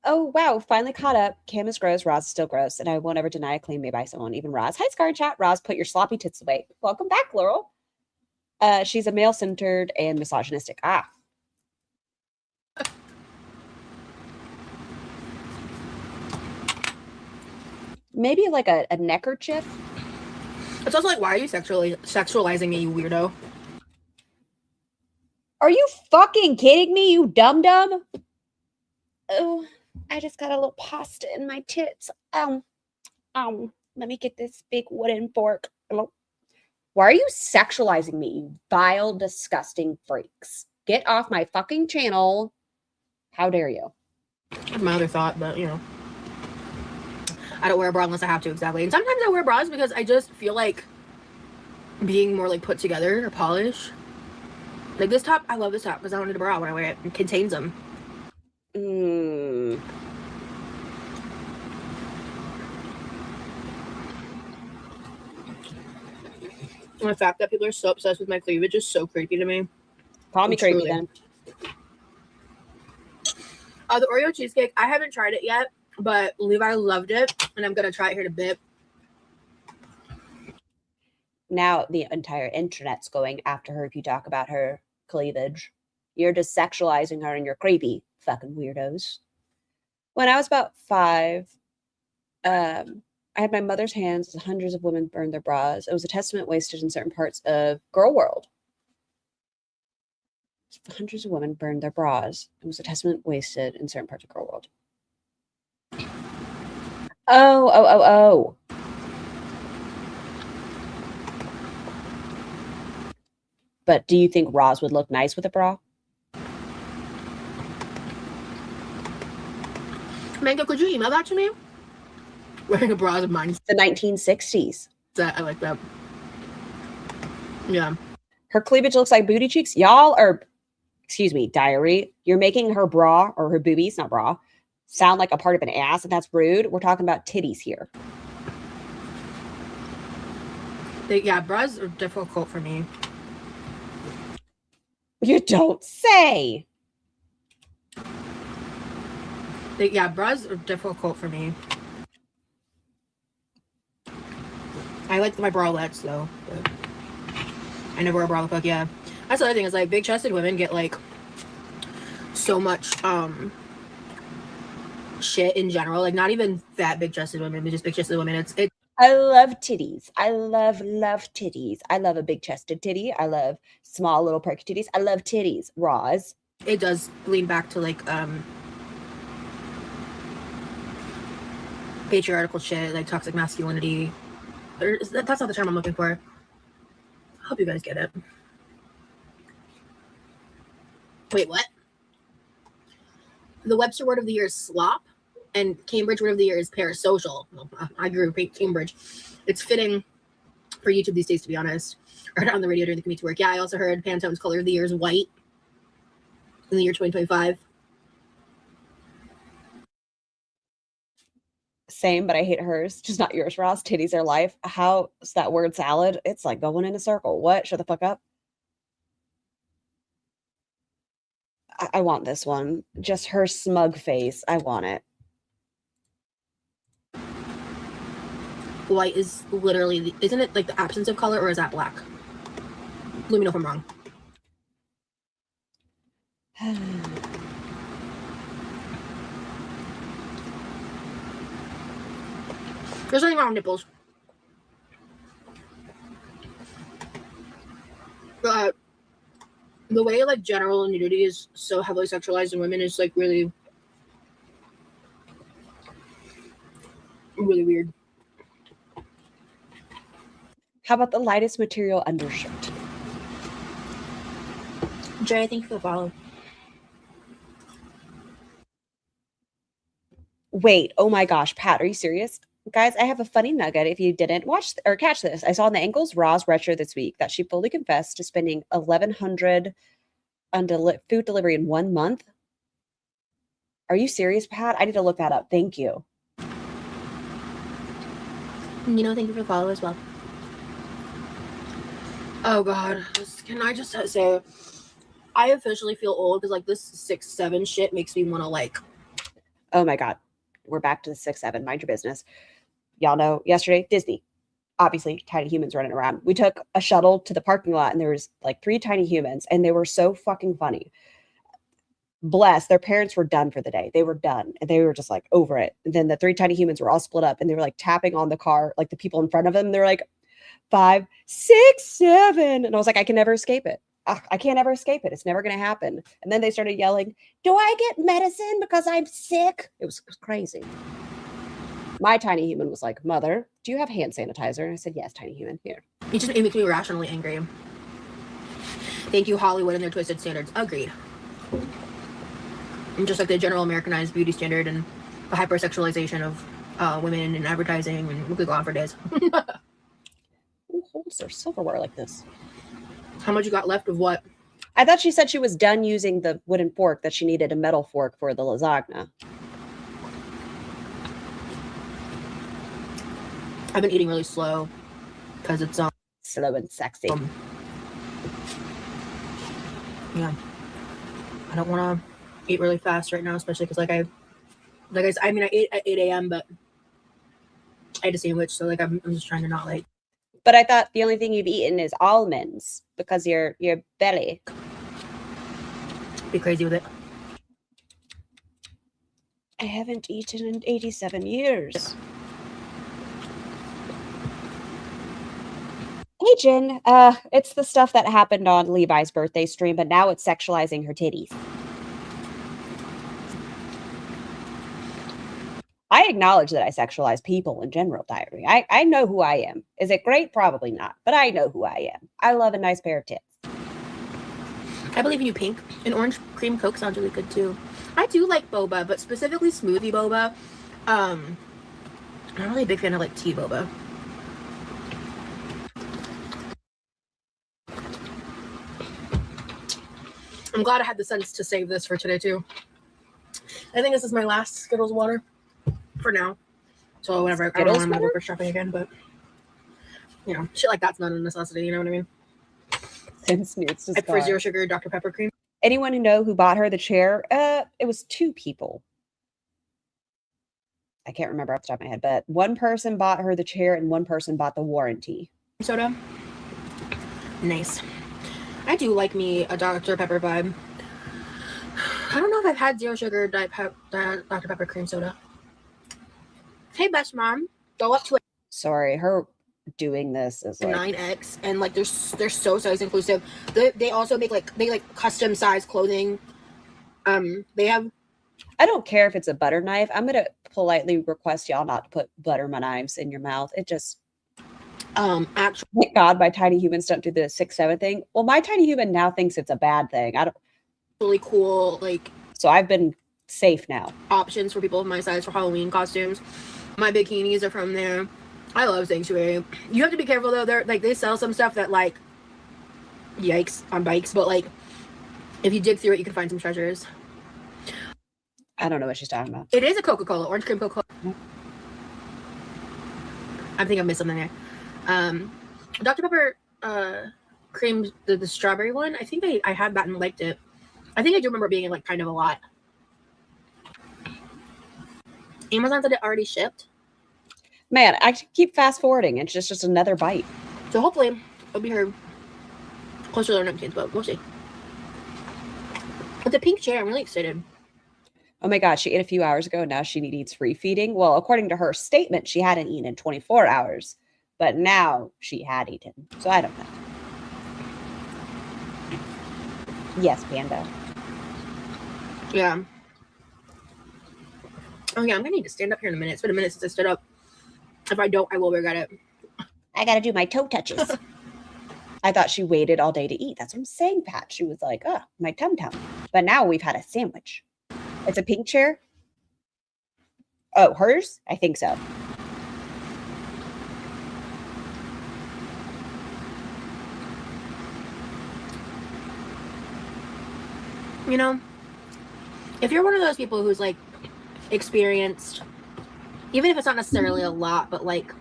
Oh, wow. Finally caught up. Cam is gross. Roz is still gross. And I won't ever deny a claim made by someone, even Roz. Hi, Scar Chat. Roz, put your sloppy tits away. Welcome back, Laurel. She's a male-centered and misogynistic. Ah. Maybe like a neckerchief. It's also like, why are you sexualizing me, you weirdo? Are you fucking kidding me, you dum-dum? Oh, I just got a little pasta in my tits. Let me get this big wooden fork. Why are you sexualizing me, you vile, disgusting freaks? Get off my fucking channel. How dare you? That's my other thought, but you know. I don't wear a bra unless I have to, exactly. And sometimes I wear bras because I just feel like being more like put together or polished. Like this top, I love this top because I don't need a bra when I wear it. It contains them. And the fact that people are so obsessed with my cleavage is so creepy to me. Call me creepy then. The Oreo cheesecake, I haven't tried it yet, but Levi loved it, and I'm gonna try it here in a bit. Now the entire internet's going after her if you talk about her cleavage. You're just sexualizing her and you're creepy, fucking weirdos. When I was about 5, I had my mother's hands as hundreds of women burned their bras. It was a testament wasted in certain parts of girl world. Hundreds of women burned their bras. It was a testament wasted in certain parts of girl world. Oh. But do you think Roz would look nice with a bra? Mango, could you email that to me? Wearing a bra is mine. The 1960s. I like that. Yeah. Her cleavage looks like booty cheeks. Y'all are, excuse me, diary. You're making her bra, or her boobies, not bra, sound like a part of an ass, and that's rude. We're talking about titties here. Yeah, bras are difficult for me. You don't say. Yeah, bras are difficult for me. I like my bralettes though. But I never wear a bralette. Fuck yeah. That's the other thing is like big chested women get like so much shit in general. Like not even fat big chested women, but just big chested women. It I love titties. I love titties. I love a big chested titty. I love small little perky titties. I love titties. Roz. it does lean back to like patriarchal shit, like toxic masculinity. That's not the term I'm looking for. I hope you guys get it. Wait, what? The Webster word of the year is slop, and Cambridge word of the year is parasocial. Well, I grew up in Cambridge. It's fitting for YouTube these days, to be honest. I heard it on the radio during the commute to work. Yeah, I also heard Pantone's color of the year is white in the year 2025. Same, but I hate hers. Just not yours, Ross. Titties are life. How's that word salad? It's like going in a circle. What? Shut the fuck up. I want this one. Just her smug face. I want it. White is literally, isn't it like the absence of color, or is that black? Let me know if I'm wrong. There's nothing wrong with nipples. But the way like general nudity is so heavily sexualized in women is like really, really weird. How about the lightest material undershirt? Jay, thank you for the follow. Wait, oh my gosh, Pat, are you serious? Guys, I have a funny nugget if you didn't watch or catch this. I saw in the Ankles Roz Retro this week that she fully confessed to spending $1,100 on food delivery in 1 month. Are you serious, Pat? I need to look that up. Thank you. Thank you for the follow as well. Oh God, can I just say, I officially feel old because like this 6'7" shit makes me want to like. Oh my God, we're back to the 6'7". Mind your business. Y'all know yesterday, Disney, obviously tiny humans running around. We took a shuttle to the parking lot and there was like 3 tiny humans and they were so fucking funny. Bless, their parents were done for the day. They were done and they were just like over it. And then the 3 tiny humans were all split up and they were like tapping on the car, like the people in front of them. They're like 5, 6, 7. And I was like, I can never escape it. I can't ever escape it. It's never going to happen. And then they started yelling, do I get medicine because I'm sick? It was crazy. My tiny human was like, Mother, do you have hand sanitizer? And I said, yes, tiny human, here. It makes me irrationally angry. Thank you, Hollywood and their twisted standards. Agreed. And just like the general Americanized beauty standard and the hypersexualization of women in advertising, and we could go on for days. Who holds their silverware like this? How much you got left of what? I thought she said she was done using the wooden fork, that she needed a metal fork for the lasagna. I've been eating really slow because it's slow and sexy. Yeah, I don't want to eat really fast right now, especially because I ate at 8 a.m. but I had a sandwich, so like I'm just trying to not like. But I thought the only thing you've eaten is almonds because your belly. Be crazy with it. I haven't eaten in 87 years. Hey, Jen. It's the stuff that happened on Levi's birthday stream, but now it's sexualizing her titties. I acknowledge that I sexualize people in general, Diary. I know who I am. Is it great? Probably not. But I know who I am. I love a nice pair of tits. I believe in you, Pink. And orange cream Coke sounds really good, too. I do like boba, but specifically smoothie boba. I'm not really a big fan of, like, tea boba. I'm glad I had the sense to save this for today, too. I think this is my last Skittles water for now. So whenever I don't want to go shopping again, but you know, shit like that's not a necessity. You know what I mean? It's I prefer 0 sugar Dr. Pepper cream. Anyone who know who bought her the chair? It was 2 people. I can't remember off the top of my head, but one person bought her the chair and one person bought the warranty. Soda. Nice. I do like me a Dr. Pepper vibe. I don't know if I've had zero sugar Dr. Pepper cream soda. Hey, best mom. Go up to Sorry, her doing this is a like 9X, and like they're so size inclusive. They also make like custom size clothing. They have. I don't care if it's a butter knife. I'm gonna politely request y'all not to put butter knives in your mouth. It just Actually, thank God my tiny humans don't do the 6'7" thing. Well, my tiny human now thinks it's a bad thing. I don't. really cool like So I've been safe now. options for people of my size for Halloween costumes. My bikinis are from there. I love Sanctuary. You have to be careful though. They're like they sell some stuff that like yikes on bikes, but like if you dig through it, you can find some treasures. I don't know what she's talking about. It is a Coca-Cola, orange cream Coca-Cola. I think I missed something there. Dr. Pepper cream, the strawberry one. I think I had that and liked it. I think I do remember being like kind of a lot. Amazon said it already shipped. Man, I keep fast forwarding. It's just another bite. So hopefully it'll be her closer to their 19th, but we'll see. With the pink chair, I'm really excited. Oh my God, she ate a few hours ago. Now she needs free feeding. Well, according to her statement, she hadn't eaten in 24 hours, but now she had eaten. So I don't know. Yes, Panda. Yeah. Oh yeah, I'm gonna need to stand up here in a minute. It's been a minute since I stood up. If I don't, I will regret it. I gotta do my toe touches. I thought she waited all day to eat. That's what I'm saying, Pat. She was like, oh, my tum-tum. But now we've had a sandwich. It's a pink chair. Oh, hers? I think so. You know, if you're one of those people who's like experienced, even if it's not necessarily a lot, but like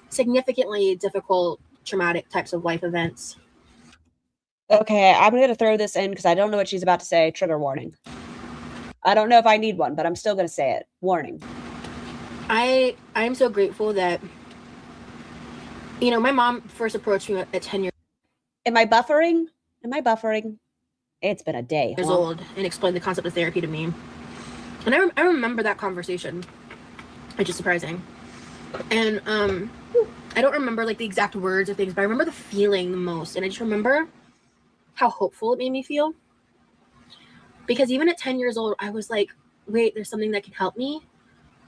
significantly difficult, traumatic types of life events. Okay, I'm going to throw this in because I don't know what she's about to say. Trigger warning. I don't know if I need one, but I'm still going to say it. Warning. I'm so grateful that, you know, my mom first approached me at 10 years Am I buffering? Am I buffering? It's been a day. old and explained the concept of therapy to me. And I remember that conversation, which is surprising. And I don't remember like the exact words or things, but I remember the feeling the most. And I just remember how hopeful it made me feel. Because even at 10 years old, I was like, wait, there's something that can help me.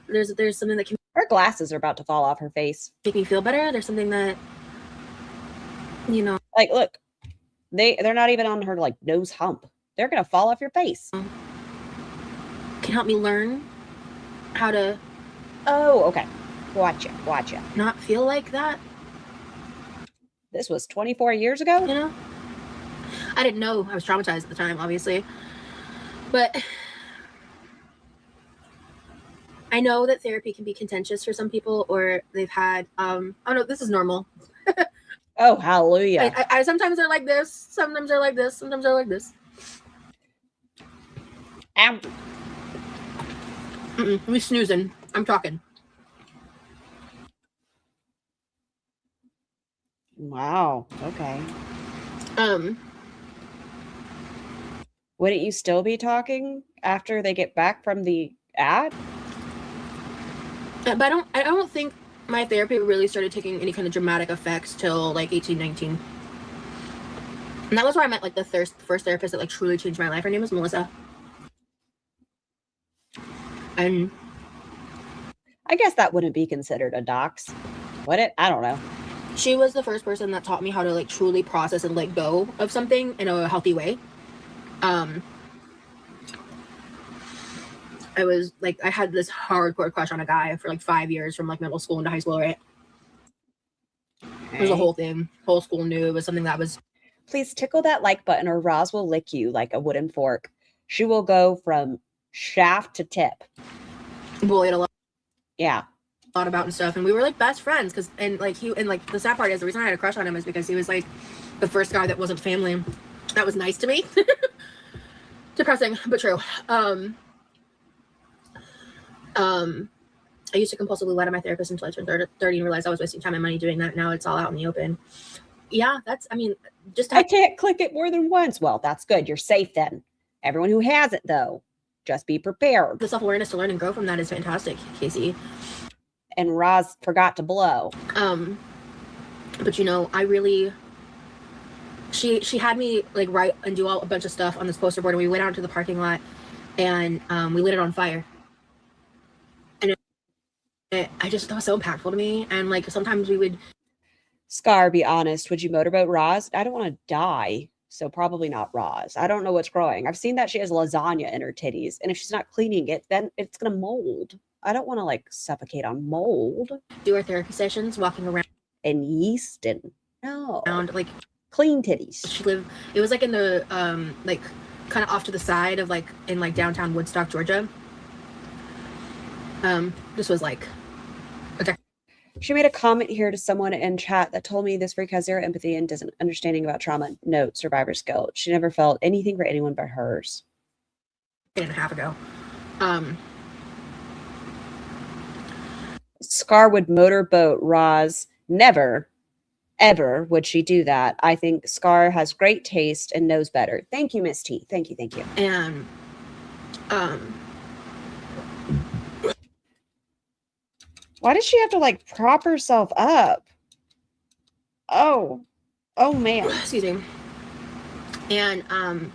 There's something that can Her glasses are about to fall off her face. make me feel better. There's something that, you know. Like, look, they're not even on her like nose hump. They're going to fall off your face. Can help me learn how to Oh, okay. Gotcha. not feel like that, This was 24 years ago? you know? I didn't know. I was traumatized at the time, obviously. But I know that therapy can be contentious for some people, or they've had, oh no, this is normal. Oh, hallelujah. I sometimes they're like this, sometimes they're like this, sometimes they're like this. Ow. We snoozing. I'm talking. Wow. Okay. Um, Wouldn't you still be talking after they get back from the ad? but I don't think my therapy really started taking any kind of dramatic effects till like 18, 19. And that was where I met like the first therapist that like truly changed my life. Her name was Melissa. And I guess that wouldn't be considered a dox. Would it? I don't know. she was the first person that taught me how to like truly process and let go of something in a healthy way. I was like, I had this hardcore crush on a guy for like 5 years from like middle school into high school, right? It was a whole thing. Whole school knew it was something that was. Please tickle that like button or Roz will lick you like a wooden fork. She will go from shaft to tip. Bullied a lot. Yeah. Thought about and stuff, and we were like best friends because the sad part is the reason I had a crush on him is because he was like the first guy that wasn't family that was nice to me. Depressing but true. I used to compulsively lie to my therapist until I turned 30 and realized I was wasting time and money doing that. Now it's all out in the open. Yeah, just I can't click it more than once. Well, that's good. You're safe then. Everyone who has it, though, just be prepared. the self-awareness to learn and grow from that is fantastic, Casey. And Roz forgot to blow. But you know, I really, she had me like write and do a bunch of stuff on this poster board, and we went out to the parking lot and we lit it on fire. And that was so impactful to me. And like sometimes we would. Scar, be honest, would you motorboat Roz? I don't want to die, so probably not Roz. I don't know what's growing. I've seen that she has lasagna in her titties, and if she's not cleaning it, then it's gonna mold. I don't want to like suffocate on mold. Do our therapy sessions walking around and yeast and no like clean titties. She lived. It was like in the like kind of off to the side of like in like downtown Woodstock, Georgia. This was like. She made a comment here to someone in chat that told me this freak has zero empathy and doesn't understanding about trauma. Note, survivor's guilt. She never felt anything for anyone but hers. A and a half ago. Scar would motorboat Roz. Never, ever would she do that. I think Scar has great taste and knows better. Thank you, Miss T. Thank you, thank you. And why does she have to like prop herself up? Oh man. Excuse me. And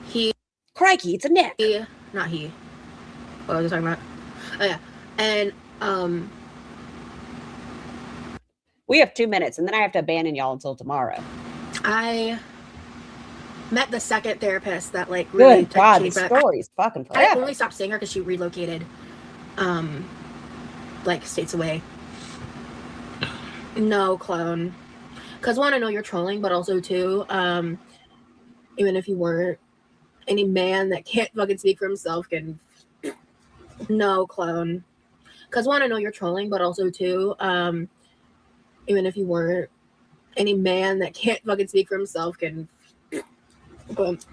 he. Crikey, it's a Nick. Not he. What was I talking about? Oh yeah. And we have 2 minutes, and then I have to abandon y'all until tomorrow. I met the second therapist that like really. Good God, the story's fucking forever. I only stopped seeing her because she relocated. Like states away. No, clone. Because one, I know you're trolling, but also two, even if you weren't, any man that can't fucking speak for himself can. No, clone. Because one, I know you're trolling, but also two, even if you weren't, any man that can't fucking speak for himself can. But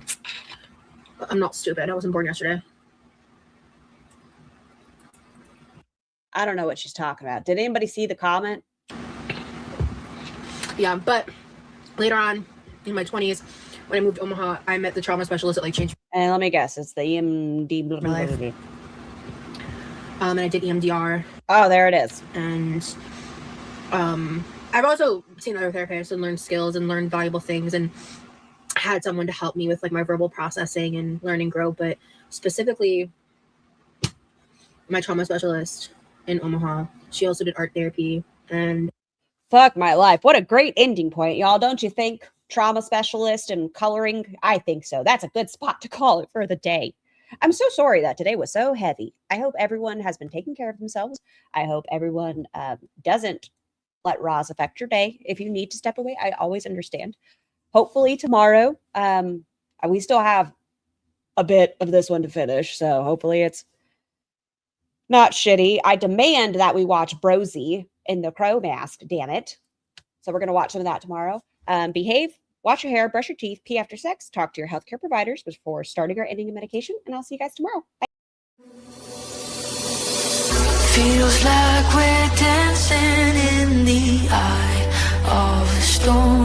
I'm not stupid. I wasn't born yesterday. I don't know what she's talking about. Did anybody see the comment? Yeah, but later on in my 20s, when I moved to Omaha, I met the trauma specialist at like Change. And let me guess, it's the EMD. My life. And I did EMDR. Oh, there it is. And I've also seen other therapists and learned skills and learned valuable things and had someone to help me with like my verbal processing and learn and grow. But specifically, my trauma specialist in Omaha, she also did art therapy. And fuck my life. What a great ending point, y'all. Don't you think? Trauma specialist and coloring? I think so. That's a good spot to call it for the day. I'm so sorry that today was so heavy. I hope everyone has been taking care of themselves. I hope everyone doesn't let Roz affect your day. If you need to step away, I always understand. Hopefully tomorrow, we still have a bit of this one to finish. So hopefully it's not shitty. I demand that we watch Brosie in the crow mask, damn it. So we're going to watch some of that tomorrow. Behave, wash your hair, brush your teeth, pee after sex, talk to your healthcare providers before starting or ending a medication, and I'll see you guys tomorrow. Bye. Feels like we're dancing in the eye of the storm.